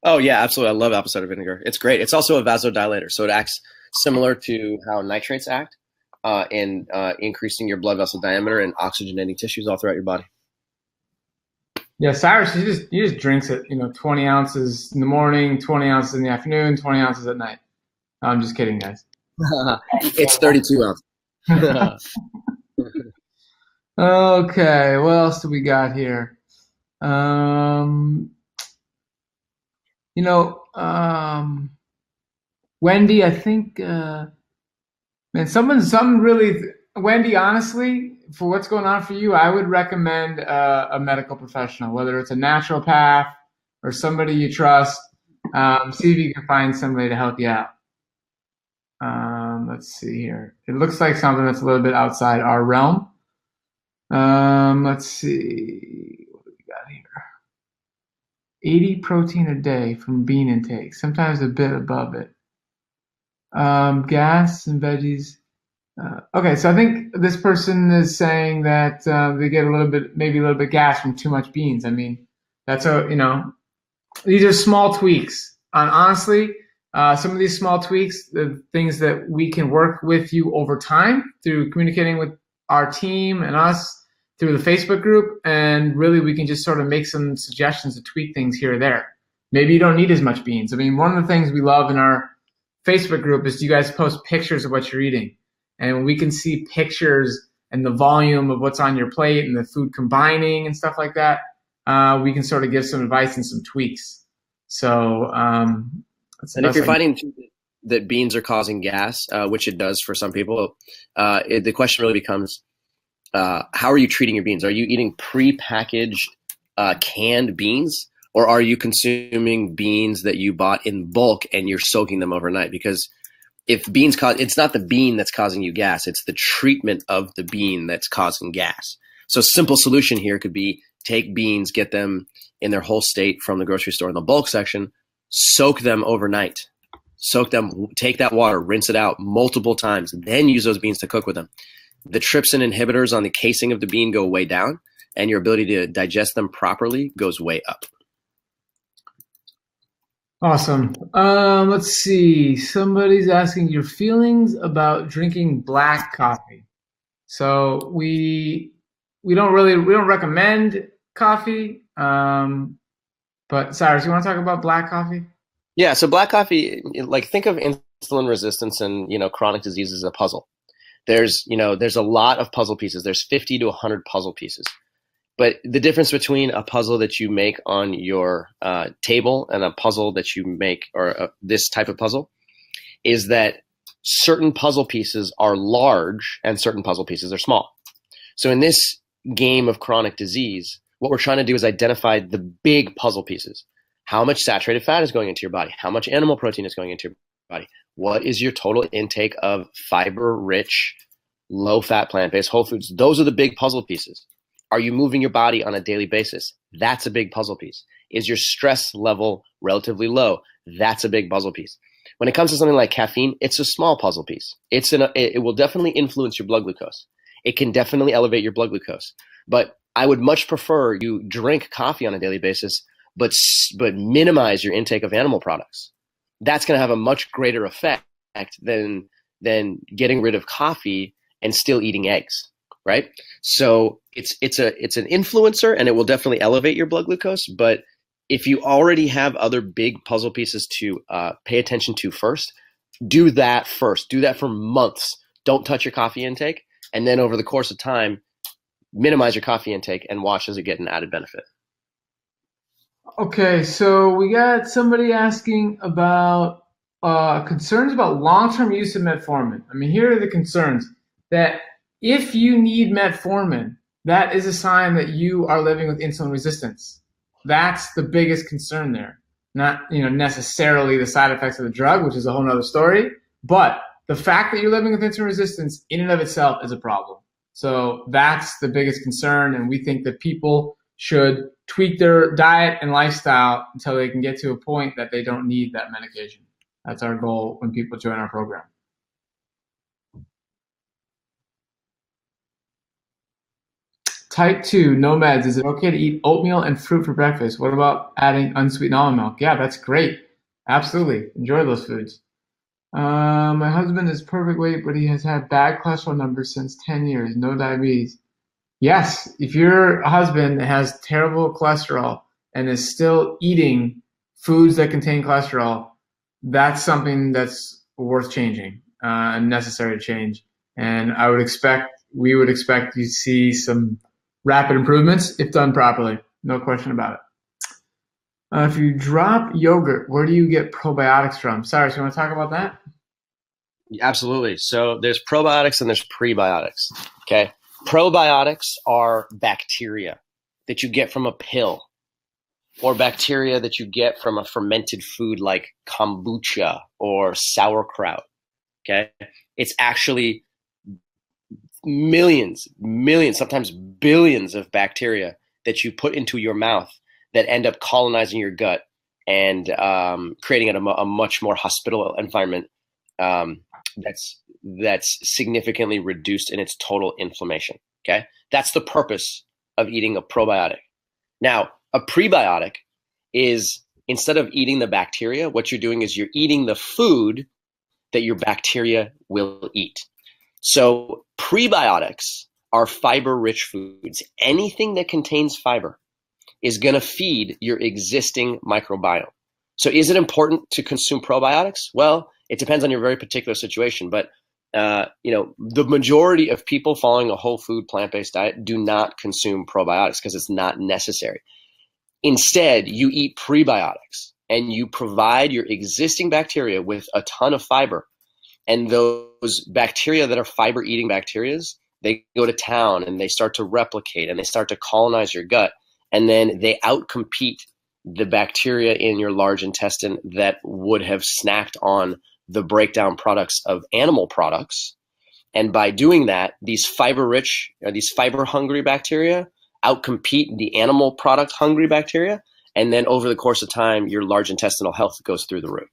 Oh yeah, absolutely. I love apple cider vinegar. It's great. It's also a vasodilator, so it acts similar to how nitrates act in increasing your blood vessel diameter and oxygenating tissues all throughout your body. Yeah, Cyrus, he just drinks it, 20 ounces in the morning, 20 ounces in the afternoon, 20 ounces at night. No, I'm just kidding, guys. It's 32 ounces. Okay, what else do we got here? Um, you know, Wendy, I think, man, someone really, Wendy, honestly, for what's going on for you, I would recommend a medical professional, whether it's a naturopath or somebody you trust. See if you can find somebody to help you out. Let's see here. It looks like something that's a little bit outside our realm. Let's see what do we got here. 80 protein a day from bean intake, sometimes a bit above it. Gas and veggies. Okay, so I think this person is saying that they get maybe a little bit gas from too much beans. I mean, these are small tweaks. And honestly, some of these small tweaks, the things that we can work with you over time through communicating with our team and us through the Facebook group, and really we can just sort of make some suggestions to tweak things here or there. Maybe you don't need as much beans. I mean, one of the things we love in our Facebook group is you guys post pictures of what you're eating. And when we can see pictures and the volume of what's on your plate and the food combining and stuff like that, we can sort of give some advice and some tweaks. So, and if you're finding that beans are causing gas, which it does for some people, the question really becomes, how are you treating your beans? Are you eating pre-packaged canned beans, or are you consuming beans that you bought in bulk and you're soaking them overnight? Because if beans it's not the bean that's causing you gas, it's the treatment of the bean that's causing gas. So a simple solution here could be take beans, get them in their whole state from the grocery store in the bulk section, soak them overnight. Soak them, take that water, rinse it out multiple times, then use those beans to cook with them. The trypsin inhibitors on the casing of the bean go way down, and your ability to digest them properly goes way up. Awesome. Let's see. Somebody's asking your feelings about drinking black coffee. So we don't recommend coffee. But Cyrus, you want to talk about black coffee? Yeah. So black coffee, like think of insulin resistance and chronic disease as a puzzle. There's a lot of puzzle pieces. There's 50 to 100 puzzle pieces. But the difference between a puzzle that you make on your table and a puzzle that you make, or this type of puzzle, is that certain puzzle pieces are large and certain puzzle pieces are small. So in this game of chronic disease, what we're trying to do is identify the big puzzle pieces. How much saturated fat is going into your body? How much animal protein is going into your body? What is your total intake of fiber-rich, low-fat, plant-based whole foods? Those are the big puzzle pieces. Are you moving your body on a daily basis? That's a big puzzle piece. Is your stress level relatively low? That's a big puzzle piece. When it comes to something like caffeine, it's a small puzzle piece. It will definitely influence your blood glucose. It can definitely elevate your blood glucose. But I would much prefer you drink coffee on a daily basis, but minimize your intake of animal products. That's going to have a much greater effect than getting rid of coffee and still eating eggs, right? So it's an influencer, and it will definitely elevate your blood glucose. But if you already have other big puzzle pieces to pay attention to first, do that first. Do that for months. Don't touch your coffee intake, and then over the course of time, minimize your coffee intake and watch as you get an added benefit. Okay, so we got somebody asking about concerns about long-term use of metformin. I mean, here are the concerns: that if you need metformin, that is a sign that you are living with insulin resistance. That's the biggest concern there. Not necessarily the side effects of the drug, which is a whole other story, but the fact that you're living with insulin resistance in and of itself is a problem. So that's the biggest concern, and we think that people should tweak their diet and lifestyle until they can get to a point that they don't need that medication. That's our goal when people join our program. Type 2, no meds. Is it okay to eat oatmeal and fruit for breakfast? What about adding unsweetened almond milk? Yeah, that's great. Absolutely. Enjoy those foods. My husband is perfect weight, but he has had bad cholesterol numbers since 10 years. No diabetes. Yes, if your husband has terrible cholesterol and is still eating foods that contain cholesterol, that's something that's worth changing and necessary to change. And we would expect you to see some rapid improvements if done properly. No question about it. If you drop yogurt, where do you get probiotics from? Cyrus, you want to talk about that? Absolutely. So there's probiotics and there's prebiotics. Okay. Probiotics are bacteria that you get from a pill or bacteria that you get from a fermented food like kombucha or sauerkraut. Okay. It's actually millions, sometimes billions of bacteria that you put into your mouth that end up colonizing your gut and creating a much more hospitable environment that's significantly reduced in its total inflammation. Okay, that's the purpose of eating a probiotic. Now, a prebiotic is, instead of eating the bacteria, what you're doing is you're eating the food that your bacteria will eat. So prebiotics are fiber-rich foods. Anything that contains fiber is going to feed your existing microbiome. So is it important to consume probiotics? Well, it depends on your very particular situation, but the majority of people following a whole food plant-based diet do not consume probiotics because it's not necessary. Instead, you eat prebiotics and you provide your existing bacteria with a ton of fiber. And those bacteria that are fiber-eating bacteria, they go to town and they start to replicate and they start to colonize your gut. And then they outcompete the bacteria in your large intestine that would have snacked on the breakdown products of animal products. And by doing that, these fiber-rich, these fiber-hungry bacteria outcompete the animal product-hungry bacteria. And then over the course of time, your large intestinal health goes through the roof.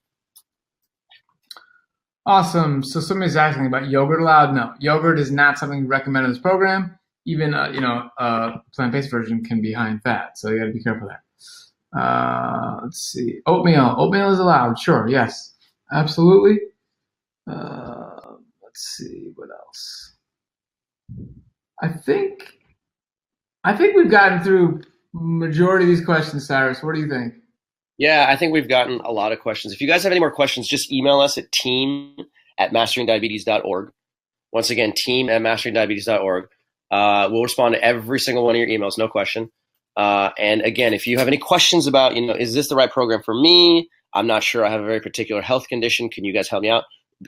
Awesome. So somebody's asking about yogurt allowed? No, yogurt is not something recommended in this program. Even a plant-based version can be high in fat, so you got to be careful there. Let's see. Oatmeal. Oatmeal is allowed. Sure. Yes. Absolutely. Let's see. What else? I think we've gotten through majority of these questions, Cyrus. What do you think? Yeah, I think we've gotten a lot of questions. If you guys have any more questions, just email us at team@masteringdiabetes.org. Once again, team@masteringdiabetes.org. We'll respond to every single one of your emails, no question. And again, if you have any questions about, is this the right program for me? I'm not sure. I have a very particular health condition. Can you guys help me out?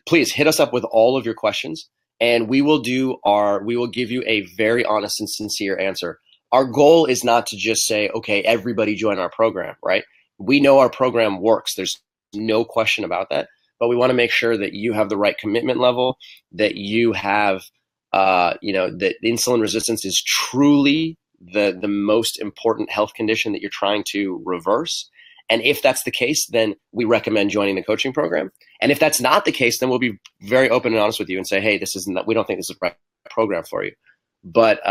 Please hit us up with all of your questions, and we will give you a very honest and sincere answer. Our goal is not to just say, okay, everybody join our program, right? We know our program works. There's no question about that. But we want to make sure that you have the right commitment level, that you have, that insulin resistance is truly the most important health condition that you're trying to reverse. And if that's the case, then we recommend joining the coaching program. And if that's not the case, then we'll be very open and honest with you and say, hey, we don't think this is the right program for you. But,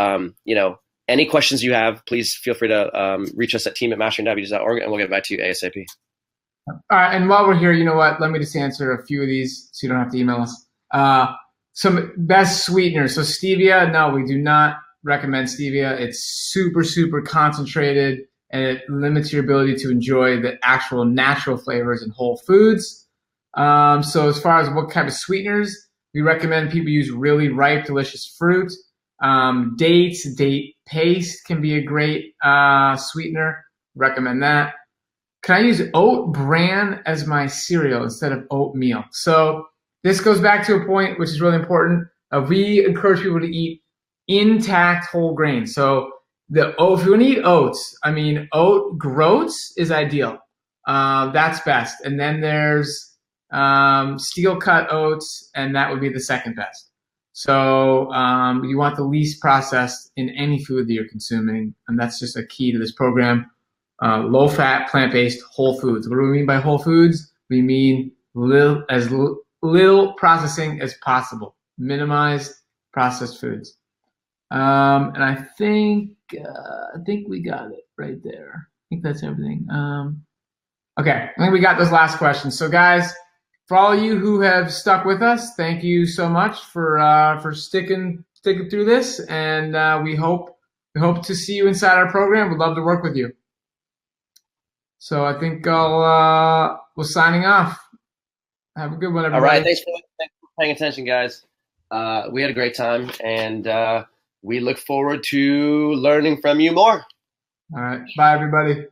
any questions you have, please feel free to reach us at team@masteringdiabetes.org, and we'll get back to you ASAP. All right, and while we're here, you know what? Let me just answer a few of these so you don't have to email us. Some best sweeteners. So stevia, no, we do not recommend stevia. It's super, super concentrated, and it limits your ability to enjoy the actual natural flavors in whole foods. So as far as what kind of sweeteners, we recommend people use really ripe, delicious fruit. Dates, date paste can be a great sweetener. Recommend that. Can I use oat bran as my cereal instead of oatmeal? So this goes back to a point which is really important. We encourage people to eat intact whole grains. So if you want to eat oats, oat groats is ideal. That's best. And then there's steel cut oats, and that would be the second best. So you want the least processed in any food that you're consuming, and that's just a key to this program. Low-fat, plant-based, whole foods. What do we mean by whole foods? We mean little processing as possible. Minimize processed foods. And I think we got it right there. I think that's everything. Okay, I think we got those last questions. So guys, for all of you who have stuck with us, thank you so much for sticking through this, and we hope to see you inside our program. We'd love to work with you. So I think we're signing off. Have a good one, everybody. All right, thanks for paying attention, guys. We had a great time, and we look forward to learning from you more. All right, bye, everybody.